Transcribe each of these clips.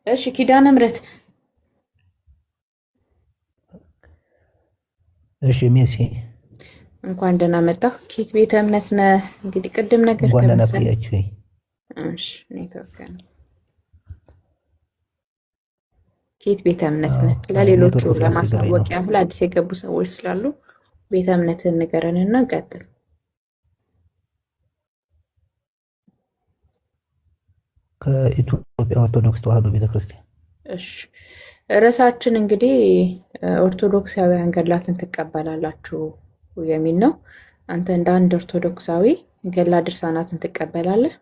እሺ ኪዳነ ምሕረት እሺ ሜሲ እንኳን ደህና መጣህ። ኬት ቤተ እምነት ነህ? እንግዲህ ቅድም ነገር እንኳን ደህና ከመሰለ ቆያችሁኝ። እሺ ኔትወርክ ነው። ኬት ቤተ እምነት አዎ ነህ? ለሌሎቹ ኔትወርክ ስላስቸገረኝ ለማሳወቅ ነው። ያህል አዲስ የገቡ ሰዎች ስላሉ ቤተ እምነትህን ንገረንና ቀጥል። ከኢትዮጵያ ኦርቶዶክስ ተዋሕዶ ቤተክርስቲያን። እሺ ርዕሳችን እንግዲህ ኦርቶዶክሳውያን ገድላትን ትቀበላላችሁ የሚል ነው። አንተ እንደ አንድ ኦርቶዶክሳዊ ገድላ ድርሳናትን ትቀበላለህ?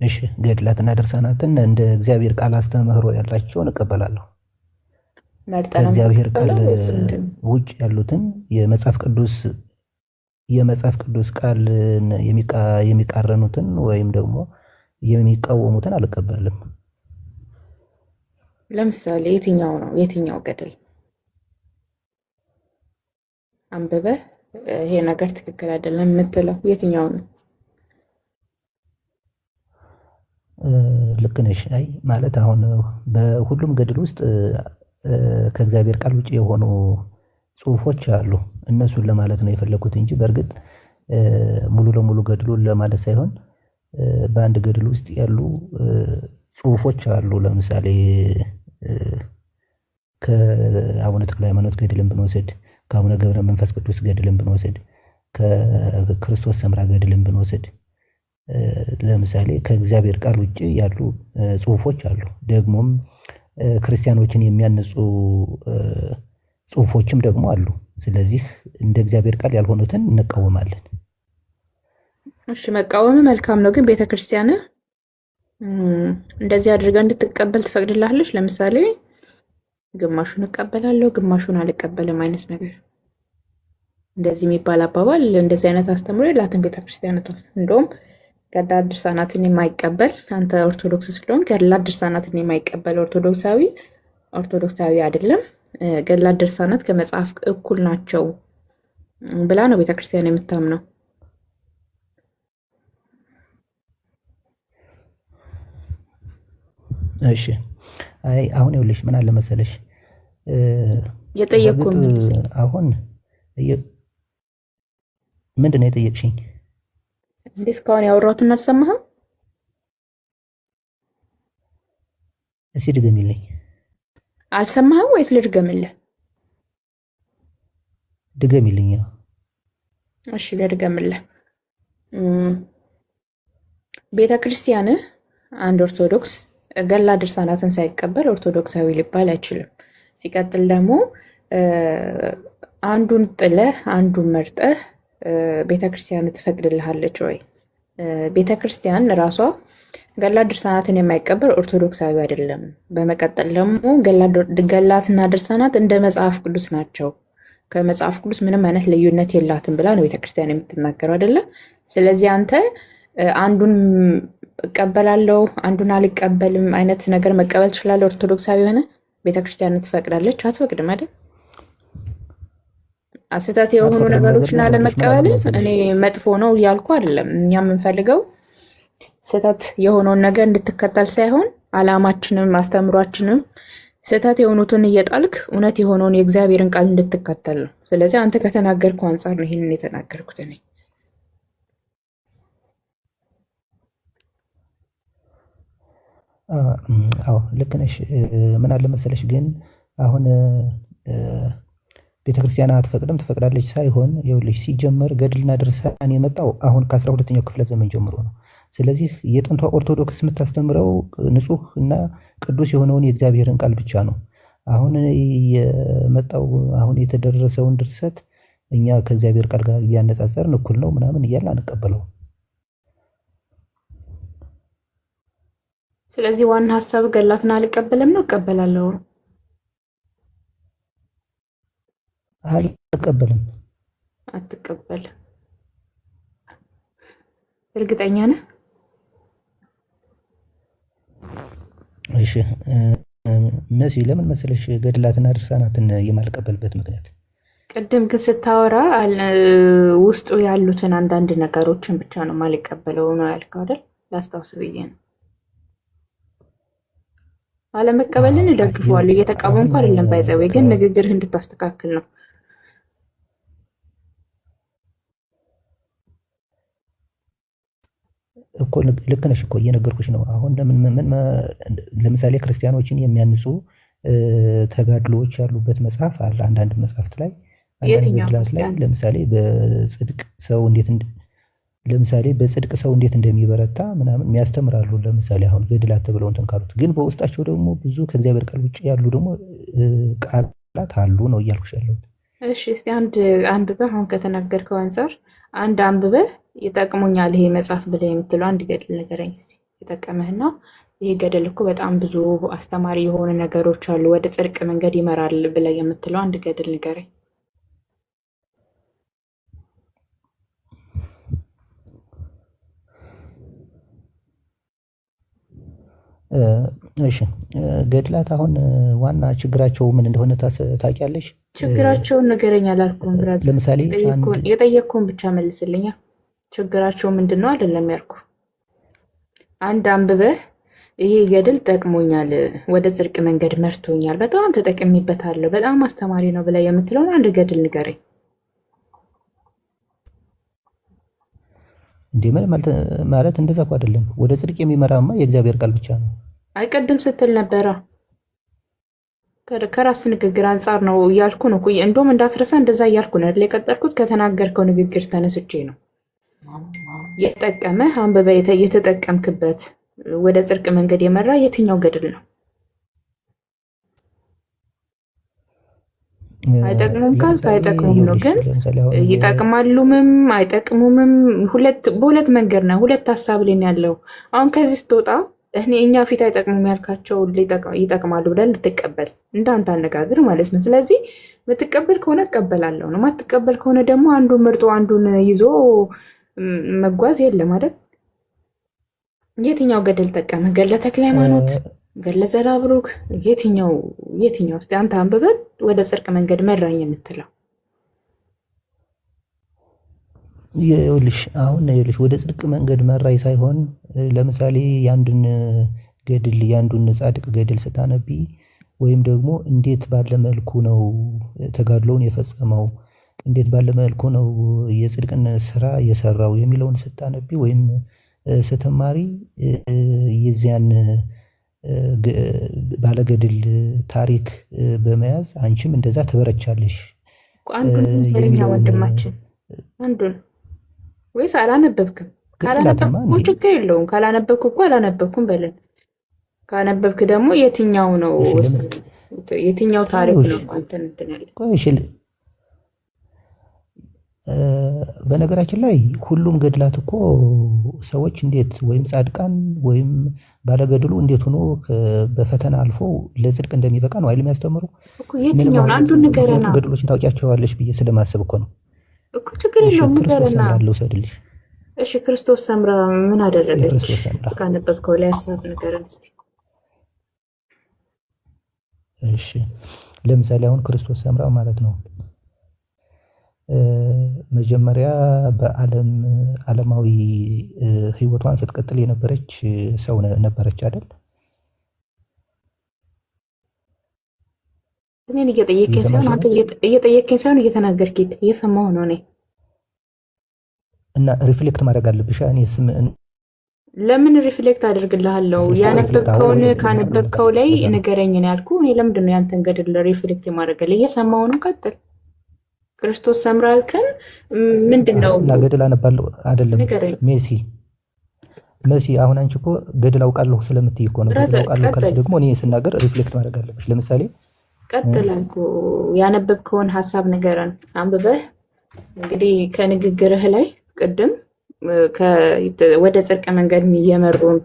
እሺ ገድላትና ድርሳናትን እንደ እግዚአብሔር ቃል አስተምህሮ ያላቸውን እቀበላለሁ። መርጠህ ነው ከእግዚአብሔር ቃል የምትቀበለው ወይስ ምንድን ነው? ውጭ ያሉትን የመጽሐፍ ቅዱስ ቃል የሚቃረኑትን ወይም ደግሞ የሚቃወሙትን አልቀበልም። ለምሳሌ የትኛው ነው የትኛው ገድል አንብበህ ይሄ ነገር ትክክል አይደለም የምትለው የትኛው ነው? ልክ ነሽ። አይ ማለት አሁን በሁሉም ገድል ውስጥ ከእግዚአብሔር ቃል ውጭ የሆኑ ጽሑፎች አሉ። እነሱን ለማለት ነው የፈለኩት እንጂ በእርግጥ ሙሉ ለሙሉ ገድሉን ለማለት ሳይሆን በአንድ ገድል ውስጥ ያሉ ጽሑፎች አሉ። ለምሳሌ ከአቡነ ተክለ ሃይማኖት ገድልን ብንወስድ፣ ከአቡነ ገብረ መንፈስ ቅዱስ ገድልን ብንወስድ፣ ከክርስቶስ ሰምራ ገድልን ብንወስድ ለምሳሌ ከእግዚአብሔር ቃል ውጭ ያሉ ጽሑፎች አሉ። ደግሞም ክርስቲያኖችን የሚያንጹ ጽሑፎችም ደግሞ አሉ። ስለዚህ እንደ እግዚአብሔር ቃል ያልሆኑትን እንቃወማለን። እሺ መቃወም መልካም ነው፣ ግን ቤተክርስቲያን እንደዚህ አድርጋ እንድትቀበል ትፈቅድላለች? ለምሳሌ ግማሹን እቀበላለሁ ግማሹን አልቀበልም አይነት ነገር እንደዚህ የሚባል አባባል እንደዚህ አይነት አስተምሮ የላትም ቤተክርስቲያኒቷ። እንደውም ገድላት ድርሳናትን የማይቀበል አንተ ኦርቶዶክስ ስለሆን ገድላት ድርሳናትን የማይቀበል ኦርቶዶክሳዊ አይደለም፣ ገድላት ድርሳናት ከመጽሐፍ እኩል ናቸው ብላ ነው ቤተክርስቲያን የምታምነው። እሺ አይ አሁን ይኸውልሽ ምን አለ መሰለሽ የጠየቅኩህን መልስልኝ። አሁን ምንድን ነው የጠየቅሽኝ? እንዴ እስካሁን ያወራሁትን አልሰማህም? እስኪ ድገሚልኝ። አልሰማህም ወይስ ልድገምልህ? ድገሚልኝ። እሺ ልድገምልህ። ቤተ ክርስቲያንህ አንድ ኦርቶዶክስ ገድላት ድርሳናትን ሳይቀበል ኦርቶዶክሳዊ ሊባል አይችልም። ሲቀጥል ደግሞ አንዱን ጥለህ አንዱን መርጠህ ቤተ ክርስቲያን ትፈቅድልሃለች ወይ? ቤተ ክርስቲያን ራሷ ገድላት ድርሳናትን የማይቀበል ኦርቶዶክሳዊ አይደለም። በመቀጠል ደግሞ ገድላትና ድርሳናት እንደ መጽሐፍ ቅዱስ ናቸው፣ ከመጽሐፍ ቅዱስ ምንም አይነት ልዩነት የላትም ብላ ነው ቤተክርስቲያን የምትናገረው አይደለም። ስለዚህ አንተ አንዱን እቀበላለሁ አንዱን አልቀበልም አይነት ነገር መቀበል ትችላለህ። ኦርቶዶክሳዊ የሆነ ቤተክርስቲያን ትፈቅዳለች አትፈቅድም አይደል? ስህተት የሆኑ ነገሮችን አለመቀበል እኔ መጥፎ ነው እያልኩ አይደለም። እኛ የምንፈልገው ስህተት የሆነውን ነገር እንድትከተል ሳይሆን አላማችንም አስተምሯችንም ስህተት የሆኑትን እየጣልክ እውነት የሆነውን የእግዚአብሔርን ቃል እንድትከተል ነው። ስለዚህ አንተ ከተናገርከው አንጻር ነው ይህንን የተናገርኩት እኔ። አዎ ልክ ነሽ። ምን አለ መሰለሽ ግን አሁን ቤተክርስቲያን አትፈቅድም ትፈቅዳለች ሳይሆን ይኸውልሽ ሲጀመር ገድልና ድርሳን የመጣው አሁን ከ12ኛው ክፍለ ዘመን ጀምሮ ነው። ስለዚህ የጥንቷ ኦርቶዶክስ የምታስተምረው ንጹሕ እና ቅዱስ የሆነውን የእግዚአብሔርን ቃል ብቻ ነው። አሁን የመጣው አሁን የተደረሰውን ድርሰት እኛ ከእግዚአብሔር ቃል ጋር እያነጻጸርን እኩል ነው ምናምን እያልን አንቀበለውም። ስለዚህ ዋና ሀሳብ ገድላትን አልቀበልም ነው እቀበላለሁ? አልቀበልም። አትቀበልም? እርግጠኛ ነህ? እሺ መሲ ለምን መሰለሽ ገድላትና ድርሳናትን የማልቀበልበት ምክንያት ቅድም ግን ስታወራ ውስጡ ያሉትን አንዳንድ ነገሮችን ብቻ ነው ማልቀበለው ነው ያልከው አይደል? ላስታውስ ብዬ ነው። አለመቀበልን እደግፈዋለሁ፣ እየተቃወምኩ አይደለም። ባይዘዌ ግን ንግግርህ እንድታስተካክል ነው። እኮ ልክ ነሽ እኮ እየነገርኩሽ ነው። አሁን ለምሳሌ ክርስቲያኖችን የሚያንጹ ተጋድሎዎች ያሉበት መጽሐፍ አለ። አንዳንድ መጽሐፍት ላይ አንዳንድ ገድላት ላይ ለምሳሌ በጽድቅ ሰው እንዴት እንደሚበረታ ምናምን የሚያስተምራሉ። ለምሳሌ አሁን ገድላት ተብለው እንትን ካሉት ግን በውስጣቸው ደግሞ ብዙ ከእግዚአብሔር ቃል ውጭ ያሉ ደግሞ ቃላት አሉ ነው እያልኩሽ ያለሁት። እሺ እስቲ አንድ አንብበህ አሁን ከተናገርከው አንጻር አንድ አንብበህ ይጠቅሙኛል ይሄ መጽሐፍ ብለህ የምትለው አንድ ገድል ንገረኝ እስቲ የጠቀመህና ይሄ ገድል እኮ በጣም ብዙ አስተማሪ የሆኑ ነገሮች አሉ፣ ወደ ጽድቅ መንገድ ይመራል ብለህ የምትለው አንድ ገድል ንገረኝ። እሺ ገድላት አሁን ዋና ችግራቸው ምን እንደሆነ ታውቂያለሽ? ችግራቸውን ንገረኝ አላልኩም ብራዘር። ለምሳሌ የጠየቅኩህን ብቻ መልስልኛ። ችግራቸው ምንድን ነው አይደለም ያልኩ። አንድ አንብበህ ይሄ ገድል ጠቅሞኛል፣ ወደ ጽድቅ መንገድ መርቶኛል፣ በጣም ተጠቅሚበታለሁ፣ በጣም አስተማሪ ነው ብለህ የምትለውን አንድ ገድል ንገረኝ። እንዴ ማለት እንደዛ እኮ አይደለም። ወደ ጽድቅ የሚመራማ የእግዚአብሔር ቃል ብቻ ነው። አይቀድም ስትል ነበረ። ከራስ ንግግር አንጻር ነው እያልኩ ነው። እንደውም እንዳትረሳ እንደዛ እያልኩ ነው አይደል የቀጠልኩት። ከተናገርከው ንግግር ተነስቼ ነው የጠቀመህ። አንብበህ የተጠቀምክበት ወደ ጽድቅ መንገድ የመራ የትኛው ገድል ነው? አይጠቅሙም ካልክ አይጠቅሙም ነው። ግን ይጠቅማሉምም አይጠቅሙምም በሁለት መንገድ ነው። ሁለት ሀሳብ ላይ ያለው። አሁን ከዚህ ስትወጣ እኛ ፊት አይጠቅሙም ያልካቸው ይጠቅማሉ ብለን ልትቀበል እንዳንተ አነጋግር ማለት ነው። ስለዚህ የምትቀበል ከሆነ እቀበላለሁ ነው። ማትቀበል ከሆነ ደግሞ አንዱን መርጦ አንዱን ይዞ መጓዝ የለም አይደል? የትኛው ገድል ጠቀመ? ገድለ ተክለ ሃይማኖት፣ ገድለ ዘራብሩክ፣ የትኛው እስኪ አንተ አንብበን ወደ ጽድቅ መንገድ መራኝ የምትለው? ይኸውልሽ ወደ ጽድቅ መንገድ መራኝ ሳይሆን ለምሳሌ የአንዱን ጻድቅ ገድል ስታነቢ ወይም ደግሞ እንዴት ባለ መልኩ ነው ተጋድሎውን የፈጸመው፣ እንዴት ባለ መልኩ ነው የጽድቅን ስራ የሰራው የሚለውን ስታነቢ ወይም ስትማሪ የዚያን ባለገድል ታሪክ በመያዝ አንቺም እንደዛ ትበረቻለሽ። አንዱን ተረኛ ወንድማችን አንዱን ወይስ አላነበብክም? ካላነበብኩ ችግር የለውም። ካላነበብኩ እኮ አላነበብኩም በለን። ካነበብክ ደግሞ የትኛው ነው የትኛው ታሪክ ነው አንተን እንትን ያለ? በነገራችን ላይ ሁሉም ገድላት እኮ ሰዎች እንዴት ወይም ጻድቃን ወይም ባለገድሉ እንዴት ሆኖ በፈተና አልፎ ለጽድቅ እንደሚበቃ ነው አይደል የሚያስተምሩ። የትኛውን አንዱን ንገረና። ገድሎችን ታውቂያቸዋለሽ ብዬ ስለማስብ እኮ ነው እኮ። ችግር የለውም ንገረና። ልውሰድልሽ። እሺ ክርስቶስ ሰምራ ምን አደረገች? ካነበብከው ላይ ሀሳብ ንገረን እስቲ። እሺ ለምሳሌ አሁን ክርስቶስ ሰምራ ማለት ነው መጀመሪያ ዓለማዊ ህይወቷን ስትቀጥል የነበረች ሰው ነበረች አይደል? እኔን እየጠየቀኝ ሳይሆን አንተ እየጠየቀኝ ሳይሆን እየተናገርክ እየሰማሁ ነው እኔ። እና ሪፍሌክት ማድረግ አለብሽ። ለምን ሪፍሌክት አደርግልሃለሁ? ያነበብከውን ካነበብከው ላይ ንገረኝ ነው ያልኩህ። እኔ ለምንድን ነው ያንተን ገድል ሪፍሌክት የማደርግልህ? እየሰማሁ ነው። ቀጥል። ክርስቶስ ሰምራ አልከን ምንድን ነው? ገድል አነባለሁ አይደለም መሲ አሁን አንቺ እኮ ገድል አውቃለሁ ስለምትይ እኮ ነው። ገድል አውቃለሁ ካልሽ ደግሞ እኔ ስናገር ሪፍሌክት ማድረግ አለብሽ። ለምሳሌ ቀጥል አልኩ። ያነበብከውን ሀሳብ ንገረን አንብበህ። እንግዲህ ከንግግርህ ላይ ቅድም ወደ ጽድቅ መንገድ እየመሩን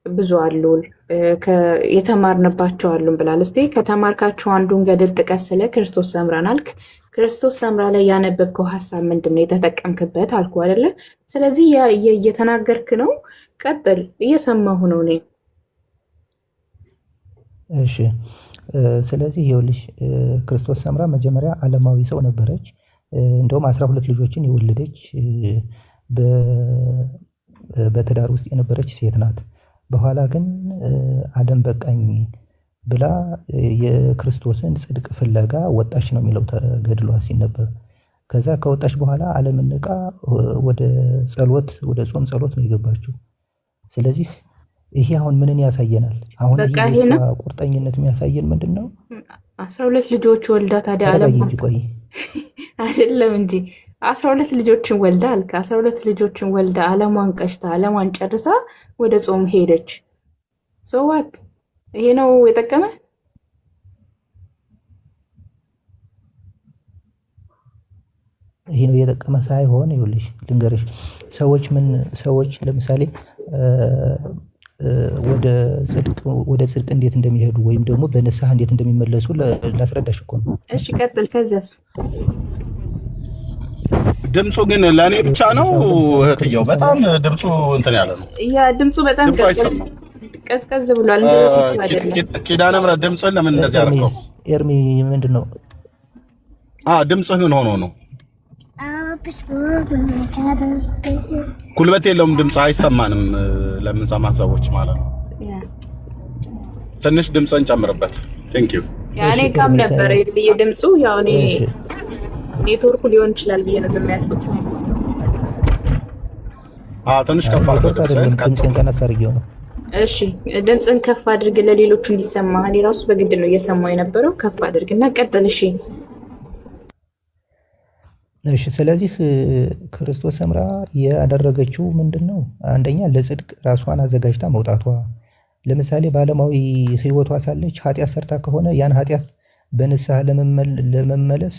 ብዙ አሉ፣ የተማርንባቸው አሉን ብላል። እስቲ ከተማርካቸው አንዱን ገድል ጥቀስ ስለ ክርስቶስ ሰምራን አልክ። ክርስቶስ ሰምራ ላይ ያነበብከው ሀሳብ ምንድን ነው የተጠቀምክበት አልኩ አይደለ? ስለዚህ እየተናገርክ ነው። ቀጥል፣ እየሰማሁ ነው እኔ። እሺ ስለዚህ ይኸውልሽ ክርስቶስ ሰምራ መጀመሪያ ዓለማዊ ሰው ነበረች። እንደውም 12 ልጆችን የወለደች በትዳር ውስጥ የነበረች ሴት ናት። በኋላ ግን ዓለም በቃኝ ብላ የክርስቶስን ጽድቅ ፍለጋ ወጣች ነው የሚለው ተገድሏ ሲነበብ። ከዛ ከወጣች በኋላ ዓለምን ንቃ ወደ ጸሎት ወደ ጾም ጸሎት ነው የገባችው። ስለዚህ ይሄ አሁን ምንን ያሳየናል? አሁን በቃ ይሄ ይሄ ነው የእሷ ቁርጠኝነት የሚያሳየን ምንድን ነው? 12 ልጆች ወልዳ ታዲያ ተረጋጊ ዓለሟን እንጂ ቆይ። አይደለም እንጂ 12 ልጆችን ወልዳ አልክ። 12 ልጆችን ወልዳ ዓለሟን ቀሽታ ዓለሟን ጨርሳ ወደ ጾም ሄደች። ሶዋት ይሄ ነው የጠቀመ? ይሄ ነው የጠቀመ ሳይሆን ይኸውልሽ ልንገርሽ፣ ሰዎች ለምሳሌ ወደ ጽድቅ እንዴት እንደሚሄዱ ወይም ደግሞ በንስሐ እንዴት እንደሚመለሱ ላስረዳሽ እኮ ነው። እሺ ቀጥል። ከዚያስ ድምፁ ግን ለእኔ ብቻ ነው እህትየው? በጣም ድምፁ እንትን ያለ ነው። ያ ድምፁ በጣም ድምፁ አይሰማም። ቀዝቀዝ ብሏል። እንደዚህ አይደለም። ኪዳነ ምሕረት ድምፅህን ለምን እንደዚህ አደረገው? ኤርሚ ምንድን ነው? ድምፅህ ምን ሆኖ ነው? ጉልበት የለውም፣ ድምፅ አይሰማንም ለምንሰማ ሰዎች ማለት ነው። ትንሽ ድምፅን ጨምርበት። ቴንክ ዩ። ያኔ ካም ነበር የድምፁ ያው እኔ ኔትወርኩ ሊሆን ይችላል ብዬ ነው ዝም ያልኩት። ትንሽ ከፍ አድርገው ድምፅን ቀነስ አድርጌው ነው። እሺ ድምፅን ከፍ አድርግ ለሌሎቹ እንዲሰማ። እኔ ራሱ በግድ ነው እየሰማው የነበረው። ከፍ አድርግና ቀጥል። እሺ እሺ ስለዚህ ክርስቶስ ሰምራ ያደረገችው ምንድን ነው? አንደኛ ለጽድቅ ራሷን አዘጋጅታ መውጣቷ። ለምሳሌ በዓለማዊ ሕይወቷ ሳለች ኃጢአት ሰርታ ከሆነ ያን ኃጢአት በንስሐ ለመመለስ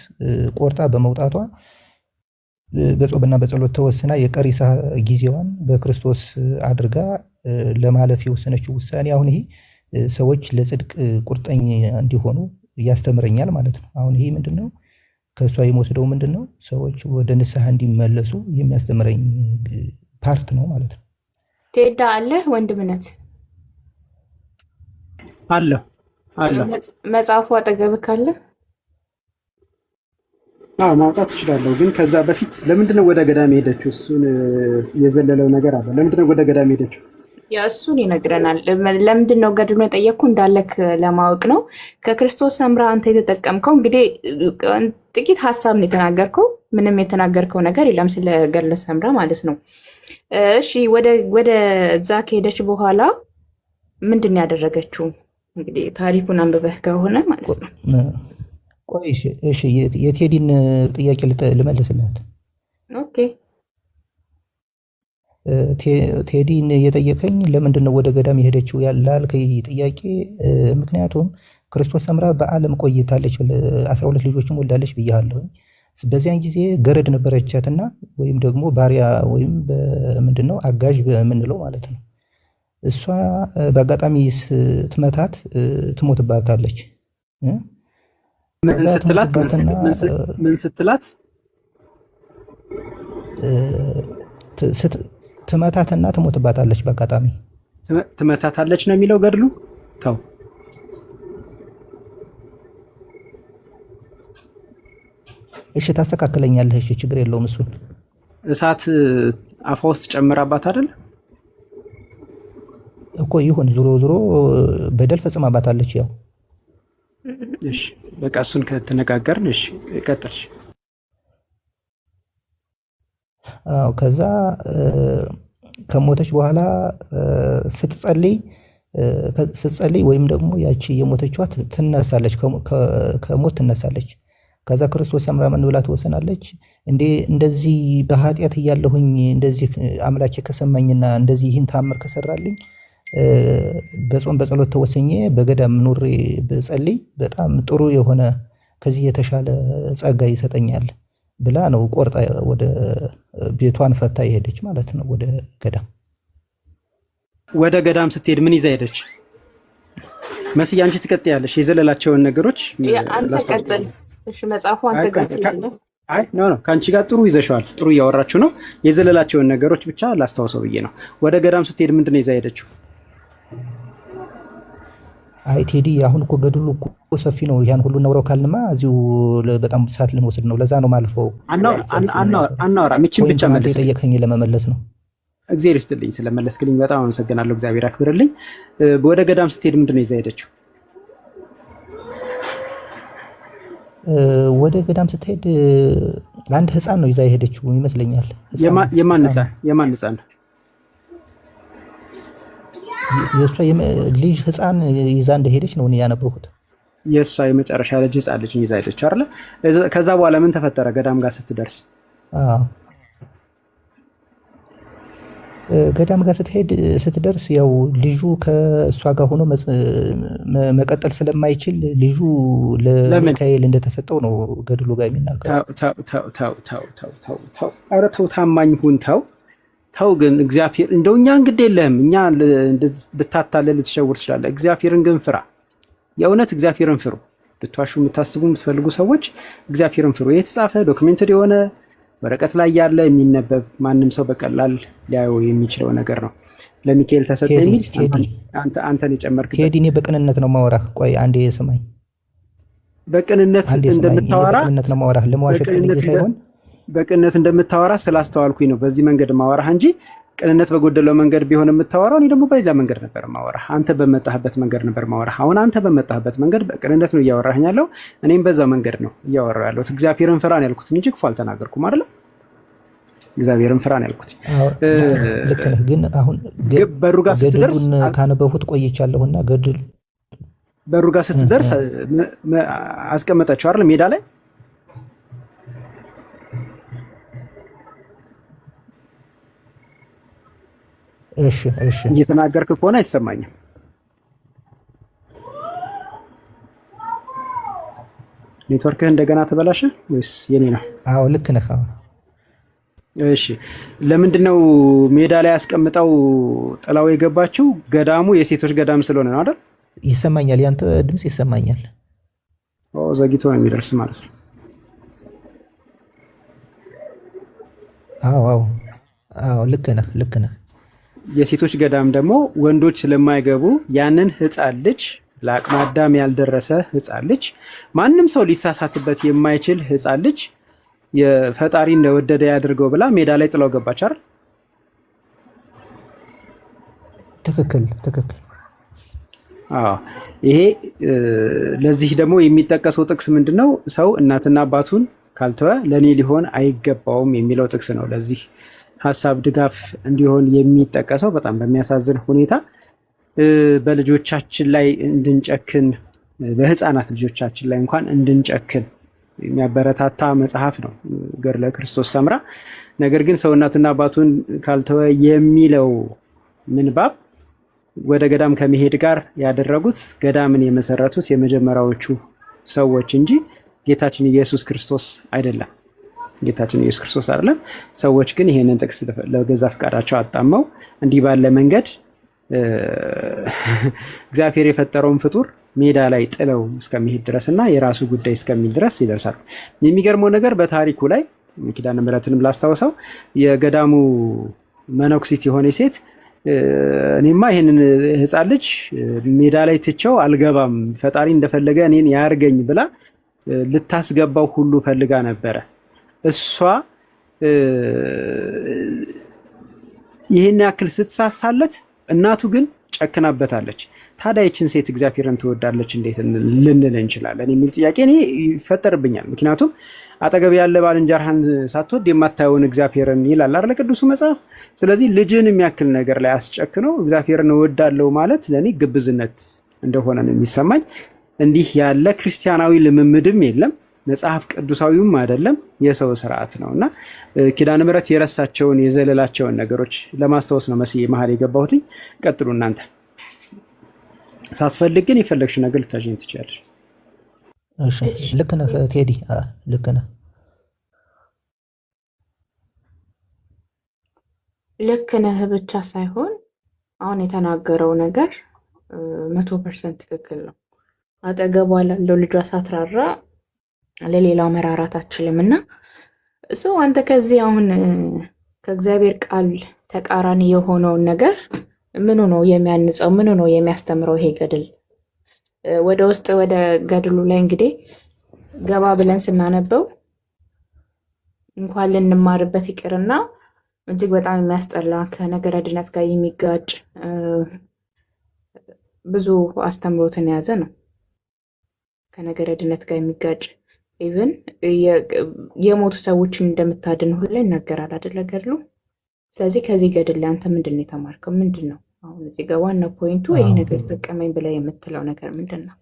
ቆርጣ በመውጣቷ በጾምና በጸሎት ተወስና የቀሪ ጊዜዋን በክርስቶስ አድርጋ ለማለፍ የወሰነችው ውሳኔ አሁን ይሄ ሰዎች ለጽድቅ ቁርጠኝ እንዲሆኑ ያስተምረኛል ማለት ነው። አሁን ይሄ ምንድን ነው? ከእሷ የምወስደው ምንድን ነው? ሰዎች ወደ ንስሐ እንዲመለሱ የሚያስተምረኝ ፓርት ነው ማለት ነው። ቴዳ አለ ወንድምነት አለ መጽሐፉ አጠገብህ ካለ ማውጣት እችላለሁ። ግን ከዛ በፊት ለምንድነው ወደ ገዳም ሄደችው? እሱን የዘለለው ነገር አለ። ለምንድነው ወደ ገዳም ሄደችው? ያ እሱን ይነግረናል። ለምንድን ነው ገድሉን የጠየቅኩ እንዳለክ ለማወቅ ነው። ከክርስቶስ ሰምራ አንተ የተጠቀምከው እንግዲህ ጥቂት ሀሳብ ነው የተናገርከው። ምንም የተናገርከው ነገር የለም ስለ ገድለ ሰምራ ማለት ነው። እሺ ወደ እዛ ከሄደች በኋላ ምንድን ነው ያደረገችው? እንግዲህ ታሪኩን አንብበህ ከሆነ ማለት ነው። ቆይ እሺ የቴዲን ጥያቄ ልመልስላት። ኦኬ ቴዲን የጠየቀኝ ለምንድን ነው ወደ ገዳም የሄደችው ላልከኝ ጥያቄ፣ ምክንያቱም ክርስቶስ ሰምራ በዓለም ቆይታለች፣ 12 ልጆችም ወልዳለች ብያለሁ። በዚያን ጊዜ ገረድ ነበረቻትና ወይም ደግሞ ባሪያ ወይም ምንድነው አጋዥ በምንለው ማለት ነው። እሷ በአጋጣሚ ስትመታት ትሞትባታለች። ምን ስትላት ትመታትና ትሞትባታለች። በአጋጣሚ ትመታታለች ነው የሚለው ገድሉ። ተው እሺ ታስተካክለኛለህ። እሺ ችግር የለውም። እሱን እሳት አፏ ውስጥ ጨምራባት አይደል እኮ ይሁን። ዞሮ በደል ፈጽማባታለች። ያው እሺ በቃ እሱን ከተነጋገርን እሺ ቀጥልሽ። አዎ ከዛ ከሞተች በኋላ ስትጸልይ ወይም ደግሞ ያቺ የሞተችዋ ትነሳለች፣ ከሞት ትነሳለች። ከዛ ክርስቶስ ሰምራ ምን ብላ ትወሰናለች? እንደዚህ በኃጢአት እያለሁኝ እንደዚህ አምላኬ ከሰማኝና እንደዚህ ይህን ታምር ከሰራልኝ በጾም በጸሎት ተወሰኜ በገዳም ኑሬ ብጸልይ በጣም ጥሩ የሆነ ከዚህ የተሻለ ጸጋ ይሰጠኛል ብላ ነው ቆርጣ ወደ ቤቷን ፈታ የሄደች ማለት ነው። ወደ ገዳም ስትሄድ ምን ይዛ ሄደች? መስዬ አንቺ ትቀጥያለሽ። የዘለላቸውን ነገሮች አንተ ቀጥል። እሺ መጽሐፉ አንተ ጋር ስላለ አይ ኖ ከአንቺ ጋር ጥሩ ይዘሽዋል። ጥሩ እያወራችሁ ነው። የዘለላቸውን ነገሮች ብቻ ላስታውሰው ብዬ ነው። ወደ ገዳም ስትሄድ ምንድን ነው ይዛ ሄደችው? አይ ቴዲ አሁን እኮ ገድሉ እኮ ሰፊ ነው። ያን ሁሉ ነውረው ካልንማ እዚሁ በጣም ሰዓት ልንወስድ ነው። ለዛ ነው ማልፈው። አናወራ ምችን ብቻ መልስ ጠየቀኝ ለመመለስ ነው። እግዚአብሔር ይስጥልኝ ስለመለስክልኝ በጣም አመሰግናለሁ። እግዚአብሔር አክብርልኝ። ወደ ገዳም ስትሄድ ምንድነው ይዛ ሄደችው? ወደ ገዳም ስትሄድ ለአንድ ህፃን ነው ይዛ የሄደችው ይመስለኛል። የማን ህፃን ነው? የእሷ ልጅ ህፃን ይዛ እንደሄደች ነው ያነበብኩት። የእሷ የመጨረሻ ልጅ ህፃን ልጅ ይዛ ሄደች አይደለ? ከዛ በኋላ ምን ተፈጠረ? ገዳም ጋር ስትደርስ ገዳም ጋር ስትደርስ ያው ልጁ ከእሷ ጋር ሆኖ መቀጠል ስለማይችል ልጁ ለሚካኤል እንደተሰጠው ነው ገድሉ ጋር የሚናገረው። ኧረ ተው ታማኝ ሁን ተው ግን እግዚአብሔር እንደው እኛ እንግዲህ የለህም እኛ ልታታለል ልትሸውር ትችላለህ። እግዚአብሔርን ግን ፍራ። የእውነት እግዚአብሔርን ፍሩ። ልትዋሹ የምታስቡ የምትፈልጉ ሰዎች እግዚአብሔርን ፍሩ። የተጻፈ ዶክሜንትድ የሆነ ወረቀት ላይ ያለ የሚነበብ ማንም ሰው በቀላል ሊያየው የሚችለው ነገር ነው። ለሚካኤል ተሰጠ የሚል አንተን የጨመርክበት። ቴዲ እኔ በቅንነት ነው ማወራህ። ቆይ አንዴ ስማኝ። በቅንነት እንደምታወራ በቅንነት ነው ማወራህ፣ ለመዋሸት ፈልጌ ሳይሆን በቅንነት እንደምታወራ ስላስተዋልኩኝ ነው በዚህ መንገድ ማወራህ እንጂ ቅንነት በጎደለው መንገድ ቢሆን የምታወራው እኔ ደግሞ በሌላ መንገድ ነበር ማወራህ። አንተ በመጣህበት መንገድ ነበር ማወራህ። አሁን አንተ በመጣህበት መንገድ በቅንነት ነው እያወራኸኝ ያለው፣ እኔም በዛ መንገድ ነው እያወራሁ ያለሁት። እግዚአብሔርን ፍራ ነው ያልኩት እንጂ ክፉ አልተናገርኩም አይደል? እግዚአብሔርን ፍራ ነው ያልኩት። ልክ ነህ። ግን አሁን በሩ ጋር ስትደርስ ካነበብኩት ቆይቻለሁና ገድል በሩ ጋር ስትደርስ አስቀመጠችው አይደል ሜዳ ላይ? እሺ እየተናገርክ ከሆነ አይሰማኝም። ኔትወርክህ እንደገና ተበላሸ ወይስ የኔ ነው? አዎ ልክ ነህ። እሺ ለምንድነው ሜዳ ላይ ያስቀምጠው ጥላው የገባችው? ገዳሙ የሴቶች ገዳም ስለሆነ ነው አይደል? ይሰማኛል፣ ያንተ ድምጽ ይሰማኛል። ዘግይቶ ነው የሚደርስ ማለት ነው። አዎ ልክ ነህ። የሴቶች ገዳም ደግሞ ወንዶች ስለማይገቡ ያንን ህፃን ልጅ ለአቅመ አዳም ያልደረሰ ህፃን ልጅ ማንም ሰው ሊሳሳትበት የማይችል ህፃን ልጅ የፈጣሪ እንደወደደ ያድርገው ብላ ሜዳ ላይ ጥላው ገባች አይደል? ትክክል። ይሄ ለዚህ ደግሞ የሚጠቀሰው ጥቅስ ምንድነው? ሰው እናትና አባቱን ካልተወ ለኔ ሊሆን አይገባውም የሚለው ጥቅስ ነው ለዚህ ሀሳብ ድጋፍ እንዲሆን የሚጠቀሰው። በጣም በሚያሳዝን ሁኔታ በልጆቻችን ላይ እንድንጨክን፣ በህፃናት ልጆቻችን ላይ እንኳን እንድንጨክን የሚያበረታታ መጽሐፍ ነው ገድለ ክርስቶስ ሰምራ። ነገር ግን ሰው እናትና አባቱን ካልተወ የሚለው ምንባብ ወደ ገዳም ከመሄድ ጋር ያደረጉት ገዳምን የመሰረቱት የመጀመሪያዎቹ ሰዎች እንጂ ጌታችን ኢየሱስ ክርስቶስ አይደለም። ጌታችን ኢየሱስ ክርስቶስ አይደለም። ሰዎች ግን ይሄንን ጥቅስ ለገዛ ፈቃዳቸው አጣመው እንዲህ ባለ መንገድ እግዚአብሔር የፈጠረውን ፍጡር ሜዳ ላይ ጥለው እስከሚሄድ ድረስና የራሱ ጉዳይ እስከሚል ድረስ ይደርሳሉ። የሚገርመው ነገር በታሪኩ ላይ ኪዳነ ምሕረትንም ላስታውሰው የገዳሙ መነኩሲት የሆነ ሴት እኔማ ይሄንን ህፃን ልጅ ሜዳ ላይ ትቼው አልገባም፣ ፈጣሪ እንደፈለገ እኔን ያርገኝ ብላ ልታስገባው ሁሉ ፈልጋ ነበረ። እሷ ይህን ያክል ስትሳሳለት እናቱ ግን ጨክናበታለች። ታዲያ ይችን ሴት እግዚአብሔርን ትወዳለች እንዴት ልንል እንችላለን የሚል ጥያቄ እኔ ይፈጠርብኛል። ምክንያቱም አጠገብ ያለ ባልንጀራህን ሳትወድ የማታየውን እግዚአብሔርን ይላል አይደል ቅዱሱ መጽሐፍ። ስለዚህ ልጅን የሚያክል ነገር ላይ አስጨክነው እግዚአብሔርን እወዳለሁ ማለት ለእኔ ግብዝነት እንደሆነ ነው የሚሰማኝ። እንዲህ ያለ ክርስቲያናዊ ልምምድም የለም፣ መጽሐፍ ቅዱሳዊውም አይደለም፣ የሰው ስርዓት ነው እና ኪዳነ ምሕረት የረሳቸውን የዘለላቸውን ነገሮች ለማስታወስ ነው መስዬ መሀል የገባሁትኝ። ቀጥሉ እናንተ። ሳስፈልግ ግን የፈለግሽ ነገር ልታገኝ ትችላለሽ። እሺ ልክ ነህ ቴዲ፣ ልክ ነህ። ልክ ነህ ብቻ ሳይሆን አሁን የተናገረው ነገር 100% ትክክል ነው። አጠገቧ ላለው ልጇ ሳትራራ ለሌላው መራራት አትችልም እና ሰው አንተ ከዚህ አሁን ከእግዚአብሔር ቃል ተቃራኒ የሆነውን ነገር ምኑ ነው የሚያንጸው? ምኑ ነው የሚያስተምረው? ይሄ ገድል ወደ ውስጥ ወደ ገድሉ ላይ እንግዲህ ገባ ብለን ስናነበው እንኳን ልንማርበት ይቅርና እጅግ በጣም የሚያስጠላ ከነገረ ድነት ጋር የሚጋጭ ብዙ አስተምሮትን የያዘ ነው። ከነገረ ድነት ጋር የሚጋጭ ኢቭን የሞቱ ሰዎችን እንደምታድን ሁሉ ይናገራል አይደለ ገድሉ። ስለዚህ ከዚህ ገድል ላይ አንተ ምንድን ነው የተማርከው? ምንድን ነው አሁን እዚህ ጋር ዋና ፖይንቱ? ይሄ ነገር ጠቀመኝ ብለህ የምትለው ነገር ምንድን ነው?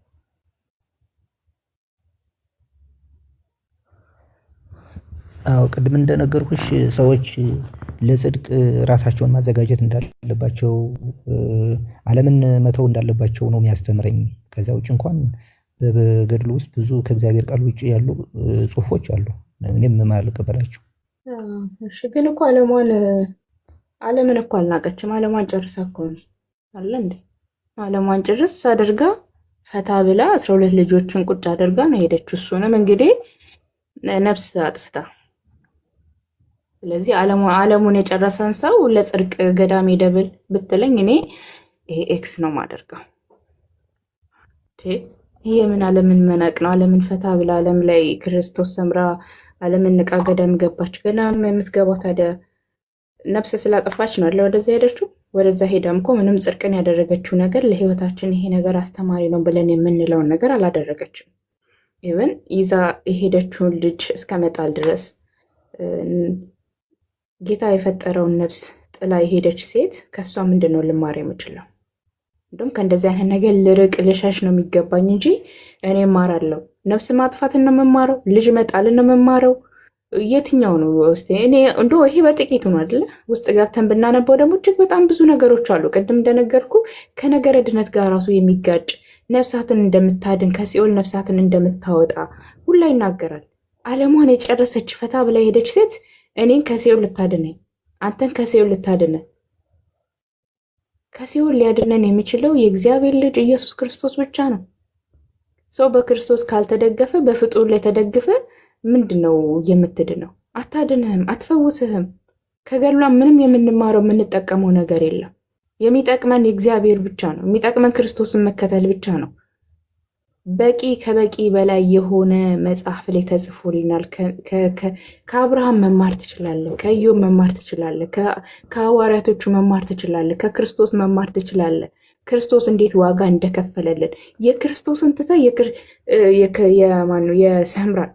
አዎ ቅድም እንደነገርኩሽ ሰዎች ለጽድቅ ራሳቸውን ማዘጋጀት እንዳለባቸው ዓለምን መተው እንዳለባቸው ነው የሚያስተምረኝ። ከዛ ውጭ እንኳን በገድሉ ውስጥ ብዙ ከእግዚአብሔር ቃል ውጭ ያሉ ጽሑፎች አሉ እኔም ማልቀበላቸው። እሺ ግን እኮ ዓለምን እኮ አልናቀችም። ዓለሟን ጨርሳ እኮ ነው አለ እንዴ? ዓለሟን ጭርስ አድርጋ ፈታ ብላ 12 ልጆችን ቁጭ አድርጋ ነው ሄደችው። እሱንም እንግዲህ ነፍስ አጥፍታ። ስለዚህ ዓለሙን የጨረሰን ሰው ለጽድቅ ገዳም ሄደብል ብትለኝ እኔ ይሄ ኤክስ ነው ማደርገው። ይሄ ምን ዓለምን መናቅ ነው? ዓለምን ፈታ ብላ ዓለም ላይ ክርስቶስ ሰምራ ዓለምን ንቃ ገዳም ገባች። ገና የምትገባው ታዲያ ነፍስ ስላጠፋች ነው አለ ወደዛ ሄደችው። ወደዛ ሄዳም እኮ ምንም ጽድቅን ያደረገችው ነገር ለህይወታችን ይሄ ነገር አስተማሪ ነው ብለን የምንለውን ነገር አላደረገችም። ኢቨን ይዛ የሄደችውን ልጅ እስከ መጣል ድረስ ጌታ የፈጠረውን ነፍስ ጥላ የሄደች ሴት ከእሷ ምንድን ነው ልማር የምችለው? እንደውም ከእንደዚህ አይነት ነገር ልርቅ ልሸሽ ነው የሚገባኝ እንጂ እኔ እማራለሁ። ነፍስ ማጥፋትን ነው የምማረው? ልጅ መጣልን ነው የምማረው? የትኛው ነው? ውስጥ እኔ እንደው ይሄ በጥቂቱ ነው አይደለ? ውስጥ ገብተን ብናነበው ደግሞ እጅግ በጣም ብዙ ነገሮች አሉ። ቅድም እንደነገርኩ ከነገረ ድነት ጋር ራሱ የሚጋጭ ነፍሳትን እንደምታድን ከሲኦል ነፍሳትን እንደምታወጣ ሁላ ይናገራል። ዓለሟን የጨረሰች ፈታ ብላ የሄደች ሴት እኔን ከሲኦል ልታድነኝ፣ አንተን ከሲኦል ልታድነ ከሲኦል ሊያድነን የሚችለው የእግዚአብሔር ልጅ ኢየሱስ ክርስቶስ ብቻ ነው። ሰው በክርስቶስ ካልተደገፈ በፍጡር ላይ ተደግፈ ምንድን ነው የምትድነው? አታድንህም፣ አትፈውስህም። ከገድሏ ምንም የምንማረው የምንጠቀመው ነገር የለም። የሚጠቅመን የእግዚአብሔር ብቻ ነው። የሚጠቅመን ክርስቶስን መከተል ብቻ ነው። በቂ ከበቂ በላይ የሆነ መጽሐፍ ላይ ተጽፎልናል። ከአብርሃም መማር ትችላለህ፣ ከኢዮብ መማር ትችላለህ፣ ከሐዋርያቶቹ መማር ትችላለህ፣ ከክርስቶስ መማር ትችላለህ። ክርስቶስ እንዴት ዋጋ እንደከፈለልን የክርስቶስን ትተህ የሰምራን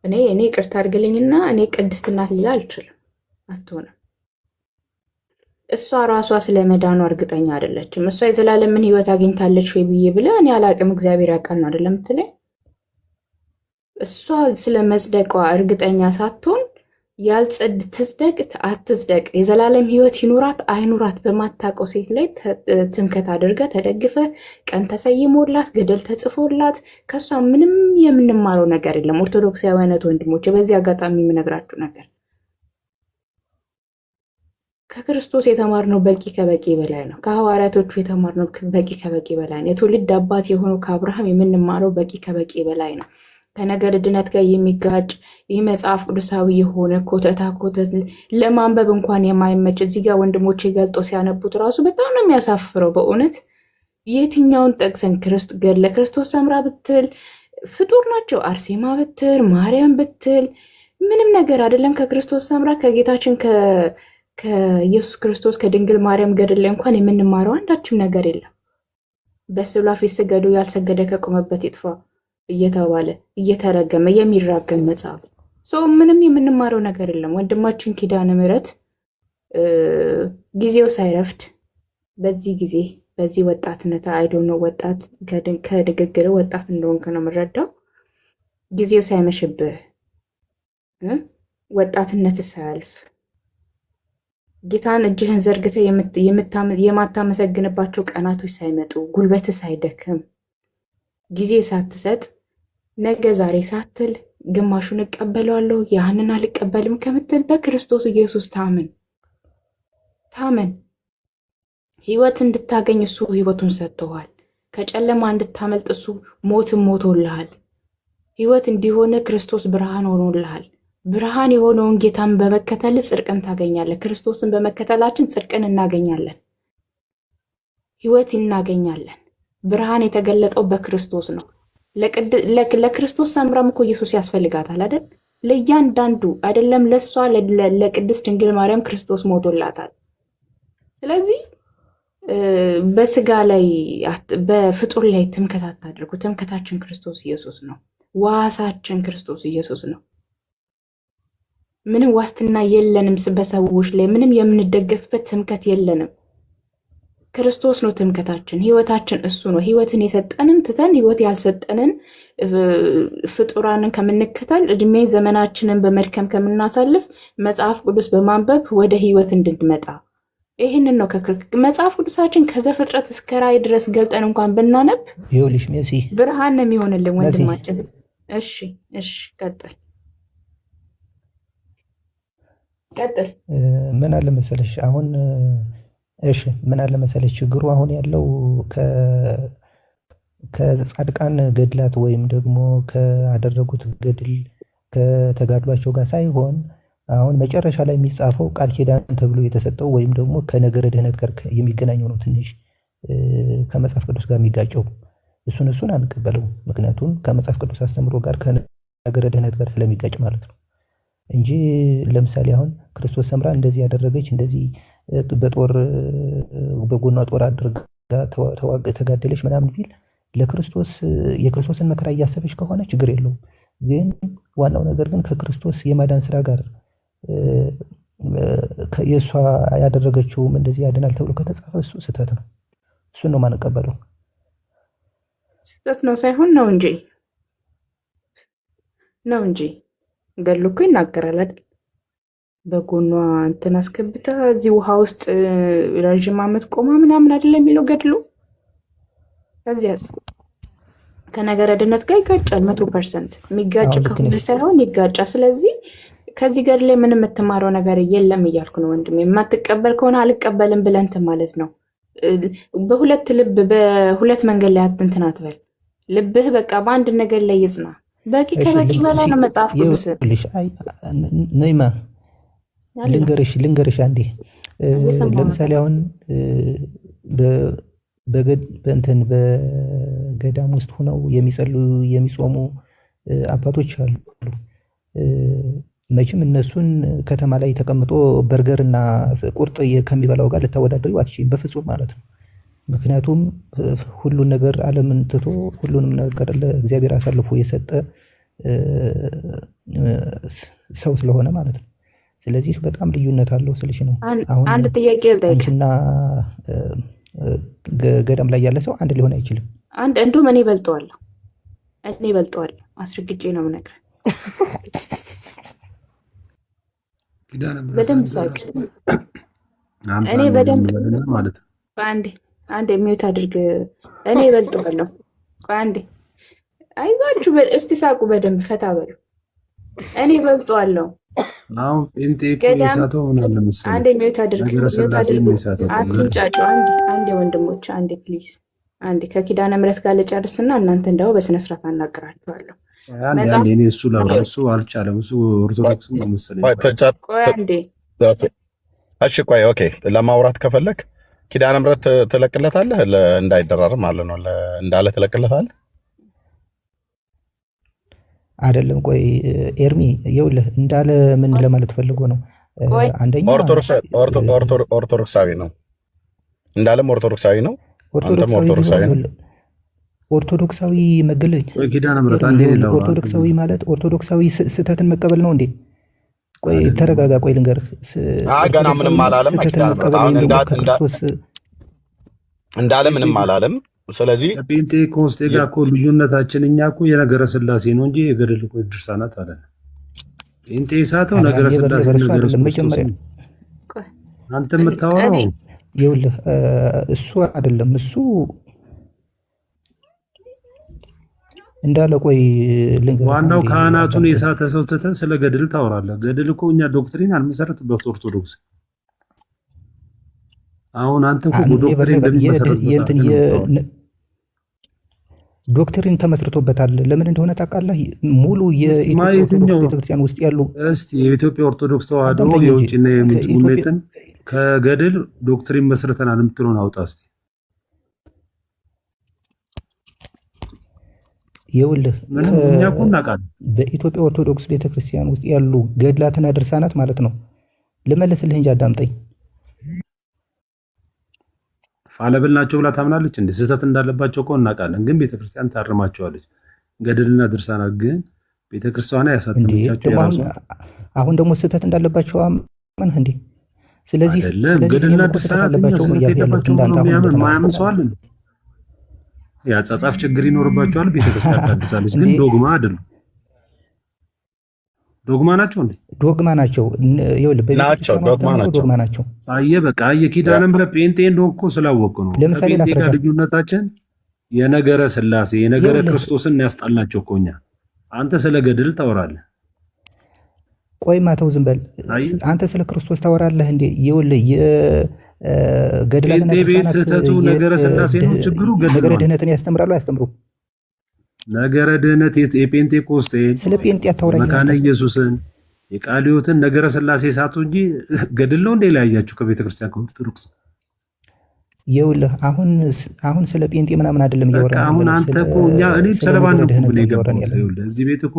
እኔ ቅርታ አድርግልኝና እኔ ቅድስት እናት ልላ አልችልም፣ አትሆንም። እሷ ራሷ ስለ መዳኗ እርግጠኛ አይደለችም። እሷ የዘላለምን ሕይወት አግኝታለች ወይ ብዬ ብለህ እኔ አላቅም፣ እግዚአብሔር ያውቃል ነው አይደለም የምትለኝ? እሷ ስለ መጽደቋ እርግጠኛ ሳትሆን ትጽደቅ አትጽደቅ፣ የዘላለም ሕይወት ይኑራት አይኑራት በማታውቀው ሴት ላይ ትምከት አድርገህ ተደግፈህ ቀን ተሰይሞላት ገደል ተጽፎላት ከእሷ ምንም የምንማረው ነገር የለም። ኦርቶዶክሳውያነት ወንድሞች፣ በዚህ አጋጣሚ የምነግራችሁ ነገር ከክርስቶስ የተማርነው በቂ ከበቂ በላይ ነው። ከሐዋርያቶቹ የተማርነው በቂ ከበቂ በላይ ነው። የትውልድ አባት የሆነው ከአብርሃም የምንማረው በቂ ከበቂ በላይ ነው። ከነገረ ድነት ጋር የሚጋጭ ይህ መጽሐፍ ቅዱሳዊ የሆነ ኮተታ ኮተት ለማንበብ እንኳን የማይመች እዚህ ጋር ወንድሞቼ ገልጦ ሲያነቡት ራሱ በጣም ነው የሚያሳፍረው በእውነት። የትኛውን ጠቅሰን ገድለ ክርስቶስ ሰምራ ብትል ፍጡር ናቸው፣ አርሴማ ብትል ማርያም ብትል ምንም ነገር አይደለም። ከክርስቶስ ሰምራ ከጌታችን ከኢየሱስ ክርስቶስ ከድንግል ማርያም ገድል ላይ እንኳን የምንማረው አንዳችም ነገር የለም። በስዕሏ ፊት ስገዱ ያልሰገደ ከቆመበት ይጥፋ እየተባለ እየተረገመ የሚራገም መጽሐፍ ሰው ምንም የምንማረው ነገር የለም። ወንድማችን ኪዳነ ምሕረት ጊዜው ሳይረፍድ በዚህ ጊዜ በዚህ ወጣትነት አይዶኖ ወጣት ከድግግር ወጣት እንደሆንክ ነው የምረዳው። ጊዜው ሳይመሽብህ ወጣትነት ሳያልፍ ጌታን እጅህን ዘርግተህ የማታመሰግንባቸው ቀናቶች ሳይመጡ ጉልበት ሳይደክም ጊዜ ሳትሰጥ ነገ ዛሬ ሳትል ግማሹን እቀበለዋለሁ ያንን አልቀበልም ከምትል በክርስቶስ ኢየሱስ ታመን። ሕይወት እንድታገኝ እሱ ሕይወቱን ሰጥቶሃል። ከጨለማ እንድታመልጥ እሱ ሞትን ሞቶልሃል። ሕይወት እንዲሆነ ክርስቶስ ብርሃን ሆኖልሃል። ብርሃን የሆነውን ጌታን በመከተል ጽድቅን ታገኛለህ። ክርስቶስን በመከተላችን ጽድቅን እናገኛለን፣ ሕይወት እናገኛለን። ብርሃን የተገለጠው በክርስቶስ ነው። ለክርስቶስ ሰምራም እኮ ኢየሱስ ያስፈልጋታል አይደል? ለእያንዳንዱ አይደለም ለእሷ ለቅድስት ድንግል ማርያም ክርስቶስ ሞቶላታል። ስለዚህ በስጋ ላይ በፍጡር ላይ ትምክህት አታድርጉ። ትምክህታችን ክርስቶስ ኢየሱስ ነው። ዋሳችን ክርስቶስ ኢየሱስ ነው። ምንም ዋስትና የለንም። በሰዎች ላይ ምንም የምንደገፍበት ትምክህት የለንም። ክርስቶስ ነው ትምክህታችን። ህይወታችን እሱ ነው። ህይወትን የሰጠንን ትተን ህይወት ያልሰጠንን ፍጡራንን ከምንከተል እድሜ ዘመናችንን በመድከም ከምናሳልፍ መጽሐፍ ቅዱስ በማንበብ ወደ ህይወት እንድንመጣ ይህንን ነው መጽሐፍ ቅዱሳችን ከዘፍጥረት እስከ ራዕይ ድረስ ገልጠን እንኳን ብናነብ ይኸውልሽ ሜሲ ብርሃን ነው የሚሆንልን ወንድማችን። እሺ ቀጥል። ምን አለ መሰለሽ አሁን ምን አለ መሰለሽ ችግሩ አሁን ያለው ከጻድቃን ገድላት ወይም ደግሞ ካደረጉት ገድል ከተጋድሏቸው ጋር ሳይሆን አሁን መጨረሻ ላይ የሚጻፈው ቃል ኪዳን ተብሎ የተሰጠው ወይም ደግሞ ከነገረ ድህነት ጋር የሚገናኘው ነው። ትንሽ ከመጽሐፍ ቅዱስ ጋር የሚጋጨው እሱን አንቀበለው። ምክንያቱም ከመጽሐፍ ቅዱስ አስተምሮ ጋር ከነገረ ድህነት ጋር ስለሚጋጭ ማለት ነው እንጂ ለምሳሌ አሁን ክርስቶስ ሰምራ እንደዚህ ያደረገች እንደዚህ በጦር በጎኗ ጦር አድርጋ ተጋደለች ምናምን ቢል ለክርስቶስ የክርስቶስን መከራ እያሰበች ከሆነ ችግር የለውም። ግን ዋናው ነገር ግን ከክርስቶስ የማዳን ስራ ጋር የእሷ ያደረገችውም እንደዚህ ያድናል ተብሎ ከተጻፈ እሱ ስህተት ነው። እሱን ነው ማንቀበለው። ስህተት ነው ሳይሆን ነው እንጂ ገድሉ እኮ ይናገራል አይደል? በጎኗ እንትን አስገብታ እዚህ ውሃ ውስጥ ረዥም ዓመት ቆማ ምናምን አይደለም የሚለው ገድሉ። ከዚያስ ከነገረ ድነት ጋር ይጋጫል። 100% የሚጋጭ ከሆነ ሳይሆን ይጋጫል። ስለዚህ ከዚህ ገድል ላይ ምንም የምትማረው ነገር የለም እያልኩ ነው ወንድሜ። የማትቀበል ከሆነ አልቀበልም ብለህ እንትን ማለት ነው። በሁለት ልብ በሁለት መንገድ ላይ እንትን አትበል። ልብህ በቃ በአንድ ነገር ላይ ይጽና። በቂ ከበቂ በላይ ነው መጽሐፍ ቅዱስ። ነይማ ልንገርሽ አንዴ ለምሳሌ አሁን በገዳም ውስጥ ሆነው የሚጸልዩ የሚጾሙ አባቶች አሉ። መቼም እነሱን ከተማ ላይ ተቀምጦ በርገርና ቁርጥ ከሚበላው ጋር ልታወዳደሪው አትችይም በፍጹም ማለት ነው። ምክንያቱም ሁሉን ነገር ዓለምን ትቶ ሁሉንም ነገር ለእግዚአብሔር አሳልፎ የሰጠ ሰው ስለሆነ ማለት ነው። ስለዚህ በጣም ልዩነት አለው ስልሽ ነው። አሁን አንድ ጥያቄ አንቺና ገዳም ላይ ያለ ሰው አንድ ሊሆን አይችልም። እንዲሁም እኔ እበልጠዋለሁ አስረግጬ ነው የምነግርህ። በደንብ ሳቅ እኔ በደንብ ማለት ነው። አንዴ ሚውት አድርግ። እኔ እበልጠዋለሁ። አንዴ አይዟችሁ፣ እስቲ ሳቁ፣ በደንብ ፈታ በሉ። እኔ እበልጠዋለሁ። አሁን ጴንጤ ከሳተው ምናምን ለምሳሌ አንዴ ሚውት አድርግ። አትንጫጩ። አንዴ ወንድሞች፣ አንዴ ፕሊዝ፣ አንዴ ከኪዳነ ምሕረት ጋር ልጨርስና እናንተ እንደው በስነ ስርዓት አናግራችኋለሁ። እኔ እሱ ለራሱ አልቻለም። እሱ ኦርቶዶክስ ነው መሰለኝ። ቆይ አንዴ እሺ፣ ቆይ ኦኬ። ለማውራት ከፈለክ ኪዳነ ምሕረት ትለቅለታለህ፣ እንዳይደራርም ማለት ነው። እንዳለ ትለቅለታለህ አይደለም? ቆይ ኤርሚ ይኸውልህ እንዳለ ምን ለማለት ፈልጎ ነው? አንደኛ ኦርቶዶክሳዊ ነው፣ እንዳለም ኦርቶዶክሳዊ ነው፣ አንተም ኦርቶዶክሳዊ ነው። ኦርቶዶክሳዊ መገለጥ ኪዳነ ምሕረት ኦርቶዶክሳዊ ማለት ኦርቶዶክሳዊ ስህተትን መቀበል ነው እንዴ? ቆይ ተረጋጋ። ቆይ ልንገርህ፣ ገና ምንም አላለም። እንዳለ ምንም አላለም። ስለዚህ ጴንጤኮስጤ ጋር እኮ ልዩነታችን እኛ እኮ የነገረ ስላሴ ነው እንጂ የገድል እኮ ድርሳናት አለ። ጴንጤ ሳተው ነገረ ስላሴ ነገረ ስላሴ አንተ የምታወራው ይኸውልህ እሱ አይደለም እሱ እንዳለ። ቆይ ልንገርህ፣ ዋናው ካህናቱን የሳተ ሰው ትተህ ስለ ገድል ታወራለህ። ገድል እኮ እኛ ዶክትሪን አልመሰረትበት ኦርቶዶክስ። አሁን አንተ እኮ ዶክትሪን እንደሚመሰረት ዶክትሪን ተመስርቶበታል። ለምን እንደሆነ ታውቃለህ? ሙሉ የኢትዮጵያ ኦርቶዶክስ ቤተክርስቲያን ውስጥ ያሉ እስቲ የኢትዮጵያ ኦርቶዶክስ ተዋህዶ የውጭና የምንጭ ሙሌትን ከገድል ዶክትሪን መስርተናል የምትለውን አውጣ እስቲ። ይኸውልህ እኛ እኮ እናውቃለን። በኢትዮጵያ ኦርቶዶክስ ቤተክርስቲያን ውስጥ ያሉ ገድላትና ድርሳናት ማለት ነው። ልመልስልህ እንጂ አዳምጠኝ። ፋለብል ናቸው ብላ ታምናለች እንዴ? ስህተት እንዳለባቸው እኮ እናውቃለን፣ ግን ቤተክርስቲያን ታርማቸዋለች። ገድልና ድርሳናት ግን ቤተክርስቲያኗ ያሳተመቻቸው የራሱ አሁን ደግሞ ስህተት እንዳለባቸው አመንህ እንዴ? ስለዚህ ገድልና ድርሳናት ስህተት የለባቸው ብሎ ማያምን ሰው አለ? የአጻጻፍ ችግር ይኖርባቸዋል። ቤተክርስቲያን ታድሳለች፣ ግን ዶግማ አይደሉም። ዶግማ ናቸው እንዴ? ዶግማ ናቸው። ናቸው ዶግማ ናቸው። አየህ በቃ ኪዳነ ምሕረት ጴንጤ እንደሆንኩ እኮ ስላወቅኩ ነው። ለምሳሌ ጴንጤ ጋር ልዩነታችን የነገረ ስላሴ የነገረ ክርስቶስን ያስጣልናቸው እኮ እኛ። አንተ ስለ ገድል ታወራለህ። ቆይ ማተው ዝም በል አንተ ስለ ክርስቶስ ታወራለህ እንዴ? ይኸውልህ ገድላትና ቤት ስህተቱ ነገረ ስላሴ ነው ችግሩ። ነገረ ድህነትን ያስተምራሉ አያስተምሩም? ነገረ ድህነት የጴንጤቆስጤ ስለ ጴንጤ አታወራኝ። መካነ ኢየሱስን የቃልዮትን ነገረ ስላሴ ሳቱ እንጂ ገድል ነው እንዴ ላያያችሁ ከቤተ ክርስቲያን ከኦርቶዶክስ? ይኸውልህ አሁን ስለ ጴንጤ ምናምን አይደለም እያወራን። አሁን አንተ እኮ እኔ ሰለባን ነው ይኸውልህ እዚህ ቤት እኮ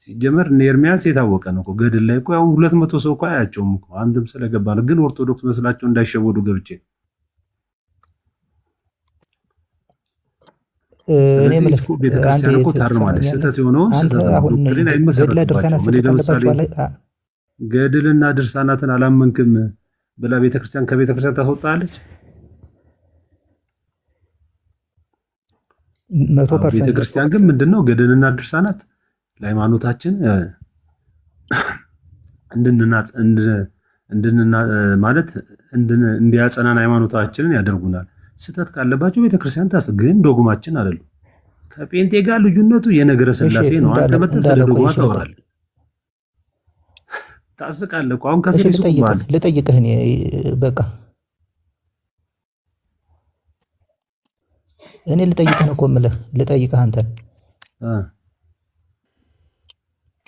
ሲጀመር ኤርሚያስ የታወቀ ነው እኮ ገድል ላይ እኮ ያው 200 ሰው እኮ አያቸውም እኮ አንድም ስለገባ ነው። ግን ኦርቶዶክስ መስላቸው እንዳይሸወዱ ገብቼ እኔ ማለት ቤተክርስቲያን እኮ ታርማለች። ስህተት የሆነውን ስህተት ዶክትሪን አይመሰረትም። ገድልና ድርሳናትን አላመንክም ብላ ቤተክርስቲያን ከቤተክርስቲያን ታስወጣለች። 100% ቤተክርስቲያን ግን ምንድነው ገድልና ድርሳናት ለሃይማኖታችን እንዲያጸናን ሃይማኖታችንን ያደርጉናል። ስህተት ካለባቸው ቤተክርስቲያን ግን ዶግማችን አይደሉም። ከጴንጤ ጋር ልዩነቱ የነገረ ስላሴ ነው። አንተ መተህ ስለ ዶግማ ታወራለህ፣ ታስቃለህ እኮ። አሁን ከስልሱ ልጠይቅህ እኔ በቃ እኔ ልጠይቅህ ነው እኮ የምልህ ልጠይቅህ አንተን።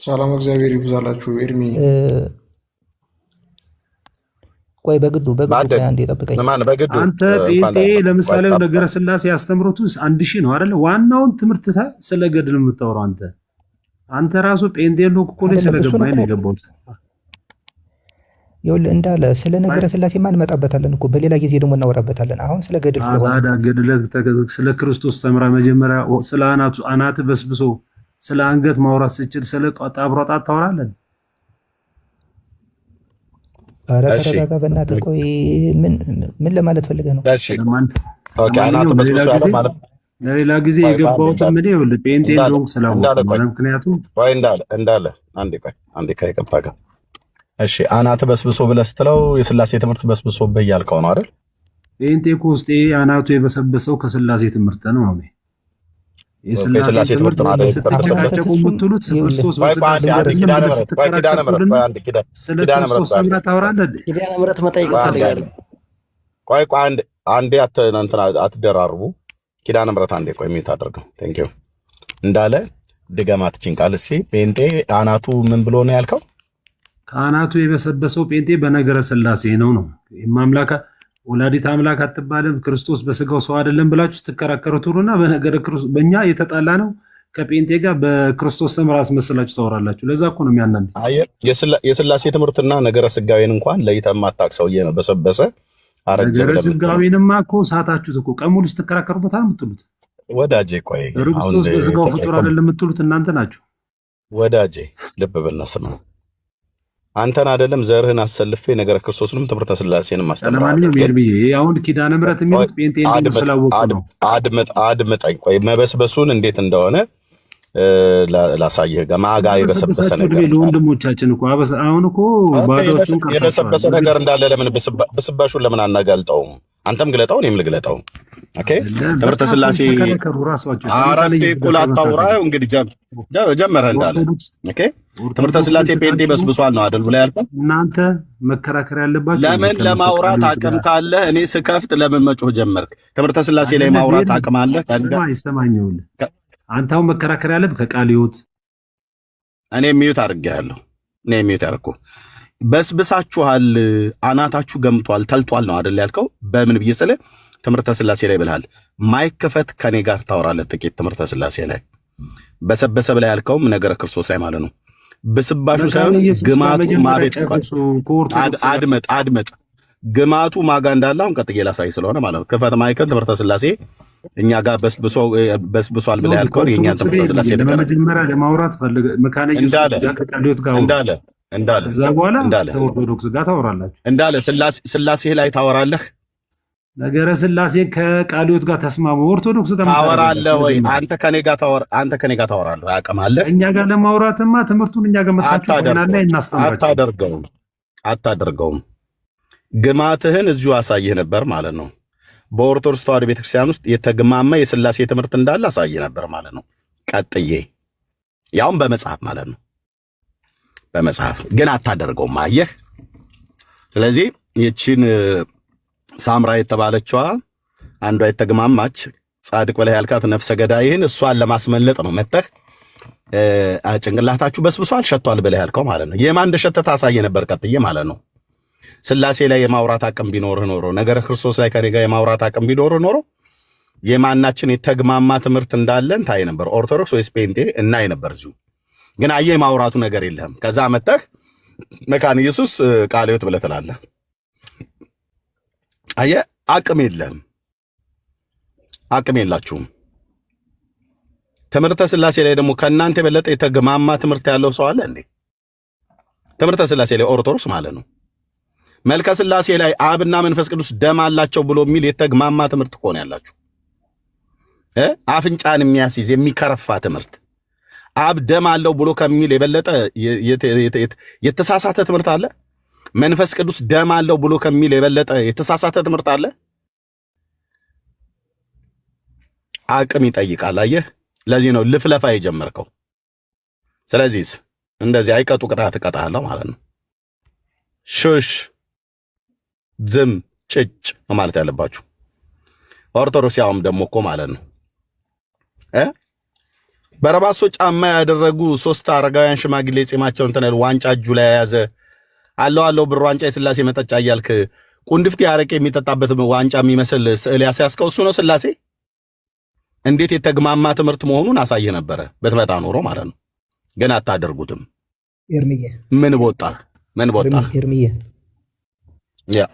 ሰላም እግዚአብሔር ይብዛላችሁ። ኤርሚ ቆይ በግዱ አንዴ ጠብቀኝ። አንተ ጴንጤ ለምሳሌ ነገረ ስላሴ ያስተምሩት 1000 ነው አይደል? ዋናውን ትምህርት ስለ ገድል የምታወራው አንተ ራሱ ጴንጤ ነው እኮ ነው ስለገባኝ ነው የገባሁት። ይኸውልህ እንዳለ ስለ ነገረ ስላሴ ማን መጣበታለን እኮ በሌላ ጊዜ ደግሞ እናወራበታለን። አሁን ስለ ገድል ስለሆነ ገድል ስለ ክርስቶስ ሰምራ መጀመሪያ ስለ አናት በስብሶ ስለ አንገት ማውራት ስችል ስለ ጣብሯጣት ታወራለን። ኧረ ተረጋጋ በእናትህ። ቆይ ምን ለማለት ፈልገህ ነው? እሺ ኦኬ። አናት በስብሶ ያለ ማለት ለሌላ ጊዜ የገባሁት ምን ይኸውልህ ጴንጤ እንደሆንኩ ስላወቅሁ ነው። ምክንያቱም ቆይ እንዳለ አንዴ ከይቅርታ ጋር እሺ። አናት በስብሶ ብለህ ስትለው የስላሴ ትምህርት በስብሶብህ እያልከው ነው አይደል? ጴንጤኮስጤ አናቱ የበሰበሰው ከስላሴ ትምህርት ነው ነው የስላሴ ትምህርት ማለት ተከታተቁ የምትሉት ክርስቶስ ኪዳነ ምሕረት መጠየቅ ፈልጋለሁ። ቆይ አንዴ አትደራርቡ። ኪዳነ ምሕረት አንዴ ቆይ የሚት አድርገው ቴንኪው እንዳለ ድገማት ቺን ቃል እስኪ። ጴንጤ አናቱ ምን ብሎ ነው ያልከው? ከአናቱ የበሰበሰው ጴንጤ በነገረ ስላሴ ነው ማምላካ ወላዲት አምላክ አትባልም ክርስቶስ በስጋው ሰው አይደለም ብላችሁ ስትከራከሩ ትሩና በነገረ ክርስቶስ በእኛ የተጣላ ነው ከጴንጤ ጋር በክርስቶስ ስም ራስ መስላችሁ ታወራላችሁ። ለዛ እኮ ነው የሚያናንድ። የስላሴ ትምህርትና ነገረ ስጋዌን እንኳን ለይተህ የማታውቅ ሰውዬ ነው በሰበሰ አረጀ ብለህ ነገረ ስጋዌንማ እኮ ሳታችሁት እኮ ቀን ሙሉ ስትከራከሩበት የምትሉት ወዳጄ። ቆይ ክርስቶስ በስጋው ፍጡር አይደለም የምትሉት እናንተ ናችሁ ወዳጄ። ልብ በልና ስማ። አንተን አይደለም ዘርህን አሰልፌ ነገረ ክርስቶስንም ትምህርተ ስላሴንም አስተምራለሁ። ለማንኛውም ኤርሚዬ አሁን ኪዳነ ምሕረት የሚሉት ጴንጤ እንደሆነ ስላወቁ ነው። አድምጠኝ ቆይ መበስበሱን እንዴት እንደሆነ ላሳየህ። ገማጋ የበሰበሰ ነገር ለወንድሞቻችን እኮ አሁን እኮ ባዶቹን የበሰበሰ ነገር እንዳለ ለምን ብስባሹን ለምን አናጋልጠውም? አንተም ግለጠው እኔም ልግለጠው። ኦኬ ትምህርተ ስላሴ አራስቴ እኩል አታውራ። እንግዲህ ጀመረ እንዳለ ኦኬ ትምህርተ ስላሴ ጴንጤ በስብሷል ነው አይደል ብላ ያልኩት። እናንተ መከራከር ያለባችሁ ለምን ለማውራት አቅም ካለ እኔ ስከፍት ለምን መጮህ ጀመርክ? ትምህርተ ስላሴ ላይ ማውራት አቅም አለ ይሰማኛል። አንተ አሁን መከራከር ያለብህ ከቃል ሕይወት እኔ ሚዩት አድርጌያለሁ። እኔ ሚዩት አድርኩ በስብሳችኋል፣ አናታችሁ ገምቷል፣ ተልቷል ነው አይደል ያልከው። በምን ብዬ ስለ ትምህርተ ስላሴ ላይ ብልሃል። ማይከፈት ከኔ ጋር ታወራለህ ጥቂት ትምህርተ ስላሴ ላይ በሰበሰ ብላ ያልከውም ነገረ ክርስቶስ ላይ ማለት ነው። ብስባሹ ሳይሆን ግማቱ ማቤት አድመጥ ግማቱ ማጋ እንዳለ አሁን ቀጥዬ ላሳይ ስለሆነ ማለት ነው። ክፈት ማይከል ትምህርተ ስላሴ እኛ ጋር በስብሷል ብላ ያልከውን የእኛን ትምህርተ ስላሴ ለመጀመሪያ ለማውራት ፈልገ መካነ ኢየሱስ ጋር ከቃሊዮት ጋር እንዳለ እዛ በኋላ ከኦርቶዶክስ ጋር ታወራላችሁ እንዳለ ስላሴ ላይ ታወራለህ። ነገረ ስላሴን ከቃሊዮት ጋር ተስማሙ። ኦርቶዶክስ ጋር ታወራለህ ወይ? አንተ ከኔ ጋር ታወራለህ። አቅም አለ እኛ ጋር ለማውራትማ ትምህርቱን እኛ ጋር መጣችሁ እናና እናስተምራችሁ። አታደርገውም። ግማትህን እዚሁ አሳይህ ነበር ማለት ነው። በኦርቶዶክስ ተዋሕዶ ቤተክርስቲያን ውስጥ የተግማማ የስላሴ ትምህርት እንዳለ አሳይህ ነበር ማለት ነው። ቀጥዬ ያውም በመጽሐፍ ማለት ነው። በመጽሐፍ ግን አታደርገውም። አየህ። ስለዚህ ይቺን ሳምራ የተባለችዋ አንዷ የተግማማች ጻድቅ በላይ ያልካት ነፍሰ ገዳይህን እሷን ለማስመለጥ ነው መተህ ጭንቅላታችሁ በስብሷል ሸቷል በላይ ያልከው ማለት ነው። የማን እንደሸተተ አሳይህ ነበር ቀጥዬ ማለት ነው። ስላሴ ላይ የማውራት አቅም ቢኖርህ ኖሮ ነገረ ክርስቶስ ላይ ከኔ ጋር የማውራት አቅም ቢኖርህ ኖሮ የማናችን የተግማማ ትምህርት እንዳለን ታይ ነበር። ኦርቶዶክስ ወይስ ጴንጤ እናይ ነበር እዚሁ። ግን አየህ የማውራቱ ነገር የለህም። ከዛ መተህ መካነ ኢየሱስ ቃልዮት ብለህ ትላለህ። አየህ አቅም የለህም። አቅም የላችሁም። ትምህርተ ስላሴ ላይ ደግሞ ከእናንተ የበለጠ የተግማማ ትምህርት ያለው ሰው አለ እንዴ? ትምህርተ ስላሴ ላይ ኦርቶዶክስ ማለት ነው። መልከ ስላሴ ላይ አብና መንፈስ ቅዱስ ደም አላቸው ብሎ የሚል የተግማማ ትምህርት እኮ ነው ያላችሁ። አፍንጫን የሚያስይዝ የሚከረፋ ትምህርት አብ ደም አለው ብሎ ከሚል የበለጠ የተሳሳተ ትምህርት አለ? መንፈስ ቅዱስ ደም አለው ብሎ ከሚል የበለጠ የተሳሳተ ትምህርት አለ? አቅም ይጠይቃል። አየህ፣ ለዚህ ነው ልፍለፋ የጀመርከው። ስለዚህ እንደዚህ አይቀጡ ቅጣት እቀጣለሁ ማለት ነው። ሹሽ ዝም ጭጭ ማለት ያለባችሁ ኦርቶዶክስ። ያውም ደግሞ እኮ ማለት ነው በረባሶ ጫማ ያደረጉ 3 አረጋውያን ሽማግሌ ጺማቸውን ተነል ዋንጫ እጁ ላይ የያዘ አለው ብር ዋንጫ የስላሴ መጠጫ እያልክ ቁንድፍት ያረቄ የሚጠጣበት ዋንጫ የሚመስል ስዕል ያስያዝከው እሱ ነው ስላሴ። እንዴት የተግማማ ትምህርት መሆኑን አሳየ ነበረ በትመጣ ኖሮ ማለት ነው። ግን አታደርጉትም። ኤርሚዬ ምን ቦጣ ኤርሚዬ ያ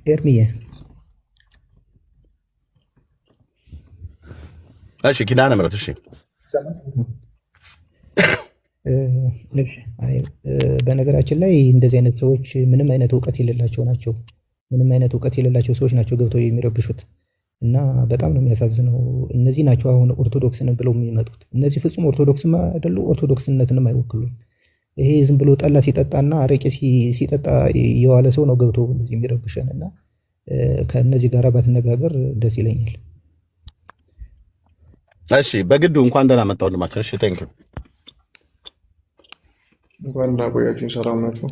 ኤርሚዬ እሺ ኪዳነ ምሕረት እሺ በነገራችን ላይ እንደዚህ አይነት ሰዎች ምንም አይነት እውቀት የሌላቸው ናቸው። ምንም አይነት እውቀት የሌላቸው ሰዎች ናቸው ገብተው የሚረብሹት እና በጣም ነው የሚያሳዝነው። እነዚህ ናቸው አሁን ኦርቶዶክስን ብለው የሚመጡት። እነዚህ ፍጹም ኦርቶዶክስም አይደሉ፣ ኦርቶዶክስነትንም አይወክሉም። ይሄ ዝም ብሎ ጠላ ሲጠጣና አረቄ ሲጠጣ የዋለ ሰው ነው ገብቶ እንደዚህ የሚረብሸን እና ከእነዚህ ጋር ባትነጋገር ደስ ይለኛል። እሺ በግዱ እንኳን ደህና መጣ ወንድማችን። እሺ ቴንክ ዩ። እንኳን ደህና ቆያችሁኝ። ሰላም ናችሁ?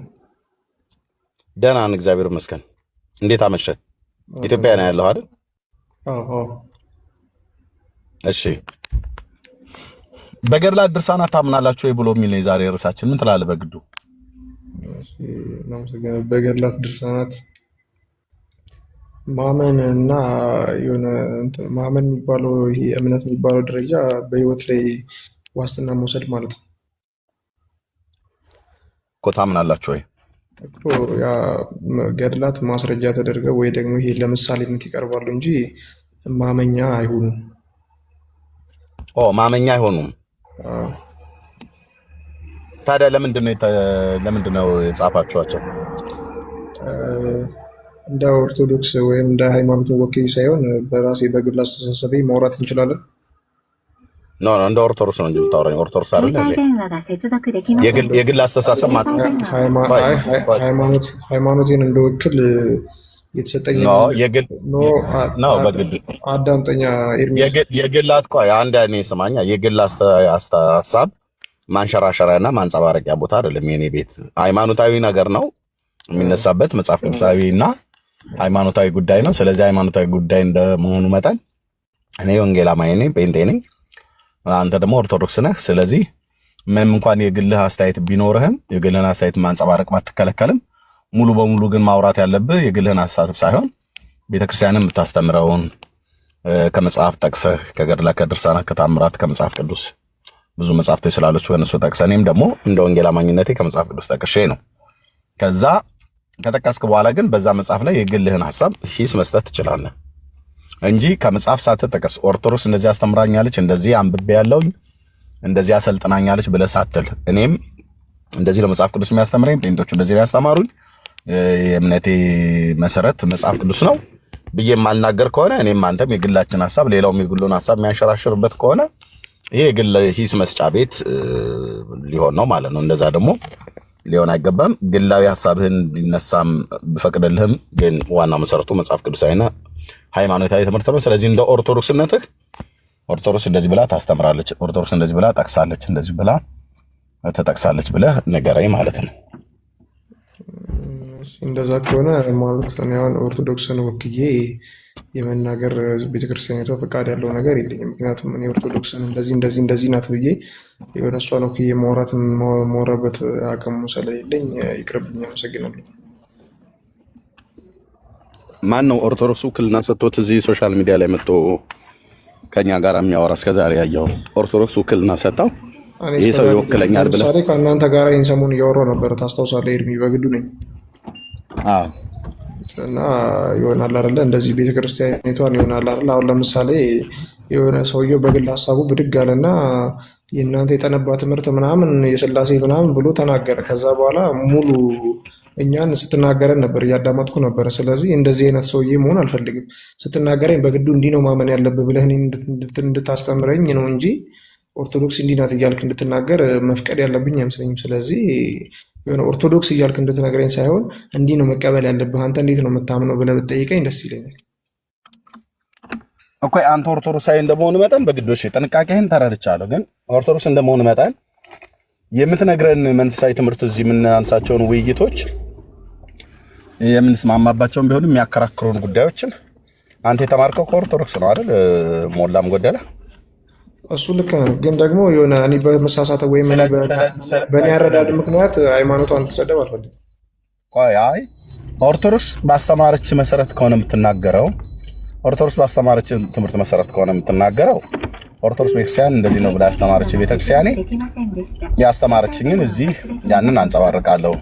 ደህና ነን እግዚአብሔር ይመስገን። እንዴት አመሸ? ኢትዮጵያ ነው ያለው አይደል? አዎ። እሺ በገድላት ድርሳናት ታምናላችሁ ወይ ብሎ የሚል የዛሬ ርዕሳችን። ምን ትላለህ በግዱ? እሺ በገድላት ድርሳናት ማመን እና የሆነ ማመን የሚባለው ይሄ እምነት የሚባለው ደረጃ በህይወት ላይ ዋስትና መውሰድ ማለት ነው እኮ። ታምናላችሁ ወይ? ያ ገድላት ማስረጃ ተደርገው ወይ ደግሞ ይሄ ለምሳሌነት ይቀርባሉ እንጂ ማመኛ አይሆኑም። ማመኛ አይሆኑም። ታዲያ ለምንድን ነው የጻፋችኋቸው? እንደ ኦርቶዶክስ ወይም እንደ ሃይማኖት ወኪል ሳይሆን በራሴ በግል አስተሳሰቤ ማውራት እንችላለን። ኖ እንደ ኦርቶዶክስ ነው እንጂ የምታወራኝ ኦርቶዶክስ አይደለ? የግል አስተሳሰብ ሃይማኖቴን እንደወክል የተሰጠኝ አዳምጠኛ የግል አንድ እኔ ስማኛ፣ የግል ሀሳብ ማንሸራሸሪያና ማንጸባረቂያ ቦታ አይደለም የኔ ቤት። ሃይማኖታዊ ነገር ነው የሚነሳበት፣ መጽሐፍ ቅዱሳዊ እና ሃይማኖታዊ ጉዳይ ነው። ስለዚህ ሃይማኖታዊ ጉዳይ እንደመሆኑ መጠን እኔ ወንጌል አማኝ ነኝ፣ ጴንጤ ነኝ፣ አንተ ደግሞ ኦርቶዶክስ ነህ። ስለዚህ ምንም እንኳን የግልህ አስተያየት ቢኖርህም የግልህን አስተያየት ማንጸባረቅ ባትከለከልም ሙሉ በሙሉ ግን ማውራት ያለብህ የግልህን አስተሳሰብ ሳይሆን ቤተክርስቲያንም የምታስተምረውን ከመጽሐፍ ጠቅሰህ ከገድላ ከድርሳና ከተአምራት ከመጽሐፍ ቅዱስ ብዙ መጽሐፍቶች ስላለች ከነሱ ጠቅሰህ እኔም ደግሞ እንደ ወንጌል አማኝነቴ ከመጽሐፍ ቅዱስ ጠቅሼ ነው። ከዛ ከጠቀስክ በኋላ ግን በዛ መጽሐፍ ላይ የግልህን ሐሳብ ሂስ መስጠት ትችላለህ እንጂ ከመጽሐፍ ሳትጠቅስ ኦርቶዶክስ እንደዚህ አስተምራኛለች፣ እንደዚህ አንብቤ ያለውኝ እንደዚህ አሰልጥናኛለች ብለህ ሳትል እኔም እንደዚህ ነው መጽሐፍ ቅዱስ የሚያስተምረኝ፣ ጴንጤዎቹ እንደዚህ ላይ ያስተማሩኝ፣ የእምነቴ መሰረት መጽሐፍ ቅዱስ ነው ብዬ የማልናገር ከሆነ እኔም አንተም የግላችን ሐሳብ ሌላውም የግሉን ሐሳብ የሚያንሸራሽርበት ከሆነ ይሄ የግል ሂስ መስጫ ቤት ሊሆን ነው ማለት ነው። እንደዛ ደግሞ ሊሆን አይገባም። ግላዊ ሐሳብህን እንዲነሳም ብፈቅድልህም ግን ዋናው መሰረቱ መጽሐፍ ቅዱሳዊና ሃይማኖታዊ ትምህርት ነው። ስለዚህ እንደ ኦርቶዶክስነትህ ኦርቶዶክስ እንደዚህ ብላ ታስተምራለች፣ ኦርቶዶክስ እንደዚህ ብላ ጠቅሳለች፣ እንደዚህ ብላ ተጠቅሳለች ብለህ ንገረኝ ማለት ነው። እንደዛ ከሆነ ማለት እኔ አሁን ኦርቶዶክስን ወክዬ የመናገር ቤተክርስቲያኒቷ ፈቃድ ያለው ነገር የለኝም። ምክንያቱም እኔ ኦርቶዶክስን እንደዚህ ናት ብዬ የሆነ እሷን ወክዬ ማውራበት አቅሙ ስለሌለኝ ይቅርብኝ። አመሰግናለሁ። ማን ነው ኦርቶዶክሱ ውክልና ሰጥቶት እዚህ ሶሻል ሚዲያ ላይ መጥቶ ከኛ ጋር የሚያወራ? እስከዛሬ ያየው ኦርቶዶክስ ውክልና ሰጣው ይህ ሰው ይወክለኛል ብለህ? ለምሳሌ ከእናንተ ጋር ይህን ሰሞኑን እያወራሁ ነበር፣ ታስታውሳለህ? ኤርሚ በግዱ ነኝ እና ይሆናል አይደለ እንደዚህ ቤተክርስቲያኒቷን ይሆናል አይደለ። አሁን ለምሳሌ የሆነ ሰውየው በግል ሀሳቡ ብድግ አለና የእናንተ የጠነባ ትምህርት ምናምን የስላሴ ምናምን ብሎ ተናገረ። ከዛ በኋላ ሙሉ እኛን ስትናገረን ነበር፣ እያዳመጥኩ ነበር። ስለዚህ እንደዚህ አይነት ሰውዬ መሆን አልፈልግም። ስትናገረኝ በግዱ እንዲህ ነው ማመን ያለብህ ብለህ እንድታስተምረኝ ነው እንጂ ኦርቶዶክስ እንዲህ ናት እያልክ እንድትናገር መፍቀድ ያለብኝ አይመስለኝም። ስለዚህ የሆነ ኦርቶዶክስ እያልክ እንድትነግረኝ ሳይሆን እንዲህ ነው መቀበል ያለብህ፣ አንተ እንዴት ነው የምታምነው ብለህ ብትጠይቀኝ ደስ ይለኛል እኮ። አንተ ኦርቶዶክሳዊ እንደመሆኑ መጠን በግዶሽ ጥንቃቄህን ተረድቻለሁ። ግን ኦርቶዶክስ እንደመሆኑ መጠን የምትነግረን መንፈሳዊ ትምህርት እዚህ የምናንሳቸውን ውይይቶች የምንስማማባቸውን ቢሆንም የሚያከራክሩን ጉዳዮችን አንተ የተማርከው ከኦርቶዶክስ ነው አይደል? ሞላም ጎደለ እሱ ልክ ነው። ግን ደግሞ የሆነ እኔ በመሳሳተ ወይም በእኔ አረዳድ ምክንያት ሃይማኖቷን ትሰደብ አልፈልግም። አይ ኦርቶዶክስ ባስተማረች መሰረት ከሆነ የምትናገረው፣ ኦርቶዶክስ ባስተማረች ትምህርት መሰረት ከሆነ የምትናገረው፣ ኦርቶዶክስ ቤተክርስቲያን እንደዚህ ነው ብላ ያስተማረች ቤተክርስቲያኔ ያስተማረችኝን እዚህ ያንን አንጸባርቃለሁ።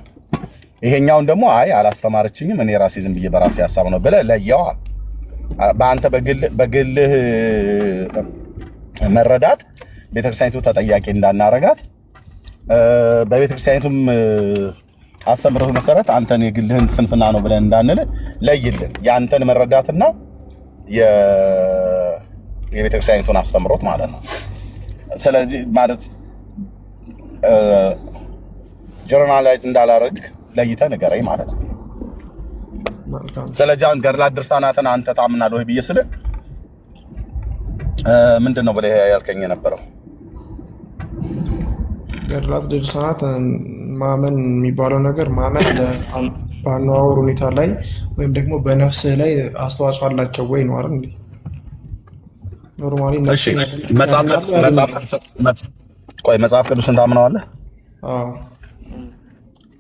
ይሄኛውን ደግሞ አይ አላስተማረችኝም እኔ ራሴ ዝም ብዬ በራሴ ሀሳብ ነው ብለህ ለየዋ። በአንተ በግልህ መረዳት ቤተክርስቲያኒቱ ተጠያቂ እንዳናረጋት፣ በቤተክርስቲያኒቱም አስተምሮት መሰረት አንተን የግልህን ስንፍና ነው ብለን እንዳንል ለይልን። የአንተን መረዳትና የቤተክርስቲያኒቱን አስተምሮት ማለት ነው። ስለዚህ ማለት ጀርናላይዝ እንዳላረግ ለይተህ ንገረኝ ማለት ነው። ስለዚህ አሁን ገድላት ድርሳናትን አንተ ታምናለህ ወይ ብዬ ስልህ ምንድን ነው ብለህ ያልከኝ የነበረው? ገድላት ድርሳናት ማመን የሚባለው ነገር ማመን በአነዋወር ሁኔታ ላይ ወይም ደግሞ በነፍስህ ላይ አስተዋጽኦ አላቸው ወይ ነው አይደል? ኖርማሊ መጽሐፍ ቅዱስን ታምነዋለህ?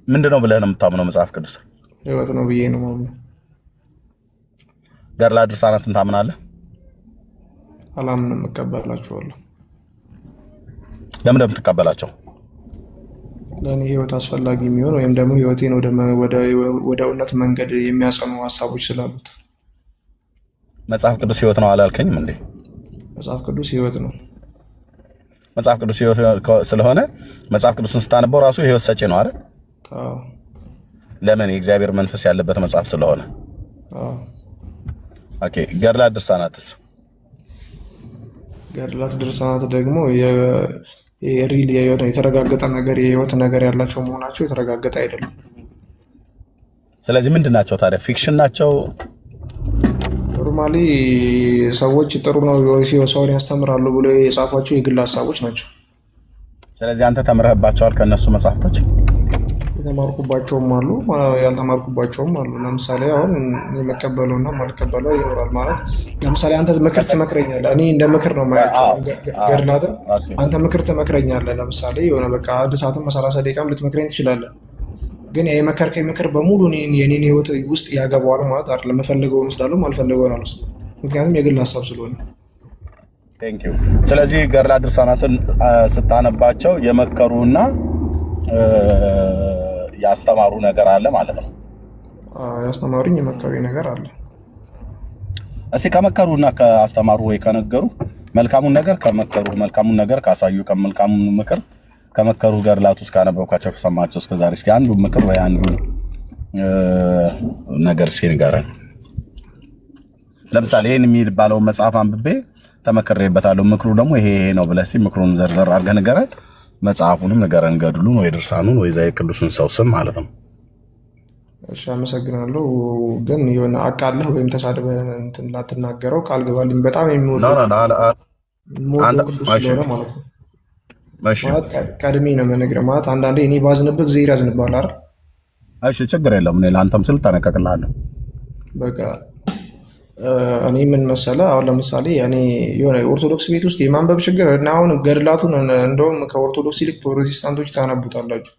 ምንድን ነው ብለህ ነው የምታምነው? መጽሐፍ ቅዱስ ህይወት ነው ብዬ ነው የማምነው። ገድላት ድርሳናትን ታምናለህ? አላምንም፣ እቀበላቸዋለሁ። ለምን እንደምትቀበላቸው? ለእኔ ህይወት አስፈላጊ የሚሆን ወይም ደግሞ ህይወቴን ወደ እውነት መንገድ የሚያጸኑ ሀሳቦች ስላሉት። መጽሐፍ ቅዱስ ህይወት ነው አላልከኝም እንዴ? መጽሐፍ ቅዱስ ህይወት ነው። መጽሐፍ ቅዱስ ህይወት ስለሆነ መጽሐፍ ቅዱስን ስታነበው ራሱ ህይወት ሰጪ ነው አይደል? ለምን? የእግዚአብሔር መንፈስ ያለበት መጽሐፍ ስለሆነ። ኦኬ። ገድላት ድርሳናትስ? ገድላት ድርሳናት ደግሞ የሪል የተረጋገጠ ነገር የህይወት ነገር ያላቸው መሆናቸው የተረጋገጠ አይደለም። ስለዚህ ምንድን ናቸው ታዲያ? ፊክሽን ናቸው? ኖርማሊ ሰዎች ጥሩ ነው ሰውን ያስተምራሉ ብሎ የጻፏቸው የግል ሀሳቦች ናቸው። ስለዚህ አንተ ተምረህባቸዋል ከእነሱ መጽሐፍቶች? የተማርኩባቸውም አሉ ያልተማርኩባቸውም አሉ። ለምሳሌ አሁን የመቀበለውና ማልቀበለው ይኖራል። ማለት ለምሳሌ አንተ ምክር ትመክረኛለህ፣ እኔ እንደ ምክር ነው የማያቸው ገድላትን። አንተ ምክር ትመክረኛለህ። ለምሳሌ የሆነ በቃ 1 ሰዓትም 30 ደቂቃም ልትመክረኝ ትችላለህ። ግን የመከርከኝ ምክር በሙሉ የኔን ህይወት ውስጥ ያገባዋል ማለት አይደለም። የምፈልገውን ወስዳለሁ፣ ማልፈልገውን አልወስድም። ምክንያቱም የግል ሀሳብ ስለሆነ። ቴንክ ዩ። ስለዚህ ገድላት ድርሳናትን ስታነባቸው የመከሩና ያስተማሩ ነገር አለ ማለት ነው። ያስተማሩኝ የመከሩኝ ነገር አለ። እስኪ ከመከሩና ከአስተማሩ ወይ ከነገሩ መልካሙን ነገር ከመከሩ መልካሙን ነገር ካሳዩ ከመልካሙን ምክር ከመከሩ ገድላት ውስጥ ካነበብካቸው ከሰማቸው እስከዛሬ እስኪ አንዱ ምክር ወይ አንዱ ነገር እስኪ ንገረን። ለምሳሌ ይሄን የሚባለው መጽሐፍ አንብቤ ተመክሬበታለሁ፣ ምክሩ ደግሞ ይሄ ነው ብለህ እስኪ ምክሩን ዘርዘር አድርገህ ንገረን። መጽሐፉንም ንገረን፣ ገድሉን ወይ ድርሳኑን ወይ ቅዱሱን ሰው ስም ማለት ነው። እሺ አመሰግናለሁ። ግን የሆነ አቃለህ ወይም ተሳድበህ እንትን ላትናገረው ቃል ግባልኝ። በጣም የሚወደው ቅዱስ ስለሆነ ማለት ነው። ማለት ቀድሜ ነው የምነግርህ። ማለት አንዳንዴ እኔ ባዝንብህ ጊዜ ያዝንብሃል አይደል? እሺ ችግር የለውም። እኔ ለአንተም ስል ጠነቀቅልሃለሁ። በቃ እኔ ምን መሰለህ፣ አሁን ለምሳሌ እኔ የሆነ ኦርቶዶክስ ቤት ውስጥ የማንበብ ችግር እና አሁን ገድላቱን እንደውም ከኦርቶዶክስ ይልቅ ፕሮቴስታንቶች ታነቡታላችሁ።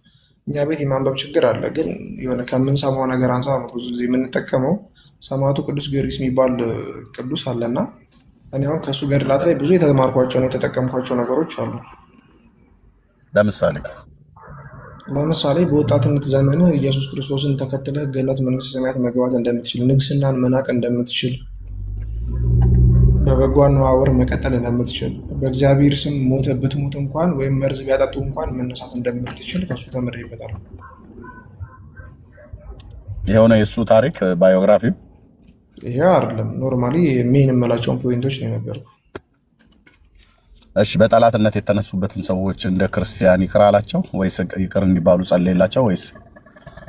እኛ ቤት የማንበብ ችግር አለ። ግን የሆነ ከምንሰማው ነገር አንፃር ነው ብዙ ጊዜ የምንጠቀመው። ሰማዕቱ ቅዱስ ጊዮርጊስ የሚባል ቅዱስ አለና እኔ አሁን ከእሱ ገድላት ላይ ብዙ የተማርኳቸውን የተጠቀምኳቸው ነገሮች አሉ። ለምሳሌ በወጣትነት ዘመንህ ኢየሱስ ክርስቶስን ተከትለህ ገነት መንግስተ ሰማያት መግባት እንደምትችል፣ ንግስናን መናቅ እንደምትችል፣ በበጎ አነዋወር መቀጠል እንደምትችል፣ በእግዚአብሔር ስም ብትሞት እንኳን ወይም መርዝ ቢያጠጡ እንኳን መነሳት እንደምትችል ከሱ ተምሬበታለሁ። የሆነ የእሱ ታሪክ ባዮግራፊው ይሄ አይደለም፣ ኖርማሊ ሜን የምላቸውን ፖይንቶች ነው የነገርኩህ። እሺ በጠላትነት የተነሱበትን ሰዎች እንደ ክርስቲያን ይቅር አላቸው ወይስ ይቅር እንዲባሉ ጸለየላቸው ወይስ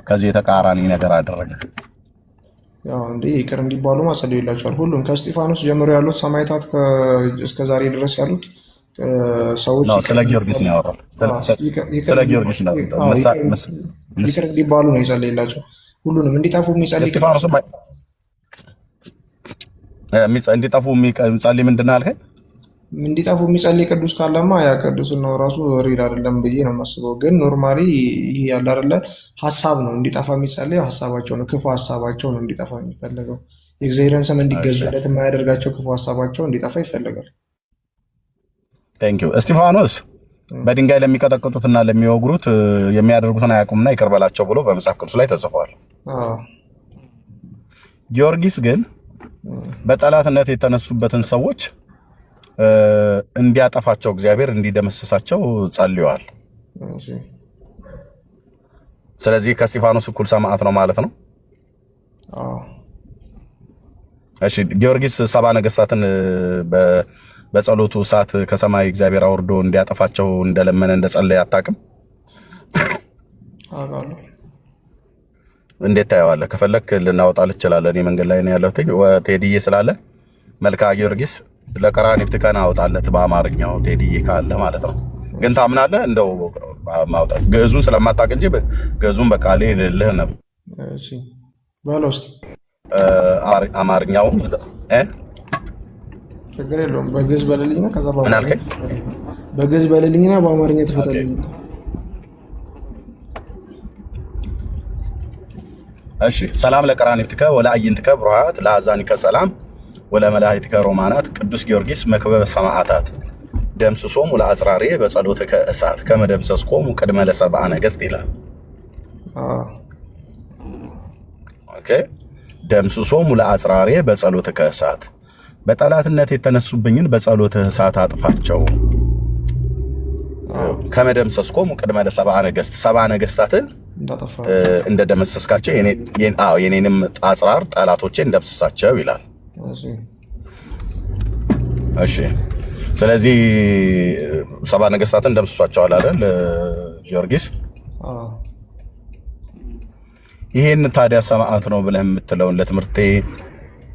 ከዚህ የተቃራኒ ነገር አደረገ? ያው እንዴ ይቅር እንዲባሉ ማጸለየላቸዋል። ሁሉም ከእስጢፋኖስ ጀምሮ ያሉት ሰማዕታት እስከ ዛሬ ድረስ ያሉት ሰዎች ስለ ጊዮርጊስ ነው ያወራው። ስለ ጊዮርጊስ ነው ይቅር እንዲባሉ ነው የጸለየላቸው። ሁሉንም እንዲጠፉ የሚጸልይ እንዲጠፉ የሚጸልይ ምንድን ነው ያልከኝ? እንዲጠፉ የሚጸልይ ቅዱስ ካለማ ያ ቅዱስ ነው ራሱ ሪል አይደለም ብዬ ነው የማስበው። ግን ኖርማሊ ይህ ያለ አይደለ ሀሳብ ነው እንዲጠፋ የሚጸልየው፣ ሀሳባቸው ነው፣ ክፉ ሀሳባቸው ነው እንዲጠፋ የሚፈለገው። የእግዚአብሔርን ስም እንዲገዙለት የማያደርጋቸው ክፉ ሀሳባቸው እንዲጠፋ ይፈለጋል። ቴንክ ዩ። እስጢፋኖስ በድንጋይ ለሚቀጠቅጡትና ለሚወግሩት የሚያደርጉትን አያውቁምና ይቅር በላቸው ብሎ በመጽሐፍ ቅዱስ ላይ ተጽፏል። ጊዮርጊስ ግን በጠላትነት የተነሱበትን ሰዎች እንዲያጠፋቸው እግዚአብሔር እንዲደመስሳቸው ጸልየዋል። ስለዚህ ከእስጢፋኖስ እኩል ሰማዕት ነው ማለት ነው። እሺ ጊዮርጊስ 70 ነገስታትን በጸሎቱ ሰዓት ከሰማይ እግዚአብሔር አውርዶ እንዲያጠፋቸው እንደለመነ እንደጸለየ አታውቅም? እንዴት ታየዋለህ? ከፈለክ ልናወጣ ልችላለን። እኔ መንገድ ላይ ነው ያለሁት ቴዲዬ ስላለ መልካ ጊዮርጊስ ለቀራንዮ ትከና አውጣለት በአማርኛው ቴዲዬ ካለ ማለት ነው። ግን ታምናለህ? እንደው ማውጣት ግዕዙን ስለማታውቅ እንጂ ግዕዙን በቃሌ ልልህ ነበር። እሺ ባለው እስኪ አማርኛው ችግር የለውም። በግዕዝ በልልኝና ከዛ በግዕዝ በልልኝና በአማርኛ ተፈታልኝ። እሺ ሰላም ለቀራንዮትከ ወለአዕይንትከ ብሩሃት ለአዛኒከ ሰላም ወለመላእክትከ ሮማናት ቅዱስ ጊዮርጊስ መክበበ ሰማዕታት ደምስሶሙ ለአጽራሬ በጸሎትከ እሳት ከመደምሰስኮሙ ቅድመ ለሰብአ ነገሥት ይላል። ኦኬ ደምስሶሙ ለአጽራሬ በጸሎትከ እሳት በጠላትነት የተነሱብኝን በጸሎትህ እሳት አጥፋቸው። ከመደምሰስኮሙ ቅድመ ለሰብአ ነገሥት ሰብአ ነገሥታትን እንደደመሰስካቸው የኔንም አጽራር ጠላቶቼን ደምስሳቸው ይላል። እሺ ስለዚህ 70 ነገስታትን ደምስሷቸዋል አይደል ጊዮርጊስ? ይሄን ታዲያ ሰማዕት ነው ብለህ የምትለውን ለትምህርቴ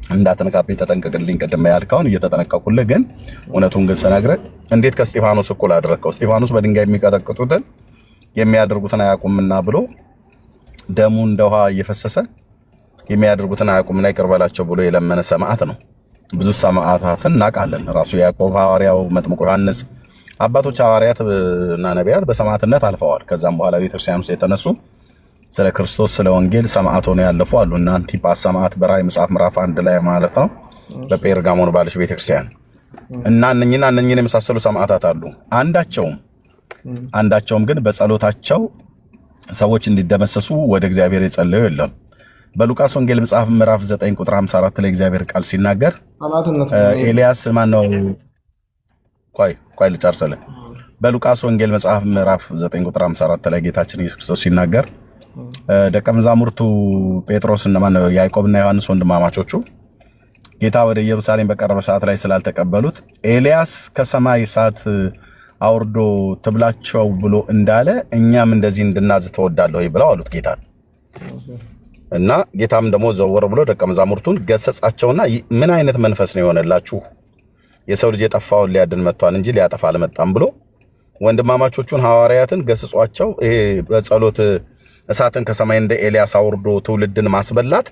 እንዳትነካብኝ ተጠንቀቅልኝ። ቅድም ያልከውን እየተጠነቀቁልህ ግን እውነቱን ግን ስነግርህ እንዴት ከእስጢፋኖስ እኩል አደረግከው? እስጢፋኖስ በድንጋይ የሚቀጠቅጡትን የሚያደርጉትን አያውቁምና ብሎ ደሙ እንደ ውሃ እየፈሰሰ የሚያደርጉትን አያውቁምና ይቅር በላቸው ብሎ የለመነ ሰማዕት ነው። ብዙ ሰማዕታትን እናውቃለን። ራሱ ያዕቆብ ሐዋርያው፣ መጥምቁ ዮሐንስ፣ አባቶች ሐዋርያት እና ነቢያት በሰማዕትነት አልፈዋል። ከዛም በኋላ ቤተክርስቲያን ውስጥ የተነሱ ስለ ክርስቶስ ስለ ወንጌል ሰማዕት ሆነው ያለፉ አሉ። እና አንቲጳስ ሰማዕት በራእይ መጽሐፍ ምዕራፍ 1 ላይ ማለት ነው በጴርጋሞን ባለች ቤተክርስቲያን እና እነኝን የመሳሰሉ ሰማዕታት አሉ። አንዳቸውም ግን በጸሎታቸው ሰዎች እንዲደመሰሱ ወደ እግዚአብሔር የጸለዩ የለም። በሉቃስ ወንጌል መጽሐፍ ምዕራፍ 9 ቁጥር 54 ላይ እግዚአብሔር ቃል ሲናገር ኤልያስ ማነው? ቆይ ልጨርስልህ። በሉቃስ ወንጌል መጽሐፍ ምዕራፍ 9 ቁጥር 54 ላይ ጌታችን ኢየሱስ ክርስቶስ ሲናገር ደቀ መዛሙርቱ ጴጥሮስና ማነው ያዕቆብና ዮሐንስ ወንድማማቾቹ ጌታ ወደ ኢየሩሳሌም በቀረበ ሰዓት ላይ ስላልተቀበሉት ኤልያስ ከሰማይ እሳት አውርዶ ትብላቸው ብሎ እንዳለ እኛም እንደዚህ እንድናዝ ተወዳለሁ ብለው አሉት ጌታ። እና ጌታም ደግሞ ዘወር ብሎ ደቀ መዛሙርቱን ገሰጻቸውና ምን አይነት መንፈስ ነው የሆነላችሁ? የሰው ልጅ የጠፋውን ሊያድን መጥቷል እንጂ ሊያጠፋ አልመጣም ብሎ ወንድማማቾቹን ሐዋርያትን ገስጿቸው ይሄ በጸሎት እሳትን ከሰማይ እንደ ኤልያስ አውርዶ ትውልድን ማስበላት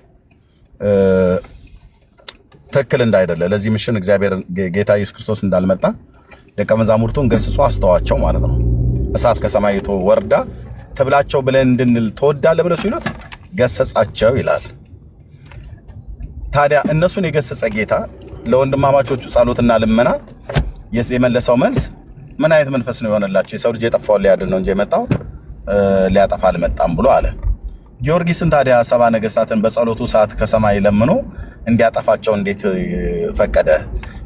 ትክክል እንዳይደለ ለዚህ ምሽን እግዚአብሔር ጌታ ኢየሱስ ክርስቶስ እንዳልመጣ ደቀ መዛሙርቱን ገስጾ አስተዋቸው ማለት ነው። እሳት ከሰማይ ወርዳ ትብላቸው ብለን እንድንል ተወዳለህ ብለው ሲሉት ገሰጻቸው ይላል። ታዲያ እነሱን የገሰጸ ጌታ ለወንድማማቾቹ ጸሎትና ልመና የመለሰው መልስ ምን አይነት መንፈስ ነው የሆነላቸው? የሰው ልጅ የጠፋውን ሊያድን ነው እንጂ የመጣው ሊያጠፋ አልመጣም ብሎ አለ። ጊዮርጊስን ታዲያ 70 ነገስታትን በጸሎቱ ሰዓት ከሰማይ ለምኖ እንዲያጠፋቸው እንዴት ፈቀደ?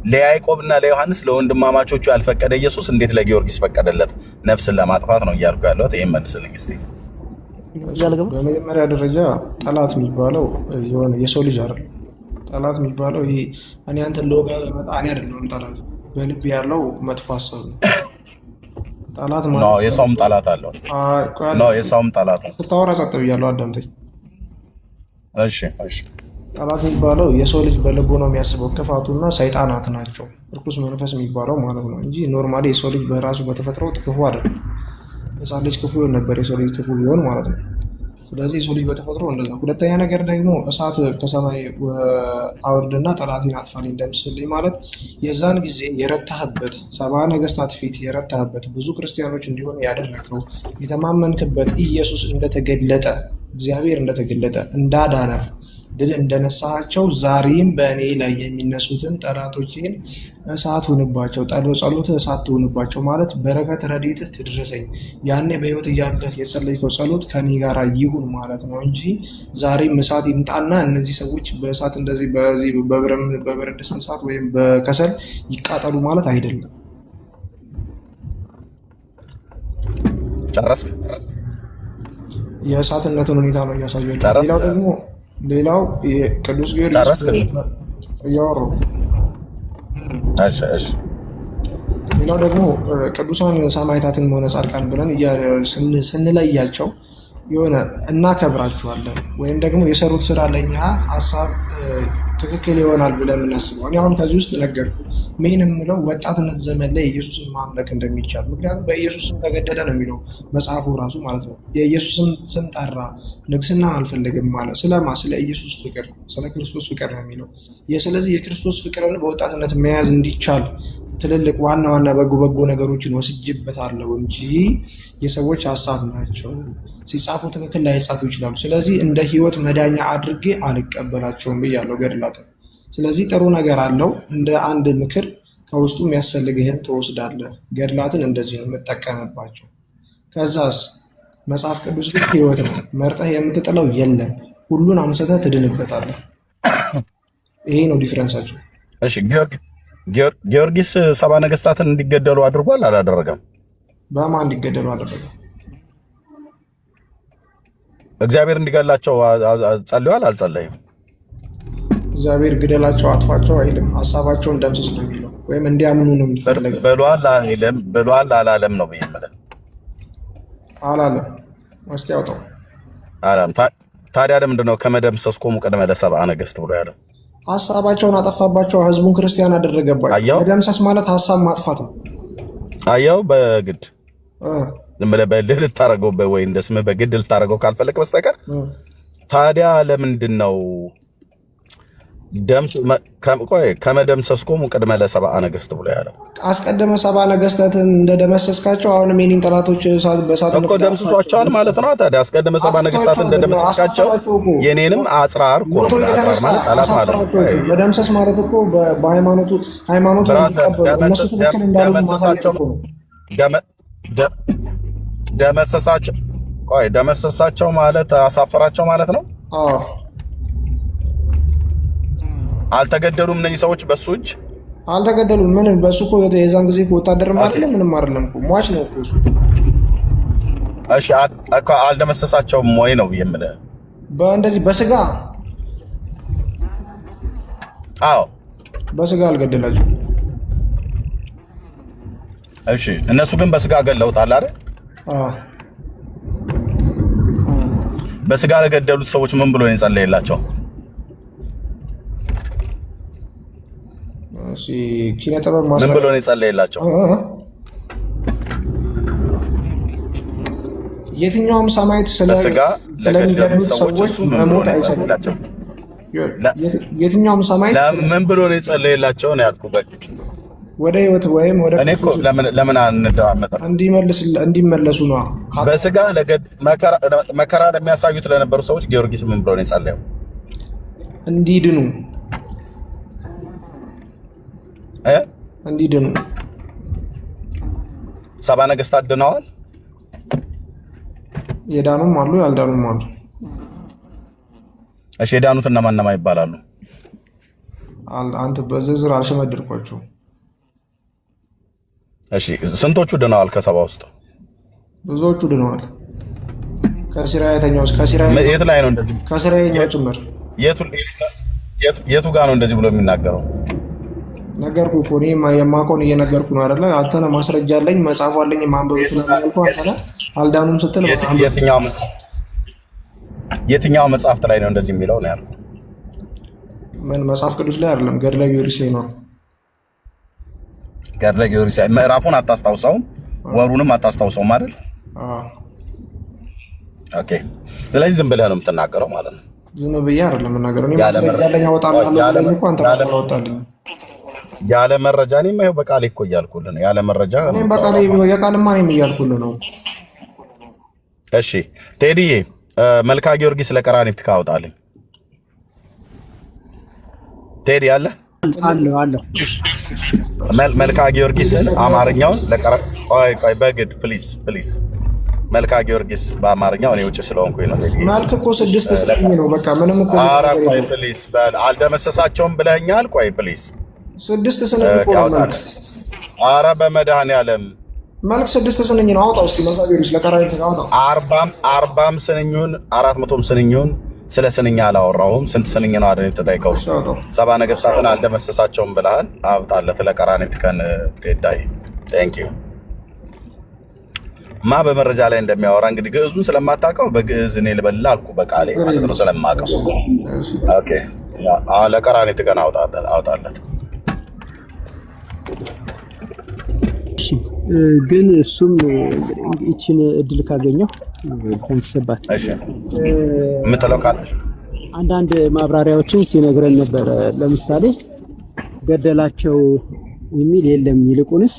ለያዕቆብና ለዮሐንስ ለወንድማማቾቹ ያልፈቀደ ኢየሱስ እንዴት ለጊዮርጊስ ፈቀደለት? ነፍስን ለማጥፋት ነው እያልኩ ያለሁት። ይሄን መልስልኝ እስቲ። በመጀመሪያ ደረጃ ጠላት የሚባለው የሆነ የሰው ልጅ አይደል። ጠላት የሚባለው ይሄ እኔ አንተን ለወጋ በመጣ እኔ አይደለሁም። ጠላት በልብ ያለው መጥፎ ሀሳብ ነው። ጠላት ማለት ነው የሰውም ጠላት አለው ነው። የሰውም ጠላት ነው። ስታወራ ጸጥ ብያለሁ፣ አዳምጠኝ። እሺ። ጠላት የሚባለው የሰው ልጅ በልቡ ነው የሚያስበው ክፋቱና ሰይጣናት ናቸው። እርኩስ መንፈስ የሚባለው ማለት ነው እንጂ ኖርማሊ የሰው ልጅ በራሱ በተፈጥሮ ክፉ አይደለም። ሕፃን ልጅ ክፉ ይሆን ነበር የሰው ልጅ ክፉ ቢሆን ማለት ነው። ስለዚህ የሰው ልጅ በተፈጥሮ እንደዛ። ሁለተኛ ነገር ደግሞ እሳት ከሰማይ አውርድና ጠላቴን አጥፋልኝ እንደምስልኝ ማለት የዛን ጊዜ የረታህበት 70 ነገስታት ፊት የረታህበት ብዙ ክርስቲያኖች እንዲሆን ያደረገው የተማመንክበት ኢየሱስ እንደተገለጠ እግዚአብሔር እንደተገለጠ እንዳዳነ ድል እንደነሳቸው ዛሬም በእኔ ላይ የሚነሱትን ጠላቶችን እሳት ሁንባቸው፣ ጸሎት እሳት ትሁንባቸው ማለት በረከት ረድኤትህ ትድረሰኝ። ያኔ በህይወት እያለህ የጸለይከው ጸሎት ከኔ ጋር ይሁን ማለት ነው እንጂ ዛሬም እሳት ይምጣና እነዚህ ሰዎች በእሳት እንደዚህ በዚህ በብረት ድስት እሳት ወይም በከሰል ይቃጠሉ ማለት አይደለም። ጨረስክ? የእሳትነትን ሁኔታ ነው እያሳያቸው። ሌላው ቅዱስ ጊዮርጊስ እያወሩ ሌላው ደግሞ ቅዱሳን ሰማዕታትን ሆነ ጻድቃን ብለን ስንለያቸው የሆነ እናከብራቸዋለን ወይም ደግሞ የሰሩት ስራ ለኛ ሀሳብ ትክክል ይሆናል ብለን የምናስበው። እኔ አሁን ከዚህ ውስጥ ነገርኩ ምን የምለው ወጣትነት ዘመን ላይ ኢየሱስን ማምለክ እንደሚቻል፣ ምክንያቱም በኢየሱስ ስም ተገደለ ነው የሚለው መጽሐፉ ራሱ ማለት ነው። የኢየሱስን ስም ጠራ፣ ንግስና አልፈለግም ማለት ስለ ኢየሱስ ፍቅር፣ ስለ ክርስቶስ ፍቅር ነው የሚለው። ስለዚህ የክርስቶስ ፍቅርን በወጣትነት መያዝ እንዲቻል ትልልቅ ዋና በጎ ነገሮችን ወስጅበታለሁ እንጂ የሰዎች ሀሳብ ናቸው። ሲጻፉ ትክክል ላይጻፉ ይችላሉ። ስለዚህ እንደ ህይወት መዳኛ አድርጌ አልቀበላቸውም ብያለሁ ገድላትን። ስለዚህ ጥሩ ነገር አለው እንደ አንድ ምክር ከውስጡ የሚያስፈልግህን ትወስዳለህ። ገድላትን እንደዚህ ነው የምጠቀምባቸው። ከዛስ መጽሐፍ ቅዱስ ግን ህይወት ነው። መርጠህ የምትጥለው የለም። ሁሉን አንስተህ ትድንበታለህ። ይሄ ነው ዲፍረንሳቸው። እሺ ጊዮርጊስ 70 ነገስታትን እንዲገደሉ አድርጓል አላደረገም? በማን እንዲገደሉ አደረገ? እግዚአብሔር እንዲገላቸው ጸልዋል አልጸለይም? እግዚአብሔር ግደላቸው አጥፋቸው አይልም። ሀሳባቸውን ደምስስ ነው የሚለው፣ ወይም እንዲያምኑ ነው የሚፈልገው። ብሏል አላለም ነው ብዬ አላለም። እስኪ ያውጣው አላለም። ታዲያ ለምንድን ነው ከመደምሰስኮሙ ቅድመ ለ70 ነገስት ብሎ ያለው? ሀሳባቸውን አጠፋባቸው፣ ህዝቡን ክርስቲያን አደረገባቸው። መደምሰስ ማለት ሀሳብ ማጥፋት ነው። አየው በግድ ዝም ብለህ በልህ ልታረገው ወይ እንደ ስምህ በግድ ልታረገው ካልፈለክ በስተቀር ታዲያ ለምንድን ነው ከመደምሰስኮሙ ቅድመ ለሰብአ ነገሥት ብሎ ያለው አስቀድመ ሰብአ ነገሥታትን እንደደመሰስካቸው አሁንም የኔን ጠላቶች በሳት እኮ ደምስሷቸዋል ማለት ነው። ታዲያ አስቀድመ ሰብአ ነገሥታትን እንደደመሰስካቸው የኔንም አጽራር እኮ ነው። አጽራር ማለት ጠላት ማለት ነው። መደምሰስ ማለት እኮ በሃይማኖቱ እንዲቀበሉ እነሱ ትክክል እንዳሉ ማሳየት እኮ ነው። ደመሰሳቸው ማለት አሳፈራቸው ማለት ነው። አልተገደሉም እነዚህ ሰዎች በሱ እጅ አልተገደሉም። ምን በሱ እኮ የዛን ጊዜ ወታደርም አይደለም ምንም አይደለም እኮ ሟች ነው እኮ እሱ። እሺ አልደመሰሳቸውም ወይ ነው የምልህ? በእንደዚህ በስጋ አዎ፣ በስጋ አልገደላቸውም። እሺ እነሱ ግን በስጋ ገለውታል አይደል? አዎ። በስጋ ለገደሉት ሰዎች ምን ብሎ ነው የጸለየላቸው? እሺ ኪነ ጥበብ ምን ብሎ ነው የጸለየላቸው? የትኛውም ሰማዕት ስለሚገድሉት ሰዎች መሞት አይሰጣቸውም። የትኛውም ሰማዕት ምን ብሎ ነው የጸለየላቸው ነው ያልኩህ። በቃ ወደ ህይወት ወይም ወደ እኔ እኮ ለምን አንደዋመጣ እንዲመለሱ ነው። በስጋ መከራ ለሚያሳዩት ለነበሩ ሰዎች ጊዮርጊስ ምን ብሎ ነው የጸለየው? እንዲድኑ ሰብአ ነገሥታት ድነዋል። የዳኑም አሉ ያልዳኑም አሉ። እሺ የዳኑት እነማን ይባላሉ? አንተ በዝርዝር አልሸመድርኳቸው። እሺ ስንቶቹ ድነዋል? ከሰባ ውስጥ ብዙዎቹ ድነዋል። ከሲራያተኛው የት ላይ ነው እንደዚህ? ከሲራያተኛው ጭምር የቱ ጋር ነው እንደዚህ ብሎ የሚናገረው? ነገርኩህ እኮ እኔ የማውቀውን እየነገርኩህ ነው አይደለ? አንተ ነህ ማስረጃ አለኝ መጽሐፉ አለኝ ማንበብ ስለማልኩ አንተ ነህ አልዳኑም ስትል የትኛው መጽሐፍት ላይ ነው እንደዚህ የሚለው ነው ያልኩህ? ምን መጽሐፍ ቅዱስ ላይ አይደለም፣ ገድለ ጊዮርጊስ ላይ ነው። ገድለ ጊዮርጊስ ምዕራፉን አታስታውሰውም? ወሩንም አታስታውሰውም አይደል? ኦኬ። ስለዚህ ዝም ብለህ ነው የምትናገረው ማለት ነው። ዝም ብዬ አይደለም የምናገረው። እኔ ማስረጃ አለኝ አወጣለሁ ብለኝ እኮ አንተ አወጣልኝ። ያለ መረጃ እኔም ይኸው በቃሌ እኮ እያልኩልህ ነው። ያለ መረጃ እኔም በቃሌ የቃልማ እኔም እያልኩልህ ነው። እሺ ቴዲዬ መልካ ጊዮርጊስ ለቀራንብት ካወጣልኝ። ቴዲ አለ አለ። መልካ ጊዮርጊስን አማርኛውን ቆይ በግድ ፕሊዝ መልካ ጊዮርጊስ በአማርኛው እኔ ውጭ ስለሆንኩኝ ነው። ቴዲ መልክ እኮ 6 ስለኝ ነው በቃ ምንም እኮ ኧረ ቆይ ፕሊዝ አልደመሰሳቸውም ብለኸኛል። ቆይ ፕሊዝ 6 ስለኝ እኮ መልክ ኧረ በመድኃኒዓለም መልክ 6 ስንኝ ነው። አውጣው እስኪ መልካ ጊዮርጊስ ለቀራንብት አውጣው። 40 ስንኙን 400 ስንኙን ስለ ስንኛ አላወራሁም። ስንት ስንኝ ነው አይደል የተጠየቀው? ሰብአ ነገሥታትን አልደመሰሳቸውም ብለሃል። አውጣለት ለቀራንብት ከን ቴዳይ ቴንክ ዩ ማ በመረጃ ላይ እንደሚያወራ እንግዲህ ግዕዙን ስለማታውቀው በግዕዝ እኔ ልበልልህ አልኩ በቃሌ ማለት ነው ስለማውቀው። ኦኬ ለቀራንብት ከን አውጣለት። ግን እሱም ይችን እድል ካገኘው ተንፍስባት የምትለው ካለሽ አንዳንድ ማብራሪያዎችን ሲነግረን ነበረ። ለምሳሌ ገደላቸው የሚል የለም፣ ይልቁንስ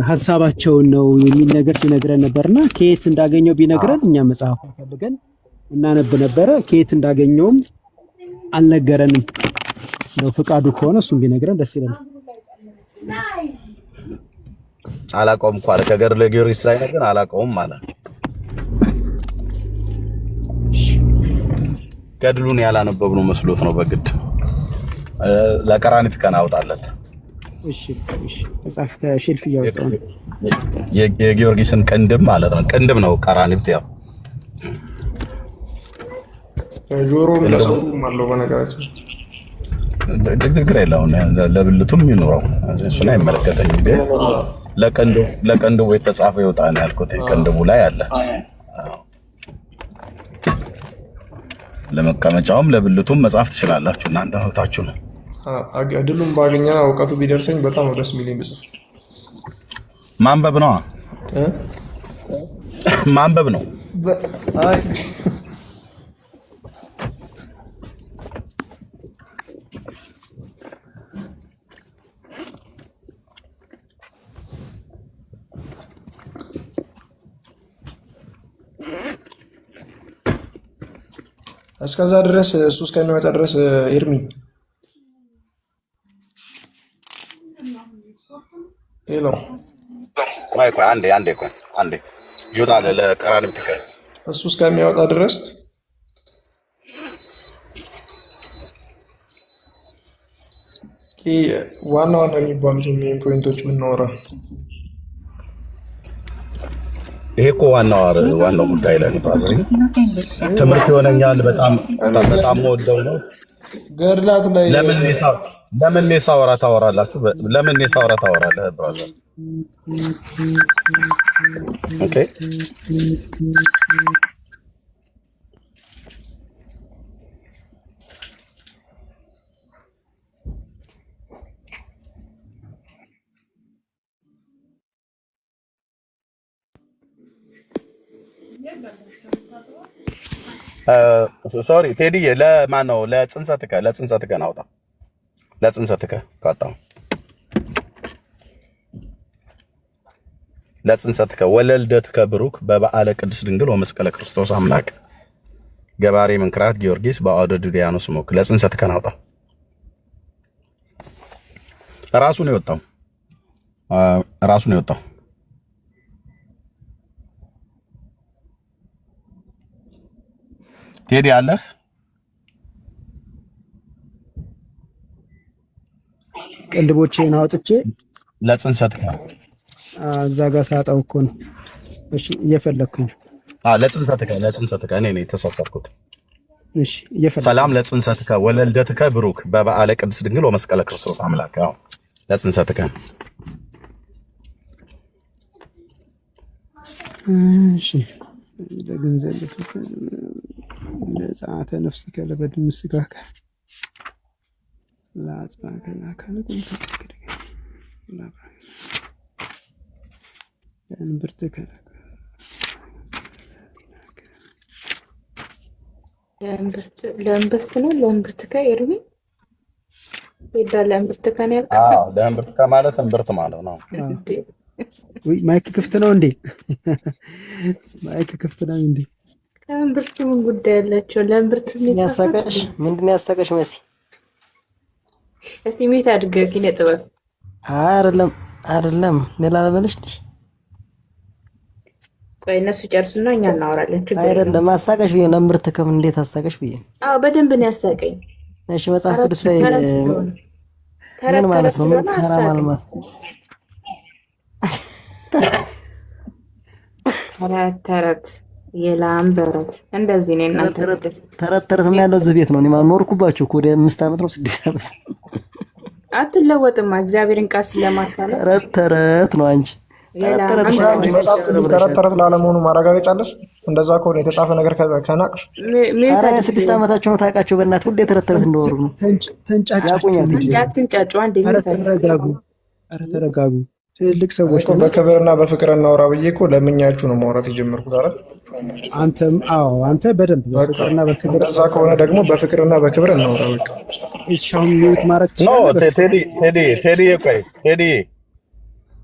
ሀሳባቸውን ነው የሚል ነገር ሲነግረን ነበርና ከየት እንዳገኘው ቢነግረን እኛ መጽሐፍ ፈልገን እናነብ ነበረ። ከየት እንዳገኘውም አልነገረንም። ነው ፍቃዱ ከሆነ እሱም ቢነግረን ደስ ይለናል። አላውቀውም እኮ አለ። ከገድለ ጊዮርጊስ ላይ ነገር አላውቀውም ማለት ገድሉን ያላነበብነው መስሎት ነው በግድ ለቀራንብት ከን አውጣለት። እሺ መጽሐፍ ከሼልፍ እያወጣሁ ነው። የጊዮርጊስን ቅንድብ ማለት ነው። ቅንድብ ነው ቀራንብት። ያው ጆሮም ለሰውም አለው በነገራችን ድግግር የለውም። ለብልቱም ይኖረው እሱን አይመለከተኝም። ግን ለቅንድቡ የተጻፈው ይወጣ ነው ያልኩት። ቅንድቡ ላይ አለ። ለመቀመጫውም ለብልቱም መጻፍ ትችላላችሁ እናንተ መብታችሁ ነው። እድሉን ባገኘና እውቀቱ ቢደርሰኝ በጣም ነው ደስ የሚለኝ ብጽፍ። ማንበብ ነው ማንበብ ነው። እስከዛ ድረስ እሱ እስከሚመጣ ድረስ ኤርሚ ሄሎ ቆይ አንዴ ይወጣ ለቀራንብት እሱ እስከሚያወጣ ድረስ ዋና ዋና የሚባሉት ሜን ፖይንቶች ብናወራ ይሄ እኮ ዋናው ጉዳይ ላይ ነው። ብራዘር ትምህርት ይሆነኛል። በጣም ወደው ነው። ገድላት ላይ ለምን ሳወራ ታወራላችሁ? ለምን ሳወራ ታወራለህ? ብራዘር ኦኬ ሶሪ ቴዲዬ፣ ለማን ነው? ለጽንሰትከ ናውጣ። ለጽንሰትከ ካጣው ለጽንሰትከ ወለልደትከ ብሩክ በበዓለ ቅድስት ድንግል ወመስቀለ ክርስቶስ አምላክ ገባሬ መንክራት ጊዮርጊስ በአውደ ዱዲያኖስ ሞክ። ለጽንሰትከ ናውጣ። ራሱ ነው የወጣው። ቴዲ አለህ? ቅንድቦቼን አውጥቼ ለጽንሰትከ እዛ ጋር ሳጣው እኮ ነው። እሺ እየፈለኩኝ ለጽንሰትከ እኔ ነኝ የተሳሳትኩት። እሺ እየፈለኩ ሰላም ለጽንሰትከ ወለልደትከ ብሩክ በበዓለ ቅድስት ድንግል ወመስቀለ ክርስቶስ አምላክ። አዎ ለጽንሰትከ እሺ ለገንዘብ ለጻተ ነፍስ ከለበድም ስጋካ ለአጽባከ ለካለቁም ከከደገ ለእንብርት ለእንብርት ከኤርሚ ሄዳ ለእንብርት ከን ያልክ? አዎ ለእንብርት ከማለት እንብርት ማለት ነው። ወይ ማይክ ክፍት ነው እንዴ? ማይክ ክፍት ነው እንዴ? ለእንብርት ምን ጉዳይ ያላቸው? ለእንብርት ያሳቀሽ ምንድን ያሳቀሽ መሲ? እስቲ ሜት አድርገህ ኪነ ጥበብ አይደለም ሌላ ለበለሽ እንዴ? ቆይ እነሱ ጨርሱና እኛ እናወራለን። ችግር አይደለም አሳቀሽ ብዬ ለእንብርት ከምን እንዴት አሳቀሽ ብዬ። አዎ በደንብ ነው ያሳቀኝ። እሺ መጽሐፍ ቅዱስ ላይ ተረት ማለት ነው። ተረት የላም በረት እንደዚህ ነው። እናንተ ተረት ምን ያለው እዚህ ቤት ነው። እኔ ኖርኩባቸው እኮ ወደ 5 ዓመት ነው 6 ዓመት። አትለወጥማ እግዚአብሔርን ቃል ስለማታለ ተረት ነው አንቺ መጽሐፍ ቅዱስ ተረት ላለመሆኑ ማረጋገጫ አለሽ? እንደዛ ከሆነ የተጻፈ ነገር ከናቅሽ 6 ዓመታቸው ነው ታውቃቸው። በእናትህ ሁሌ ተረት እንደወሩ ነው። አትንጫጩ። አንዴ ተረጋጉ። ትልቅ ሰዎች በክብርና በፍቅር እናወራ ብዬ እኮ ለምኛችሁ ነው ማውራት የጀመርኩት አይደል? አንተ በደንብ በፍቅርና በክብር እዛ ከሆነ ደግሞ በፍቅርና በክብር እናወራ በቃ። እሻውን ሚዩት ማረግ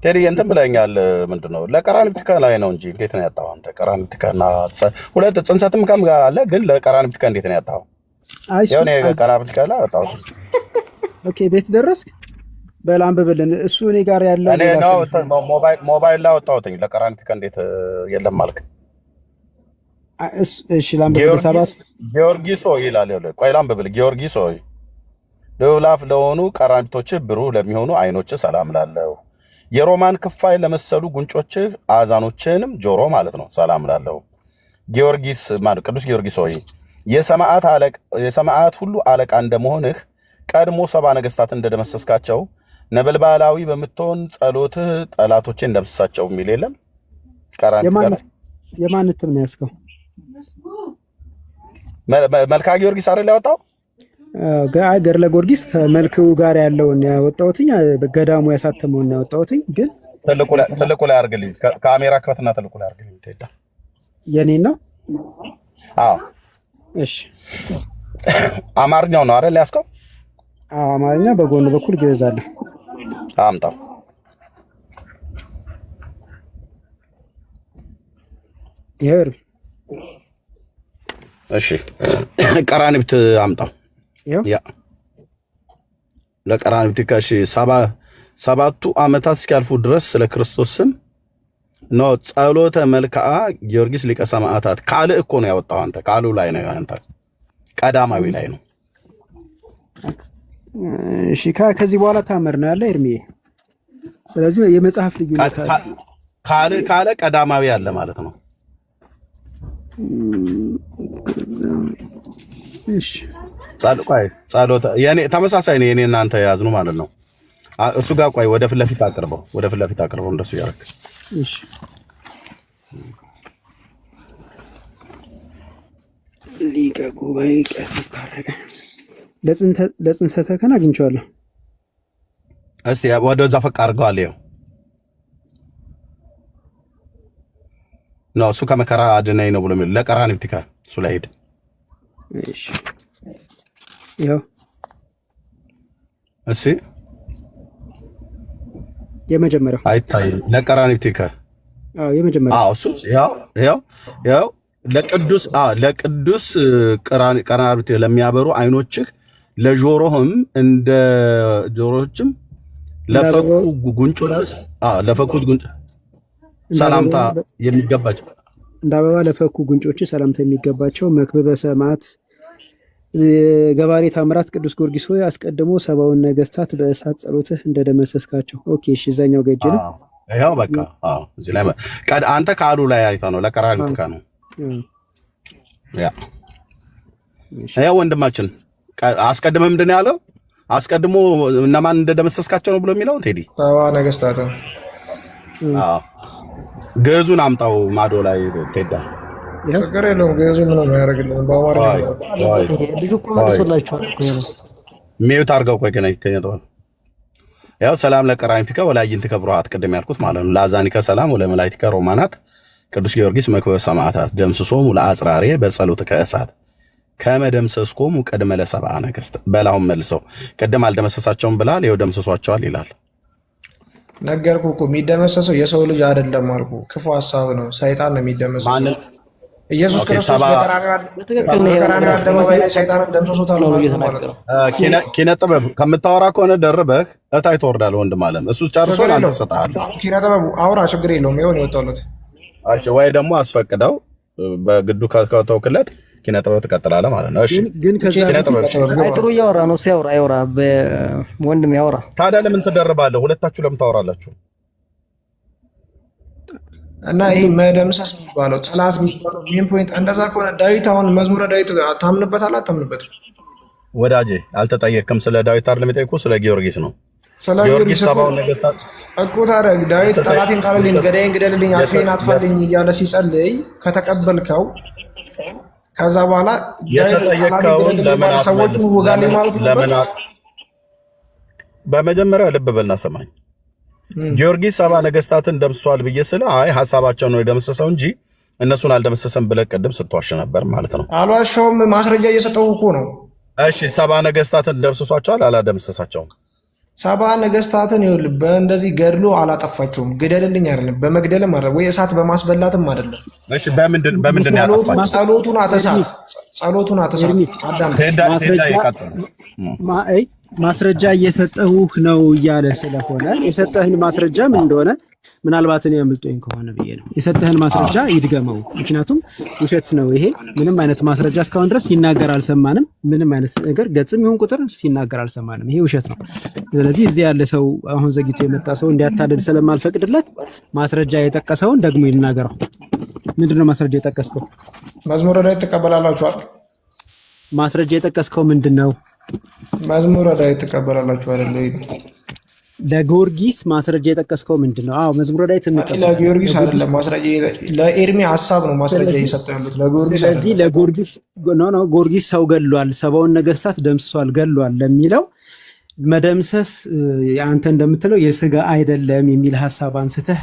ቴዲ እንትን ብለኛል። ምንድን ነው ለቀራንብትከ ላይ ነው እንጂ እንዴት ነው ያጣው አንተ? ቀራንብትከና ሁለት ጽንሰትም ከም ጋር አለ፣ ግን ለቀራንብትከ እንዴት ነው ያጣው? ያው ነው ቀራንብትከ ላይ ያጣው። ኦኬ ቤት ደረስክ? በላንብብልን። እሱ እኔ ጋር ያለው እኔ ነው ሞባይል ላይ አወጣሁትኝ። ለቀራንብትከ እንዴት የለም አልክ? እሺ ላንብብል። ሰባት ጊዮርጊስ ሆይ ይላል። ቆይ ላንብብል። ጊዮርጊስ ሆይ ለውላፍ ለሆኑ ቀራንብቶችህ ብሩህ ለሚሆኑ አይኖችህ ሰላም ላለው የሮማን ክፋይ ለመሰሉ ጉንጮችህ አዛኖችንም ጆሮ ማለት ነው ሰላም ላለው ጊዮርጊስ ማለት ቅዱስ ጊዮርጊስ ሆይ የሰማዕት ሁሉ አለቃ እንደመሆንህ ቀድሞ 70 ነገስታት እንደደመሰስካቸው ነበልባላዊ በምትሆን ጸሎትህ ጠላቶችን እንደምሰሳቸው የሚል የለም? የማን እትም ነው ያስከው? መልካ ጊዮርጊስ አይደል ያወጣው? ገድለ ጊዮርጊስ ከመልክው ጋር ያለውን ያወጣሁትኝ በገዳሙ ያሳተመውን ያወጣሁትኝ። ግን ትልቁ ላይ አድርግልኝ፣ ካሜራ ክፈትና ትልቁ ላይ አድርግልኝ። ትሄዳ የኔን ነው? አዎ እሺ። አማርኛው ነው አይደል ያስከው? አዎ አማርኛ በጎን በኩል ግዕዝ አለ። አምጣው። ይሄር እሺ ቀራንብት አምጣው። ያ ለቀራንብት ከሺ ሰባቱ ዓመታት እስኪያልፉ ድረስ ስለ ክርስቶስ ስም ነው ጸሎተ መልክዓ ጊዮርጊስ ሊቀ ሰማዕታት ካልዕ እኮ ነው ያወጣው። አንተ ካልዑ ላይ ነው አንተ ቀዳማዊ ላይ ነው። እሺ ከዚህ በኋላ ታመር ነው ያለ ኤርሚዬ። ስለዚህ የመጽሐፍ ልዩነት ካልዕ ካለ ቀዳማዊ ያለ ማለት ነው። እሺ ጸሎተ የኔ ተመሳሳይ ነው። የኔ እናንተ ያዝኑ ማለት ነው። እሱ ጋር ቆይ ወደ ፊት ለፊት አቅርበው እንደሱ ያደርግ። እሺ ሊቀ ጉባኤ ቀሲስ ታረቀ ለጽንሰተ ከን አግኝቼዋለሁ። እስቲ ወደዛ ፈቅ አድርገዋል። ይኸው ነው እሱ ከመከራ አድነኝ ነው ብሎ የሚል ለቀራንብት እሱ ላይ ሄድ። እሺ ይኸው እሺ የመጀመሪያው አይታይም። ለቀራንብት የመጀመሪያው እሱ ያው ለቅዱስ ቀራንብት ለሚያበሩ አይኖችህ ለጆሮህም እንደ ጆሮችም ለፈኩት ጉንጭ ሰላምታ የሚገባቸው እንደ አበባ ለፈኩ ጉንጮች ሰላምታ የሚገባቸው መክብበ ሰማዕት ገባሬ ታምራት ቅዱስ ጊዮርጊስ ሆይ አስቀድሞ ሰባውን ነገስታት በእሳት ጸሎትህ እንደደመሰስካቸው። ኦኬ እሺ እዛኛው ገጅ ነው። ያው በቃ እዚህ ላይ አንተ ካልዑ ላይ አይተህ ነው ለቀራንብት ነው። ያ ወንድማችን አስቀድመህ ምንድን ነው ያለው? አስቀድሞ እነማን እንደደመሰስካቸው ነው ብሎ የሚለው ቴዲ ሰባ ነገስታት። ግዕዙን አምጣው ማዶ ላይ ቴዳ ችግር የለውም። ግዕዙ ምንም አያደርግልንም። በአማርኛ ልጁ እኮ መልሶላችኋል እኮ ሚዩት አድርገው ቆይ ከነጠዋል። ያው ሰላም ለቀራንብትከ ወላይንትከ ብሩሃት ቅድም ያልኩት ማለት ነው። ለአዛኒከ ሰላም ወለመላእክትከ ሮማናት ቅዱስ ጊዮርጊስ መክበበ ሰማዕታት ደምስሶሙ ለአጽራሬ በጸሎትከ እሳት ከመደምሰስኮሙ ቀድመ ለሰብአ ነገሥት። በላሁን መልሰው ቅድም አልደመሰሳቸውም ብላል። ይኸው ደምስሷቸዋል ይላል። ነገርኩህ እኮ የሚደመሰሰው የሰው ልጅ አይደለም አልኩ። ክፉ ሀሳብ ነው፣ ሰይጣን ነው የሚደመሰሰው። ኢየሱስ ክርስቶስ በቀራንዮ አደባባይ ላይ ሰይጣንን ደምስሶታል ማለት ነው። ኪነ ጥበብ ከምታወራ ከሆነ ደርበህ እታይ ትወርዳለህ። ወንድም አለም እሱ ጨርሶ አንተ ትሰጥሃለህ። ኪነ ጥበቡ አውራ ችግር የለውም። ይሁን የወጣለት ወይ ደግሞ አስፈቅደው በግዱ ከተውክለት ኪነ ጥበብ ትቀጥላለህ ማለት ነው። እሺ ግን ኪነ ጥበብ ጥሩ እያወራ ነው። ሲያወራ ወንድም ያወራ። ታዲያ ለምን ትደርባለህ? ሁለታችሁ ለምን ታወራላችሁ? እና ይሄ መደምሰስ የሚባለው ጠላት የሚባለው ሜን ፖይንት እንደዛ ከሆነ ዳዊት አሁን መዝሙረ ዳዊት ታምንበታለህ አታምንበትም? ወዳጄ አልተጠየቅክም። ስለ ዳዊት አይደለም የጠየቁህ፣ ስለ ጊዮርጊስ ነው። ስለ ጊዮርጊስ ሰባውን ነገስታት እኮ ታዲያ ዳዊት ጠላቴን ጣልልኝ፣ ገዳይን ግደልልኝ፣ አጥፌን አጥፋልኝ እያለ ሲጸልይ ከተቀበልከው ከዛ በኋላ ዳዊት ጠላቴን ግደልልኝ ሰዎቹ ውጋልኝ ማለት ነው። በመጀመሪያ ልብ በልና ሰማኝ። ጊዮርጊስ ሰባ ነገስታትን ደምስሷል ብዬ ስለ ሀሳባቸው ነው የደመሰሰው እንጂ እነሱን አልደመሰሰም ብለህ ቅድም ስትዋሽ ነበር ማለት ነው። አልዋሻውም፣ ማስረጃ እየሰጠው እኮ ነው። እሺ ሰባ ነገስታትን ደምስሷቸዋል አላደመሰሳቸውም? ሰባ ነገስታትን ይኸውልህ በእንደዚህ ገድሎ አላጠፋቸውም። ግደልልኝ አይደለም፣ በመግደልም አይደለም፣ ወይ እሳት በማስበላትም አይደለም። እሺ በምንድን ያጠፋቸው? ጸሎቱን አተሳት ማስረጃ እየሰጠሁህ ነው እያለ ስለሆነ የሰጠህን ማስረጃ ምን እንደሆነ ምናልባት እኔ አምልጦኝ ከሆነ ብዬ ነው። የሰጠህን ማስረጃ ይድገመው። ምክንያቱም ውሸት ነው ይሄ። ምንም አይነት ማስረጃ እስካሁን ድረስ ሲናገር አልሰማንም። ምንም አይነት ነገር ገጽም ይሁን ቁጥር ሲናገር አልሰማንም። ይሄ ውሸት ነው። ስለዚህ እዚህ ያለ ሰው አሁን ዘግይቶ የመጣ ሰው እንዲያታልል ስለማልፈቅድለት ማስረጃ የጠቀሰውን ደግሞ ይናገረው። ምንድነው ማስረጃ የጠቀስከው? መዝሙረ ዳዊት ትቀበላላችኋል? ማስረጃ የጠቀስከው ምንድነው? መዝሙረ ዳዊት ትቀበላላችሁ አይደል? ለጊዮርጊስ ማስረጃ የጠቀስከው ምንድነው? አዎ መዝሙረ ዳዊት እንቀበል። ለጊዮርጊስ አይደለም ማስረጃ፣ ለኤርሚ ሐሳብ ነው ማስረጃ እየሰጠው ያሉት ለጊዮርጊስ። ስለዚህ ለጊዮርጊስ ጊዮርጊስ ሰው ገድሏል፣ ሰባውን ነገስታት ደምስሷል፣ ገድሏል ለሚለው መደምሰስ አንተ እንደምትለው የስጋ አይደለም የሚል ሐሳብ አንስተህ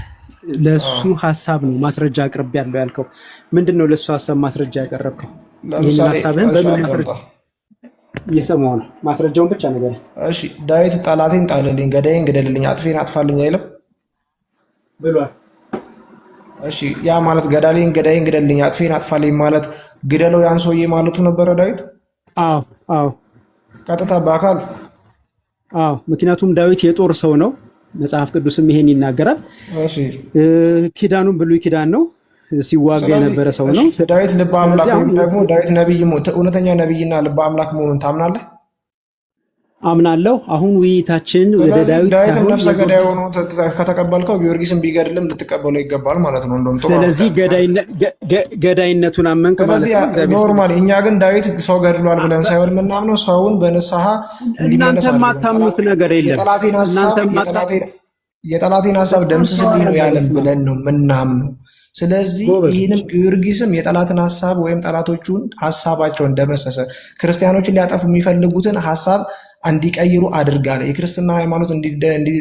ለሱ ሐሳብ ነው ማስረጃ አቅርብ ያለው ያልከው። ምንድነው ለሱ ሐሳብ ማስረጃ ያቀረብከው? ይሄን ሐሳብህን በምን ማስረጃ ይሰማው ነው? ማስረጃውን ብቻ ነገር። እሺ ዳዊት ጠላቴን ጣልልኝ፣ ገዳይን ግደልልኝ፣ አጥፌን አጥፋልኝ አይልም ብሏል እሺ ያ ማለት ገዳይን ግደልኝ፣ አጥፌን አጥፋልኝ ማለት ግደለው ያን ሰውዬ ማለቱ ነበረ ዳዊት? አዎ አዎ ቀጥታ በአካል አዎ። ምክንያቱም ዳዊት የጦር ሰው ነው፣ መጽሐፍ ቅዱስም ይሄን ይናገራል። እሺ ኪዳኑም ብሉይ ኪዳን ነው፣ ሲዋጋ የነበረ ሰው ነው። ዳዊት ልበ አምላክ ወይም ደግሞ ዳዊት ነብይ፣ እውነተኛ ነብይና ልበ አምላክ መሆኑን ታምናለህ? አምናለሁ። አሁን ውይይታችን ወደ ዳዊትም ነፍሰ ገዳይ ሆኖ ከተቀበልከው ጊዮርጊስን ቢገድልም ልትቀበለው ይገባል ማለት ነው። እንደውም ስለዚህ ገዳይነቱን አመንክ ማለት ነው። ኖርማሊ እኛ ግን ዳዊት ሰው ገድሏል ብለን ሳይሆን የምናምነው ሰውን በንስሐ እንዲመለስ እናንተ የማታምኑት ነገር የለም። የጠላቴን ሀሳብ ደምስስልኝ ነው ያለን ብለን ነው ምናምነው። ስለዚህ ይህንም ጊዮርጊስም የጠላትን ሀሳብ ወይም ጠላቶቹን ሀሳባቸውን ደመሰሰ። ክርስቲያኖችን ሊያጠፉ የሚፈልጉትን ሀሳብ እንዲቀይሩ አድርጋለ። የክርስትና ሃይማኖት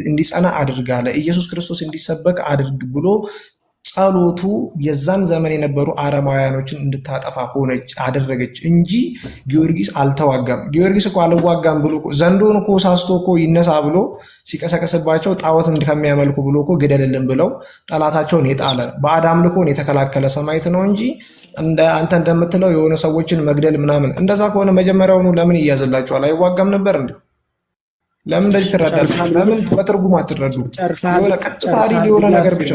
እንዲጸና አድርጋለ። ኢየሱስ ክርስቶስ እንዲሰበክ አድርግ ብሎ ጸሎቱ የዛን ዘመን የነበሩ አረማውያኖችን እንድታጠፋ ሆነች አደረገች እንጂ ጊዮርጊስ አልተዋጋም። ጊዮርጊስ እኮ አልዋጋም ብሎ ዘንዶን እኮ ሳስቶ እኮ ይነሳ ብሎ ሲቀሰቀስባቸው ጣዖት ከሚያመልኩ ብሎ እኮ ግደልልን ብለው ጠላታቸውን የጣለ ባዕድ አምልኮን የተከላከለ ሰማዕት ነው እንጂ አንተ እንደምትለው የሆነ ሰዎችን መግደል ምናምን። እንደዛ ከሆነ መጀመሪያውኑ ለምን ይያዝላቸዋል? አይዋጋም ነበር እንዴ? ለምን እንደዚህ ትረዳለህ? ለምን በትርጉም አትረዱ? የሆነ ቀጥታ የሆነ ነገር ብቻ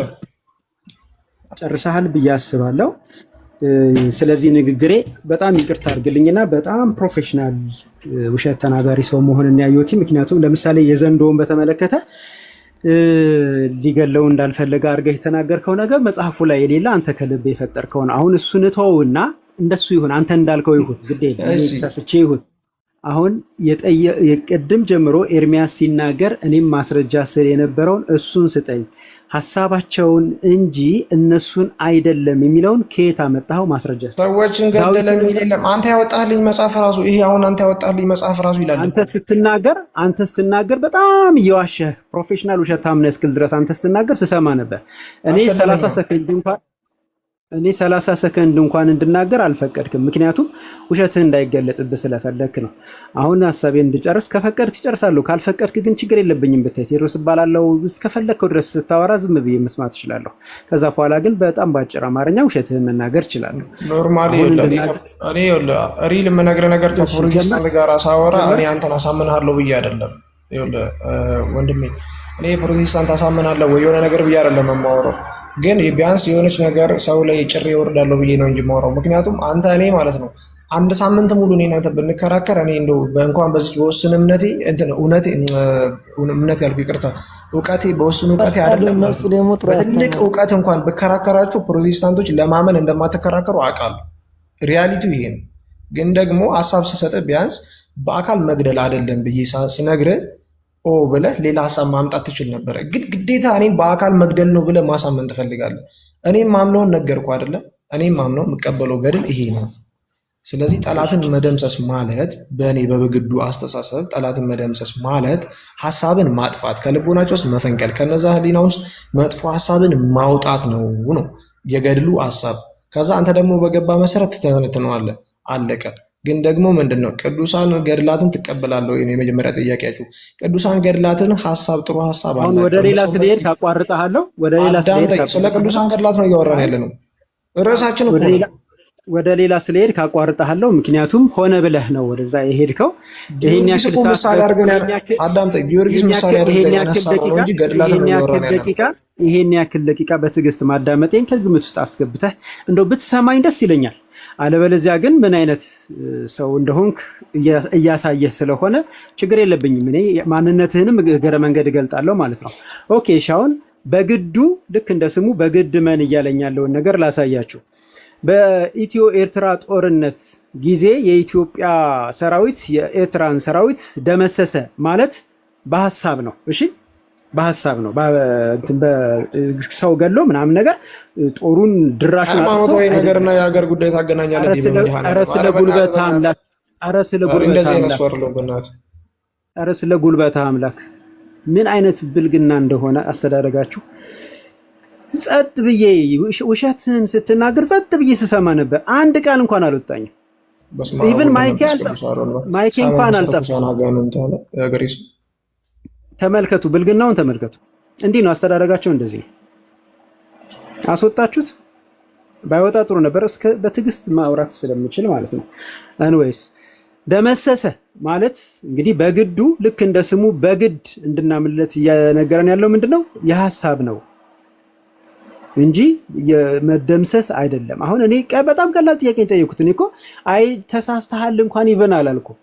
ጨርሰሃል ብዬ አስባለሁ። ስለዚህ ንግግሬ በጣም ይቅርታ አድርግልኝና በጣም ፕሮፌሽናል ውሸት ተናጋሪ ሰው መሆንን ያየሁት። ምክንያቱም ለምሳሌ የዘንዶውን በተመለከተ ሊገለው እንዳልፈለገ አድርገህ የተናገርከው ነገር መጽሐፉ ላይ የሌለ አንተ ከልብ የፈጠርከውን አሁን እሱን ተወውና እንደሱ ይሁን፣ አንተ እንዳልከው ይሁን፣ ግዴ ተሳስቼ ይሁን። አሁን የቅድም ጀምሮ ኤርሚያስ ሲናገር እኔም ማስረጃ ስል የነበረውን እሱን ስጠኝ ሀሳባቸውን እንጂ እነሱን አይደለም የሚለውን ከየት አመጣኸው? ማስረጃ ሰዎችን ገደለ የሚል የለም። አንተ ያወጣህልኝ መጽሐፍ ራሱ ይሄ አሁን አንተ ያወጣህልኝ መጽሐፍ ራሱ ይላል። አንተ ስትናገር በጣም እየዋሸህ ፕሮፌሽናል ውሸታም ነህ እስክል ድረስ አንተ ስትናገር ስሰማ ነበር። እኔ 30 ሰከንድ እንኳን እንድናገር አልፈቀድክም። ምክንያቱም ውሸትህ እንዳይገለጥብህ ስለፈለክ ነው። አሁን ሀሳቤን እንድጨርስ ከፈቀድክ ጨርሳለሁ፣ ካልፈቀድክ ግን ችግር የለብኝም። ብታይ ቴዎድሮስ እባላለሁ። እስከፈለግከው ድረስ ስታወራ ዝም ብዬ መስማት እችላለሁ። ከዛ በኋላ ግን በጣም በአጭር አማርኛ ውሸትህን መናገር እችላለሁ። ኖርማሊ እኔ ሪል የምነግርህ ነገር ከፕሮቴስታንት ጋር ሳወራ እኔ አንተን አሳምንሃለሁ ብዬ አይደለም። ወንድሜ እኔ ፕሮቴስታንት አሳምናለሁ ወይ የሆነ ነገር ብዬ አይደለም የማወራው፣ ግን ቢያንስ የሆነች ነገር ሰው ላይ ጭሬ ይወርዳለሁ ብዬ ነው እንጂ የማወራው። ምክንያቱም አንተ እኔ ማለት ነው አንድ ሳምንት ሙሉ እኔ እናንተ ብንከራከር እኔ እንደው በእንኳን በዚህ በወስን እምነቴ እምነት ያልኩ ይቅርታ፣ በወስኑ እውቀቴ አይደለም በትልቅ እውቀት እንኳን ብከራከራችሁ ፕሮቴስታንቶች ለማመን እንደማትከራከሩ አውቃለሁ። ሪያሊቲው ይሄ ነው። ግን ደግሞ ሀሳብ ስሰጥ ቢያንስ በአካል መግደል አይደለም ብዬ ስነግርህ ብለህ ሌላ ሀሳብ ማምጣት ትችል ነበረ። ግን ግዴታ እኔም በአካል መግደል ነው ብለህ ማሳመን ትፈልጋለህ። እኔም ማምነውን ነገርኩህ አይደለ? እኔም ማምነው የምቀበለው ገድል ይሄ ነው። ስለዚህ ጠላትን መደምሰስ ማለት በእኔ በበግዱ አስተሳሰብ ጠላትን መደምሰስ ማለት ሀሳብን ማጥፋት፣ ከልቦናቸው ውስጥ መፈንቀል፣ ከነዛ ህሊና ውስጥ መጥፎ ሀሳብን ማውጣት ነው የገድሉ ሀሳብ። ከዛ አንተ ደግሞ በገባ መሰረት ትተነትነዋለህ። አለቀ። ግን ደግሞ ምንድን ነው ቅዱሳን ገድላትን ትቀበላለህ ወይ? የመጀመሪያ ጥያቄያችሁ ቅዱሳን ገድላትን ሀሳብ ጥሩ ሀሳብ አላቸው። ወደ ሌላ ስለሄድ ካቋርጠሃለሁ። ስለ ቅዱሳን ገድላት ነው እያወራን ያለ ነው። ርዕሳችን እኮ ወደ ሌላ ስለሄድ ካቋርጠሃለሁ። ምክንያቱም ሆነ ብለህ ነው ወደዛ የሄድከው። ይሄን ያክል ምሳሌ አድርገን አዳምጠኝ። ጊዮርጊስ ምሳሌ አድርገን ያነሳው ነው እንጂ ገድላትን ነው እያወራን ያለ ነው። ይሄን ያክል ደቂቃ በትዕግስት ማዳመጤን ከግምት ውስጥ አስገብተህ እንደው ብትሰማኝ ደስ ይለኛል። አለበለዚያ ግን ምን አይነት ሰው እንደሆንክ እያሳየህ ስለሆነ ችግር የለብኝም። እኔ ማንነትህንም እግረ መንገድ እገልጣለሁ ማለት ነው። ኦኬ ሻውን በግዱ ልክ እንደ ስሙ በግድ መን እያለኝ ያለውን ነገር ላሳያችሁ። በኢትዮ ኤርትራ ጦርነት ጊዜ የኢትዮጵያ ሰራዊት የኤርትራን ሰራዊት ደመሰሰ ማለት በሀሳብ ነው። እሺ በሀሳብ ነው። ሰው ገሎ ምናምን ነገር ጦሩን ድራሹን ሃይማኖታዊ ነገርና የሀገር ጉዳይ ታገናኛለህ። ስለ ጉልበታ አምላክ ምን አይነት ብልግና እንደሆነ አስተዳደጋችሁ። ጸጥ ብዬ ውሸትን ስትናገር ጸጥ ብዬ ስሰማ ነበር። አንድ ቃል እንኳን አልወጣኝም። ኢቭን ማይኬ እንኳን አልጠፋም። ተመልከቱ፣ ብልግናውን ተመልከቱ። እንዲህ ነው አስተዳደጋቸው። እንደዚህ ነው። አስወጣችሁት። ባይወጣ ጥሩ ነበር፣ እስከ በትዕግስት ማውራት ስለምችል ማለት ነው። አንወይስ ደመሰሰ ማለት እንግዲህ በግዱ ልክ እንደ ስሙ በግድ እንድናምንለት እየነገረን ያለው ምንድነው? የሐሳብ ነው እንጂ የመደምሰስ አይደለም። አሁን እኔ በጣም ቀላል ጥያቄ ጠየኩት። እኔ እኮ አይ ተሳስተሃል እንኳን ይበን አላልኩም፣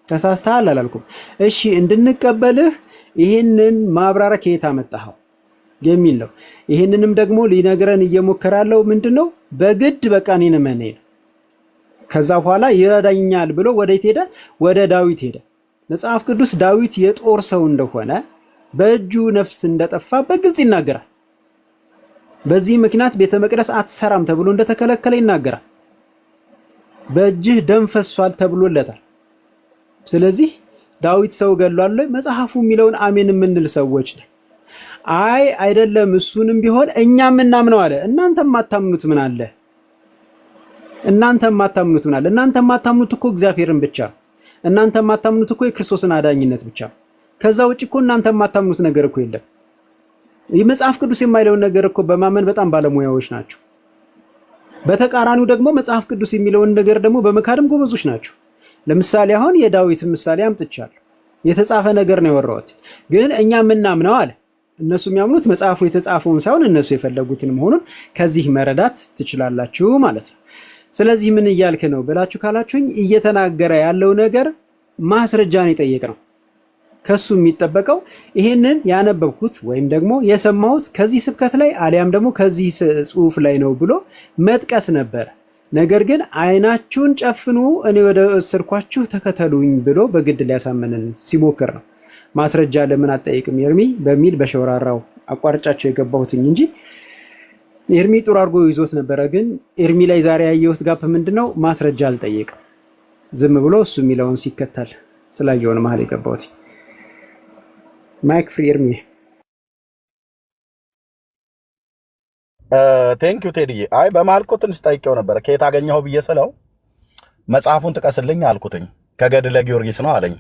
ተሳስተሃል አላልኩም። እሺ እንድንቀበልህ ይህንን ማብራሪያ ከየት አመጣኸው የሚል ነው። ይህንንም ደግሞ ሊነግረን እየሞከራለው ምንድነው? በግድ በቃ እኔን እመነኝ ነው። ከዛ በኋላ ይረዳኛል ብሎ ወዴት ሄደ? ወደ ዳዊት ሄደ። መጽሐፍ ቅዱስ ዳዊት የጦር ሰው እንደሆነ በእጁ ነፍስ እንደጠፋ በግልጽ ይናገራል። በዚህ ምክንያት ቤተ መቅደስ አትሰራም ተብሎ እንደተከለከለ ይናገራል። በእጅህ ደም ፈሷል ተብሎለታል። ስለዚህ ዳዊት ሰው ገሏል መጽሐፉ የሚለውን አሜን የምንል ሰዎች ነን። አይ አይደለም እሱንም ቢሆን እኛ የምናምነው አለ። እናንተ የማታምኑት ምን አለ? እናንተ የማታምኑት ምን አለ? እናንተ የማታምኑት እኮ እግዚአብሔርን ብቻ፣ እናንተ የማታምኑት እኮ የክርስቶስን አዳኝነት ብቻ። ከዛ ውጭ እኮ እናንተ የማታምኑት ነገር እኮ የለም። ይህ መጽሐፍ ቅዱስ የማይለውን ነገር እኮ በማመን በጣም ባለሙያዎች ናቸው። በተቃራኒው ደግሞ መጽሐፍ ቅዱስ የሚለውን ነገር ደግሞ በመካድም ጎበዞች ናቸው። ለምሳሌ አሁን የዳዊትን ምሳሌ አምጥቻለሁ። የተጻፈ ነገር ነው ያወራሁት፣ ግን እኛ የምናምነው አለ። እነሱ የሚያምኑት መጽሐፉ የተጻፈውን ሳይሆን እነሱ የፈለጉትን መሆኑን ከዚህ መረዳት ትችላላችሁ ማለት ነው። ስለዚህ ምን እያልክ ነው ብላችሁ ካላችሁኝ እየተናገረ ያለው ነገር ማስረጃን ይጠይቅ ነው። ከሱ የሚጠበቀው ይሄንን ያነበብኩት ወይም ደግሞ የሰማሁት ከዚህ ስብከት ላይ አሊያም ደግሞ ከዚህ ጽሑፍ ላይ ነው ብሎ መጥቀስ ነበር። ነገር ግን አይናችሁን ጨፍኑ እኔ ወደ እስርኳችሁ ተከተሉኝ ብሎ በግድ ሊያሳመንን ሲሞክር ነው። ማስረጃ ለምን አጠይቅም ኤርሚ በሚል በሸወራራው አቋርጫቸው የገባሁትኝ እንጂ ኤርሚ ጥሩ አድርጎ ይዞት ነበረ። ግን ኤርሚ ላይ ዛሬ ያየሁት ጋፕ ምንድነው? ማስረጃ አልጠየቅም። ዝም ብሎ እሱ የሚለውን ሲከተል ስላየውን መሀል የገባሁት። ማይክ ፍሪ ኤርሚ። ቴንክ ዩ ቴዲዬ። አይ በመሀል እኮ ትንሽ ጠይቄው ነበረ ከየት አገኘኸው ብዬ ስለው መጽሐፉን ጥቀስልኝ አልኩትኝ። ከገድለ ጊዮርጊስ ነው አለኝ።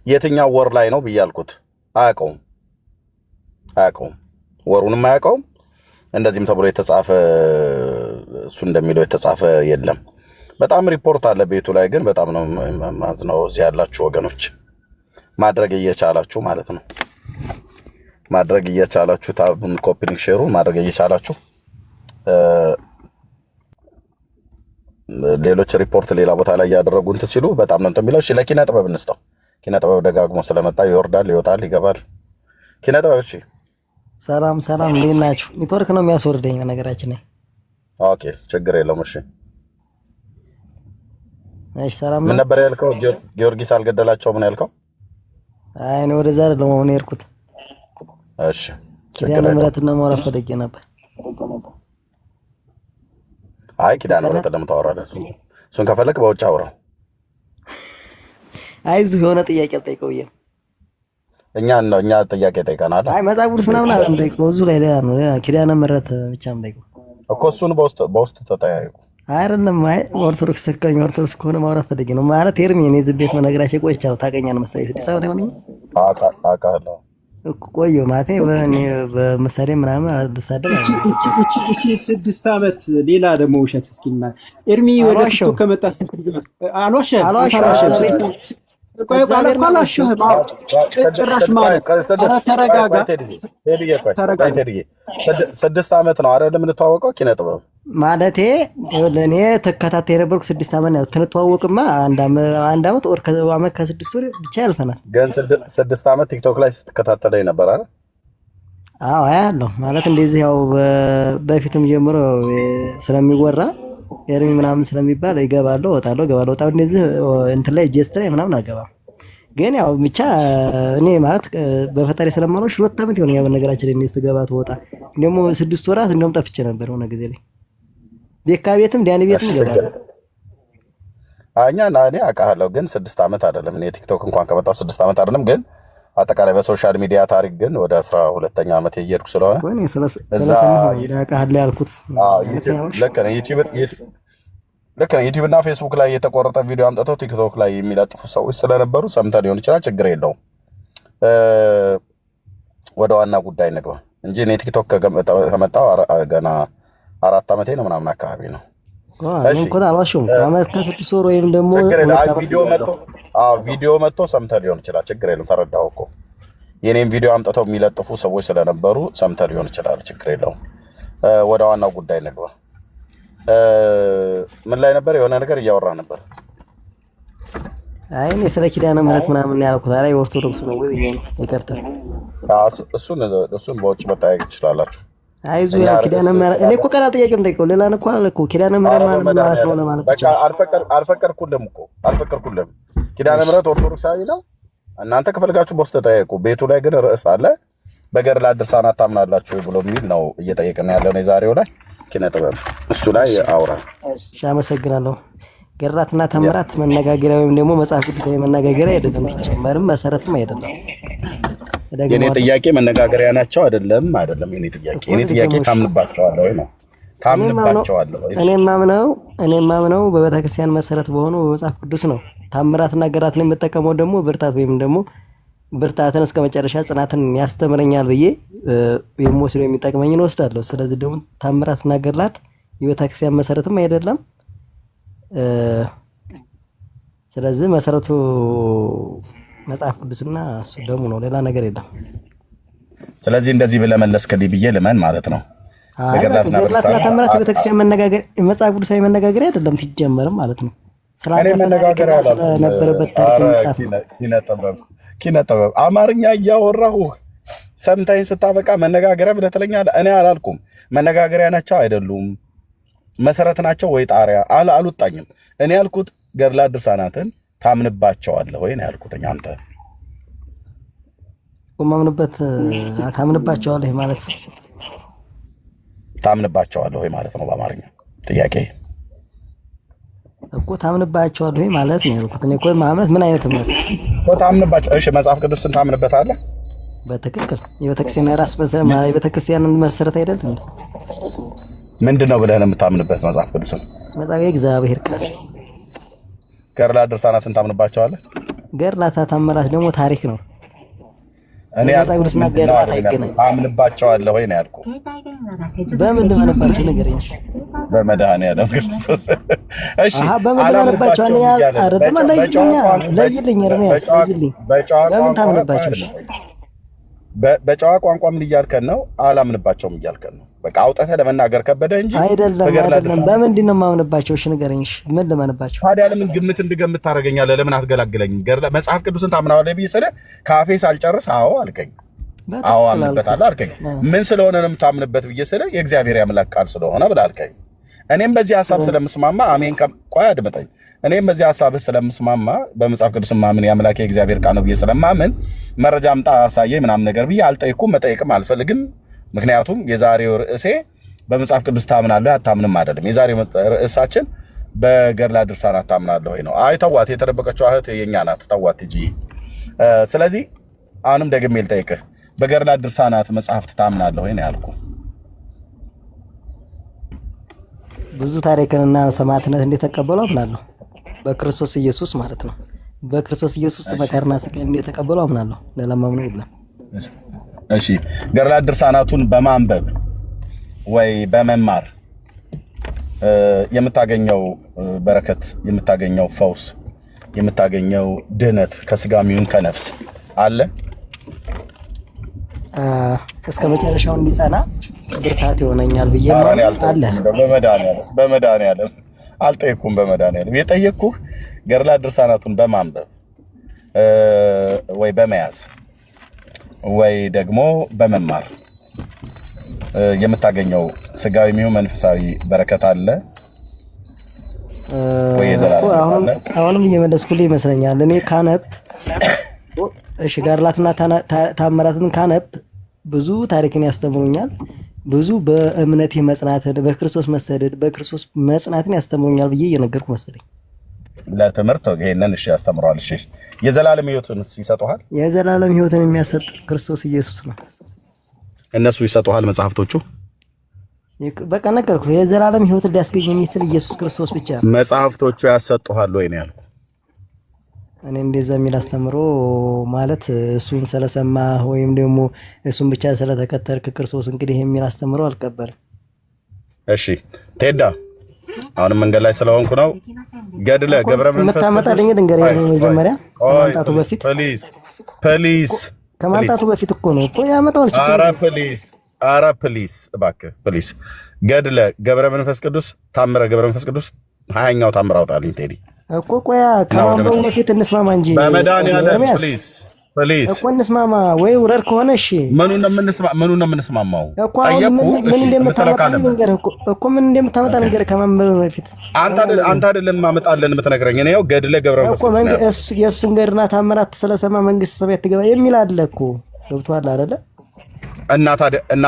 የትኛው ወር ላይ ነው ብዬ አልኩት። አያውቀውም፣ ወሩንም አያውቀውም። እንደዚህም ተብሎ የተጻፈ እሱ እንደሚለው የተጻፈ የለም። በጣም ሪፖርት አለ ቤቱ ላይ ግን በጣም ነው ማዝነው። እዚህ ያላችሁ ወገኖች ማድረግ እየቻላችሁ ማለት ነው ማድረግ እየቻላችሁ ታቡን ኮፒሊንግ ሼሩ ማድረግ እየቻላችሁ ሌሎች ሪፖርት ሌላ ቦታ ላይ ያደረጉ እንትን ሲሉ በጣም ነው የሚለው። እሺ ለኪነ ጥበብ እንስጠው። ኪነ ጥበብ ደጋግሞ ስለመጣ ይወርዳል፣ ይወጣል፣ ይገባል። ኪነ ጥበብ እሺ። ሰላም ሰላም፣ እንዴት ናችሁ? ኔትወርክ ነው የሚያስወርደኝ በነገራችን ላይ። ኦኬ ችግር የለውም። እሺ እሺ፣ ሰላም ምን ነበር ያልከው? ጊዮርጊስ አልገደላቸውም ነው ያልከው? አይ እኔ ወደዛ አይደለም አሁን የሄድኩት። እሺ ኪዳነ ምሕረትና ማውራት ፈልጌ ነበር። አይ ኪዳነ ምሕረት ለምን ታወራለህ? እሱን ከፈለክ በውጭ አውራው። አይዞህ የሆነ ጥያቄ ጠይቀው ይሄ እኛ ጥያቄ ጠይቀናል። አይ መጽሐፍ ቅዱስ ምናምን አይደለም ጠይቀው፣ እዚሁ ላይ ነው ኪዳነ ምሕረት ብቻ ነው ጠይቀው እኮ። እሱን በውስጥ ተጠያየቁ። አይደለም አይ ኦርቶዶክስ ተከኝ ኦርቶዶክስ ከሆነ ማውራት ፈልጌ ነው ማለት ኤርሚ። እኔ እዚህ ቤት በነገራችን ቆይቻለሁ። ታውቀኛለህ መሰለኝ 6 ዓመት ይሆነኛል። አውቃለሁ ቆየሁ ማለት በምሳሌ ምናምን አልተሳደብ። እቺ 6 ዓመት ሌላ ደግሞ ውሸት እስኪና ኤርሚ ወደ ቲክቶክ ከመጣ አልዋሸህም። ቆይ አልዋሸህም። ጭራሽ ማለት ተረጋጋ። 6 ዓመት ነው አይደል የምንተዋወቀው? ኪነ ጥበብ ማለቴ ለእኔ ተከታታይ የነበርኩ 6 ዓመት ነው። ትንተዋወቅማ አንድ ዓመት ወር ከዓመት ከ6 ወር ብቻ ያልፈናል። ግን 6 ዓመት ቲክቶክ ላይ ስትከታተለኝ ነበር አይደል? አዎ አያለሁ። ማለት እንደዚህ ያው በፊትም ጀምሮ ስለሚወራ ኤርሚ ምናምን ስለሚባል ይገባለሁ፣ እወጣለሁ፣ እገባለሁ፣ እወጣለሁ። እንደዚህ እንትን ላይ ጀስት ላይ ምናምን አልገባም። ግን ያው ብቻ እኔ ማለት በፈጣሪ ስለማለው 2 ዓመት ይሆነኛል በነገራችን ላይ እንደዚህ ትገባ ትወጣ። ደግሞ 6 ወራት እንደውም ጠፍቼ ነበር ሆነ ጊዜ ላይ ቤካ ቤትም ዳኒ ቤትም ይገባል። እኔ አውቃለሁ ግን 6 ዓመት አይደለም። እኔ ቲክቶክ እንኳን ከመጣሁ 6 ዓመት አይደለም። ግን አጠቃላይ በሶሻል ሚዲያ ታሪክ ግን ወደ 12ኛ ዓመት እየሄድኩ ስለሆነ ወኔ ስለሰማሁ ይላቃል ያልኩት። ልክ ነው። ዩቲዩብ እና ፌስቡክ ላይ የተቆረጠ ቪዲዮ አምጥተው ቲክቶክ ላይ የሚለጥፉ ሰዎች ስለነበሩ ሰምተህ ሊሆን ይችላል። ችግር የለውም። ወደ ዋና ጉዳይ እንግባ እንጂ እኔ ቲክቶክ ከመጣሁ ገና 4 ዓመቴ ነው ምናምን አካባቢ ነው። እኔ እንኳን አልዋሸሁም። ዓመት ከ6 ወር ወይም ደግሞ ቪዲዮ መጥቶ ሰምተህ ሊሆን ይችላል። ችግር የለውም። ተረዳኸው እኮ የኔም ቪዲዮ አምጥተው የሚለጥፉ ሰዎች ስለነበሩ ሰምተህ ሊሆን ይችላል። ችግር የለውም። ወደ ዋናው ጉዳይ እንግባ። ምን ላይ ነበር? የሆነ ነገር እያወራ ነበር። አይ እኔ ስለ ኪዳነ ምህረት ምናምን ያልኩት አይ ኦርቶዶክስ ነው ወይ ነው ይቀርታ። እሱን በውጭ መጠየቅ ትችላላችሁ። አይዞ ያ ኪዳነ ምህረት እኔ እኮ ቀላል ጥያቄ የምጠይቀው ሌላ ነው እኮ አለ እኮ ኪዳነ ምህረት ማለት ነው ለማለት በቃ አልፈቀድኩልም። ኪዳነ ምህረት ኦርቶዶክሳዊ ነው። እናንተ ከፈልጋችሁ በውስጥ ተጠየቁ። ቤቱ ላይ ግን ርዕስ አለ። በገድላት ድርሳናት ታምናላችሁ ብሎ የሚል ነው እየጠየቅን ያለው ነው የዛሬው ላይ ኪነ ጥበብ እሱ ላይ አውራ። እሺ አመሰግናለሁ። ገድላትና ተአምራት መነጋገሪያ ወይም ደግሞ መጽሐፍ ቅዱሳዊ መነጋገሪያ አይደለም፣ ሲጨመርም መሰረትም አይደለም። የኔ ጥያቄ መነጋገሪያ ናቸው አይደለም? የኔ ጥያቄ ታምንባቸዋለህ ወይ ነው? ታምንባቸዋለህ ወይ? እኔ ማምነው በቤተክርስቲያን መሰረት በሆኑ በመጽሐፍ ቅዱስ ነው። ተአምራትና ገድላትን የምጠቀመው ደግሞ ብርታት ወይም ደግሞ ብርታትን እስከ መጨረሻ ጽናትን ያስተምረኛል ብዬ የምወስደው የሚጠቅመኝን ወስዳለሁ። ስለዚህ ደግሞ ተአምራትና ገድላት የቤተክርስቲያን መሰረትም አይደለም። ስለዚህ መሰረቱ መጽሐፍ ቅዱስና እሱ ደግሞ ነው፣ ሌላ ነገር የለም። ስለዚህ እንደዚህ ብለህ መለስክልኝ ብዬ ልመን ማለት ነው። ገድላትና ተአምራት የቤተክርስቲያን መነጋገር መጽሐፍ ቅዱሳዊ መነጋገሪያ አይደለም ሲጀመርም ማለት ነው። እኔ መነጋገሪያ ስለነበረበት ታሪክ ኪነ ጥበብ አማርኛ እያወራሁ ሰምታኝ ስታበቃ መነጋገሪያ ብለህ ትለኛለህ። እኔ አላልኩም መነጋገሪያ ናቸው አይደሉም መሰረት ናቸው ወይ ጣሪያ አልወጣኝም። እኔ ያልኩት ገድላት ድርሳናትን ታምንባቸዋለህ ወይ ነው ያልኩት። አንተ ታምንባቸዋለህ ማለት ታምንባቸዋለህ ወይ ማለት ነው በአማርኛ ጥያቄ እኮ። ታምንባቸዋለህ ወይ ማለት ነው ያልኩት። እኔ እኮ ማምነት ምን አይነት እምነት እኮ ታምንባቸው? እሺ መጽሐፍ ቅዱስን ታምንበታለህ? በትክክል የቤተክርስቲያን ራስ የቤተክርስቲያን መሰረት አይደል እንዴ? ምንድነው ብለህ ነው የምታምንበት? መጽሐፍ ቅዱስን መጽሐፍ የእግዚአብሔር ቃል። ገድላት ድርሳናትን ታምንባቸዋለህ? ገድላት ተአምራት ደግሞ ታሪክ ነው። እኔ መጽሐፍ ቅዱስና ገድላት አይገናኝ። ታምንባቸዋለህ ወይ ነው ያልኩህ። በምን ልመንባቸው ንገረኝ። በመድኃኒዓለም ክርስቶስ። እሺ በምን ልመንባቸው አይደለም ለይልኝ ኤርምያስ ለይልኝ። በምን ታምንባቸው? በጨዋ ቋንቋ ምን እያልከን ነው? አላምንባቸውም እያልከን ነው። በቃ አውጥተህ ለመናገር ከበደ እንጂ አይደለም። በምንድን ነው የማምንባቸው? እሺ ንገረኝ። ምን ልመንባቸው? ታዲያ ለምን ግምት እንድገምት ታደርገኛለህ? ለምን አትገላግለኝም? መጽሐፍ ቅዱስን ታምናለህ ብዬ ስልህ ከአፌ ሳልጨርስ አዎ አልከኝ። አዎ አምንበታለሁ አልከኝ። ምን ስለሆነ ነው የምታምንበት ብዬ ስልህ የእግዚአብሔር ያምላክ ቃል ስለሆነ ብለህ አልከኝ። እኔም በዚህ ሐሳብ ስለምስማማ አሜን። ቆይ አድምጠኝ። እኔም በዚህ ሐሳብህ ስለምስማማ በመጽሐፍ ቅዱስ ማምን የአምላክ የእግዚአብሔር ቃል ነው ብዬ ስለማምን መረጃ አምጣ አሳየኝ ምናምን ነገር ብዬ አልጠይኩም፣ መጠየቅም አልፈልግም። ምክንያቱም የዛሬው ርዕሴ በመጽሐፍ ቅዱስ ታምናለህ አታምንም አይደለም። የዛሬው ርዕሳችን በገድላት ድርሳናት ታምናለህ ወይ ነው። አይ ተዋት፣ የተደበቀችው እህት የኛ ናት፣ ተዋት እንጂ። ስለዚህ አሁንም ደግሜ ልጠይቅህ፣ በገድላት ድርሳናት መጽሐፍት ታምናለህ ወይ ነው ያልኩህ። ብዙ ታሪክንና ሰማዕትነት እንደተቀበሉ አምናለሁ። በክርስቶስ ኢየሱስ ማለት ነው። በክርስቶስ ኢየሱስ መከራና ስቃይ እንደተቀበሉ አምናለሁ። ለማምነው የለም። እሺ ገድላት ድርሳናቱን በማንበብ ወይ በመማር የምታገኘው በረከት፣ የምታገኘው ፈውስ፣ የምታገኘው ድህነት ከስጋም ይሁን ከነፍስ አለ? እስከ መጨረሻው እንዲጸና ብርታት ይሆነኛል ብዬ አለ። በመድኃኒዓለም አልጠየኩም። በመድኃኒዓለም የጠየቅኩህ ገድላት ድርሳናቱን በማንበብ ወይ በመያዝ ወይ ደግሞ በመማር የምታገኘው ስጋዊ የሚሆን መንፈሳዊ በረከት አለ ወይ? አሁንም እየመለስኩልህ ይመስለኛል። እኔ ካነብ እሺ ገድላትና ተአምራትን ካነብ ብዙ ታሪክን ያስተምሩኛል። ብዙ በእምነቴ መጽናትን፣ በክርስቶስ መሰደድ፣ በክርስቶስ መጽናትን ያስተምሩኛል ብዬ እየነገርኩ መሰለኝ። ለትምህርት ይሄንን እሺ ያስተምረዋል። እሺ የዘላለም ሕይወትን ይሰጡሃል? የዘላለም ሕይወትን የሚያሰጥ ክርስቶስ ኢየሱስ ነው። እነሱ ይሰጡሃል መጽሐፍቶቹ? በቃ ነገርኩህ። የዘላለም ሕይወትን ሊያስገኝ የሚችል ኢየሱስ ክርስቶስ ብቻ ነው። መጽሐፍቶቹ ያሰጡሃል ወይ ነው ያልኩህ። እኔ እንደዛ የሚል አስተምሮ ማለት እሱን ስለሰማህ ወይም ደግሞ እሱን ብቻ ስለተከተልክ ክርስቶስ እንግዲህ የሚል አስተምሮ አልቀበልም። እሺ ቴዳ አሁንም መንገድ ላይ ስለሆንኩ ነው። ገድለ ገብረ መንፈስ የምታመጣልኝ ድንገር መጀመሪያ ከማምጣቱ በፊት ፕሊዝ ከማምጣቱ በፊት እኮ ነው እኮ ያመጣው። ኧረ ፕሊዝ እባክህ ፕሊዝ። ገድለ ገብረ መንፈስ ቅዱስ ታምረ ገብረ መንፈስ ቅዱስ 20ኛው ታምር አውጣልኝ ቴዲ እኮ። ቆያ ከማምጣቱ በፊት እንስማማ እንጂ በመድኃኒዓለም ፕሊዝ እኮ እንስማማ። ወይ ውረድ ከሆነ እሺ። ምኑን ነው የምንስማማው? እኮ ምን እንደምታመጣ ነገር እኮ ምን እንደምታመጣ ነገር ከማንበብ በፊት አንተ አይደለም ማመጣለን የምትነግረኝ። እኔ ያው ገድለ ገብረ መንፈስ ቅዱስ የእሱን ገድልና ታምራት ስለሰማ መንግስተ ሰማያት ትገባ የሚል አለ እኮ። ገብቶሃል አይደለ? እና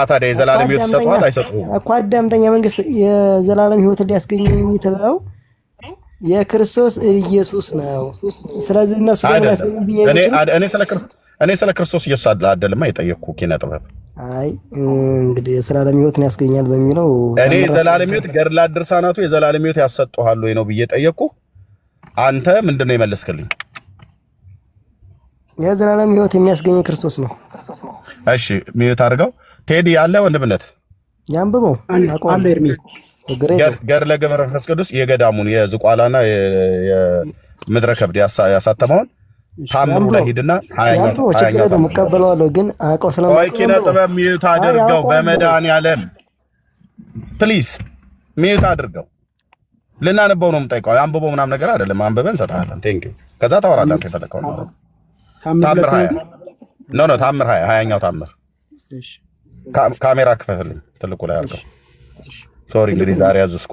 ታዲያ የዘላለም ሕይወት ይሰጡሃል አይሰጡህም እኮ? አዳምጠኛ መንግስት የዘላለም ሕይወት ሊያስገኝ የሚችለው የክርስቶስ ኢየሱስ ነው። ስለዚህ እነሱ ያስገኝ እኔ ስለ ክርስቶስ ኢየሱስ አይደለም የጠየቅኩህ ኪነ ጥበብ። አይ እንግዲህ የዘላለም ሕይወትን ያስገኛል በሚለው እኔ የዘላለም ሕይወት ገድላት ድርሳናቱ የዘላለም ሕይወት ያሰጡሃል ወይ ነው ብዬ ጠየቅኩህ። አንተ ምንድነው የመለስክልኝ? የዘላለም ሕይወት የሚያስገኝ ክርስቶስ ነው። እሺ ሚዩት አድርገው ቴዲ ያለ ወንድምነት ያንብበው አለ ኤርሚ ገድለ ገብረ መንፈስ ቅዱስ የገዳሙን የዝቋላና የምድረ ከብድ ያሳተመውን ታምሩ ላይ ሂድና 20ኛው ደግሞ ቀበለዋለሁ ግን አውቀው ስለማውቀው ኪነ ጥበብ ሚዩት አድርገው በመድኃኒዓለም ፕሊዝ ሚዩት አድርገው። ልናነበው ነው የምጠይቀው። አንብበው ምናምን ነገር አይደለም። አንብበን እንሰጥሃለን። ቴንክ ዩ። ከዛ ታወራለህ አንተ የፈለከው ነው። ታምር 20 ኖ ታምር 20ኛው ታምር። እሺ ካሜራ ክፈትልኝ ትልቁ ላይ አድርገው። ሶሪ እንግዲህ ዛሬ ያዝስኩ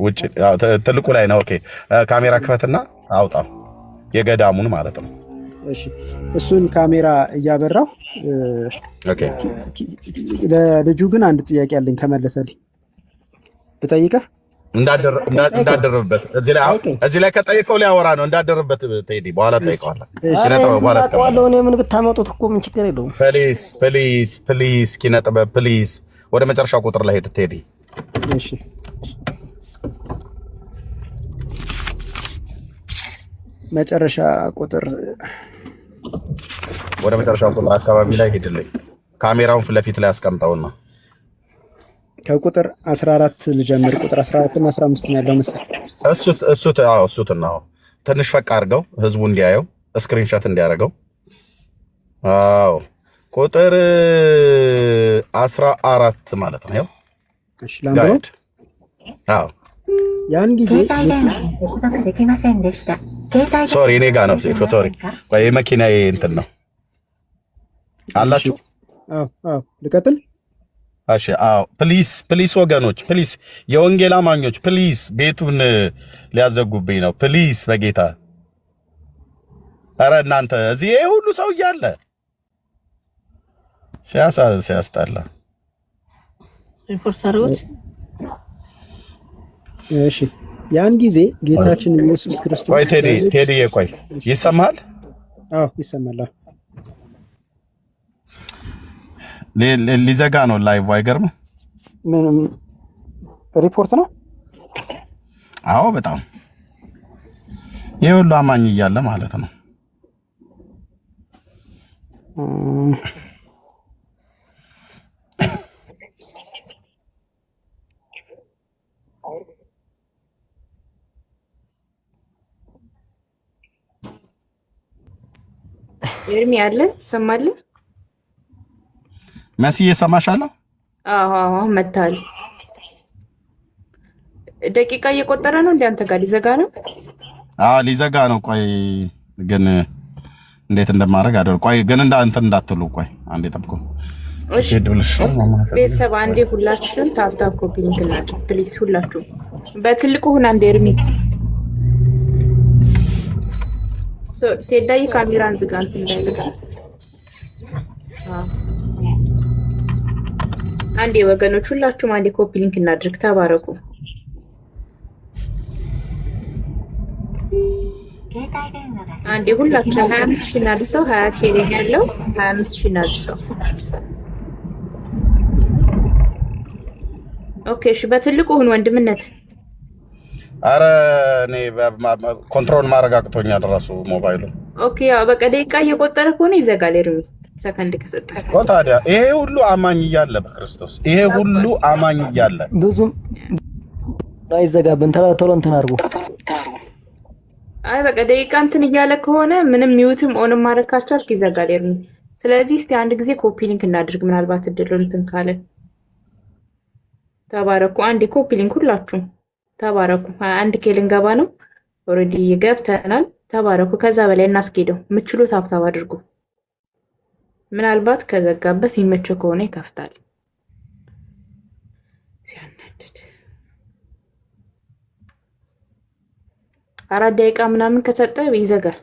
ውጭ ትልቁ ላይ ነው። ኦኬ ካሜራ ክፈትና አውጣው የገዳሙን ማለት ነው። እሺ እሱን ካሜራ እያበራው ኦኬ። ለልጁ ግን አንድ ጥያቄ አለኝ ከመለሰልኝ ልጠይቅህ። እንዳደረበት እዚህ ላይ ከጠይቀው ሊያወራ ነው። እንዳደረበት ቴዲ በኋላ ጠይቀዋለሁ። በኋላ ተቀበለው። እኔ ምን ብታመጡት እኮ ምን ችግር የለውም። ፕሊዝ ኪነ ጥበብ ፕሊዝ። ወደ መጨረሻው ቁጥር ላይ ሄድ ቴዲ። እሺ መጨረሻ ቁጥር ወደ መጨረሻው ቁጥር አካባቢ ላይ ሄድልኝ። ካሜራውን ፊት ለፊት ላይ አስቀምጠውና ከቁጥር 14 ልጀምር። ቁጥር 14 እና 15 ነው ያለው መሰለኝ። እሱትና ትንሽ ፈቅ አድርገው ህዝቡ እንዲያየው ስክሪንሾት እንዲያደርገው። አዎ ቁጥር 14 ማለት ነው። እሺ ላምበው። አዎ ያን ጊዜ ሶሪ እኔ ጋር ነው። ሶሪ ቆይ የመኪናዬ እንትን ነው አላችሁ። አዎ ልቀጥል። እሺ አዎ ፕሊስ ወገኖች ፕሊስ የወንጌል አማኞች ፕሊስ ቤቱን ሊያዘጉብኝ ነው ፕሊስ በጌታ ኧረ እናንተ እዚህ ይሄ ሁሉ ሰው እያለ ሲያስጠላ ሪፖርተሮች። እሺ ያን ጊዜ ጌታችን ኢየሱስ ክርስቶስ ቆይ ቴዲ ቆይ ይሰማል? አዎ ይሰማል። ሊዘጋ ነው ላይቭ። አይገርም? ምን ሪፖርት ነው? አዎ በጣም ይሄ ሁሉ አማኝ እያለ ማለት ነው። ኤርሚ አለ ትሰማለህ? መሲ እየሰማሻለሁ? አዎ መታል። ደቂቃ እየቆጠረ ነው እንዴ? አንተ ጋር ሊዘጋ ነው? አዎ ሊዘጋ ነው። ቆይ ግን እንዴት እንደማደርግ አደር። ቆይ ግን እንዳትሉ። ቆይ አንዴ ጠብቁ። እሺ ቤተሰብ አንዴ ሁላችሁም ታፕታፕ ኮፒ ሊንክ እናድርግ ፕሊዝ። ሁላችሁ በትልቁ ሁን። አንዴ ኤርሚ ቴዳይ ካሜራን ዝጋ እንትን እንዳይልጋ። አንዴ ወገኖች ሁላችሁም አንዴ ኮፒ ሊንክ እናድርግ። ተባረኩ። አንዴ ሁላችሁም 25,000 እናድርሰው። 20 ኬሬን ያለው 25,000 እናድርሰው። ኦኬ እሺ በትልቁ ሁን ወንድምነት። አረ እኔ ኮንትሮል ማድረግ አቅቶኛል ራሱ ሞባይሉ። ኦኬ ያው በቃ ደቂቃ እየቆጠረ ከሆነ ይዘጋል ኤርሚ። ሰከንድ ከሰጠህ እኮ ታዲያ ይሄ ሁሉ አማኝ እያለ በክርስቶስ ይሄ ሁሉ አማኝ እያለ ብዙም አይዘጋብን ቶሎ እንትን አድርጉ። አይ በቃ ደቂቃ እንትን እያለ ከሆነ ምንም ሚውትም ኦንም ማድረግ ካልቻልክ ይዘጋል ኤርሚ። ስለዚህ እስቲ አንድ ጊዜ ኮፒ ሊንክ እናድርግ፣ ምናልባት እድሉ እንትን ካለ። ተባረኩ። አንድ ኮፒ ሊንክ ሁላችሁም ተባረኩ። አንድ ኬ ልንገባ ነው። ኦልሬዲ ገብተናል። ተባረኩ። ከዛ በላይ እናስኬደው። የምትችሉት ታብታብ አድርጉ። ምናልባት ከዘጋበት ይመቸው ከሆነ ይከፍታል። ሲያናድድ 4 ደቂቃ ምናምን ከሰጠ ይዘጋል።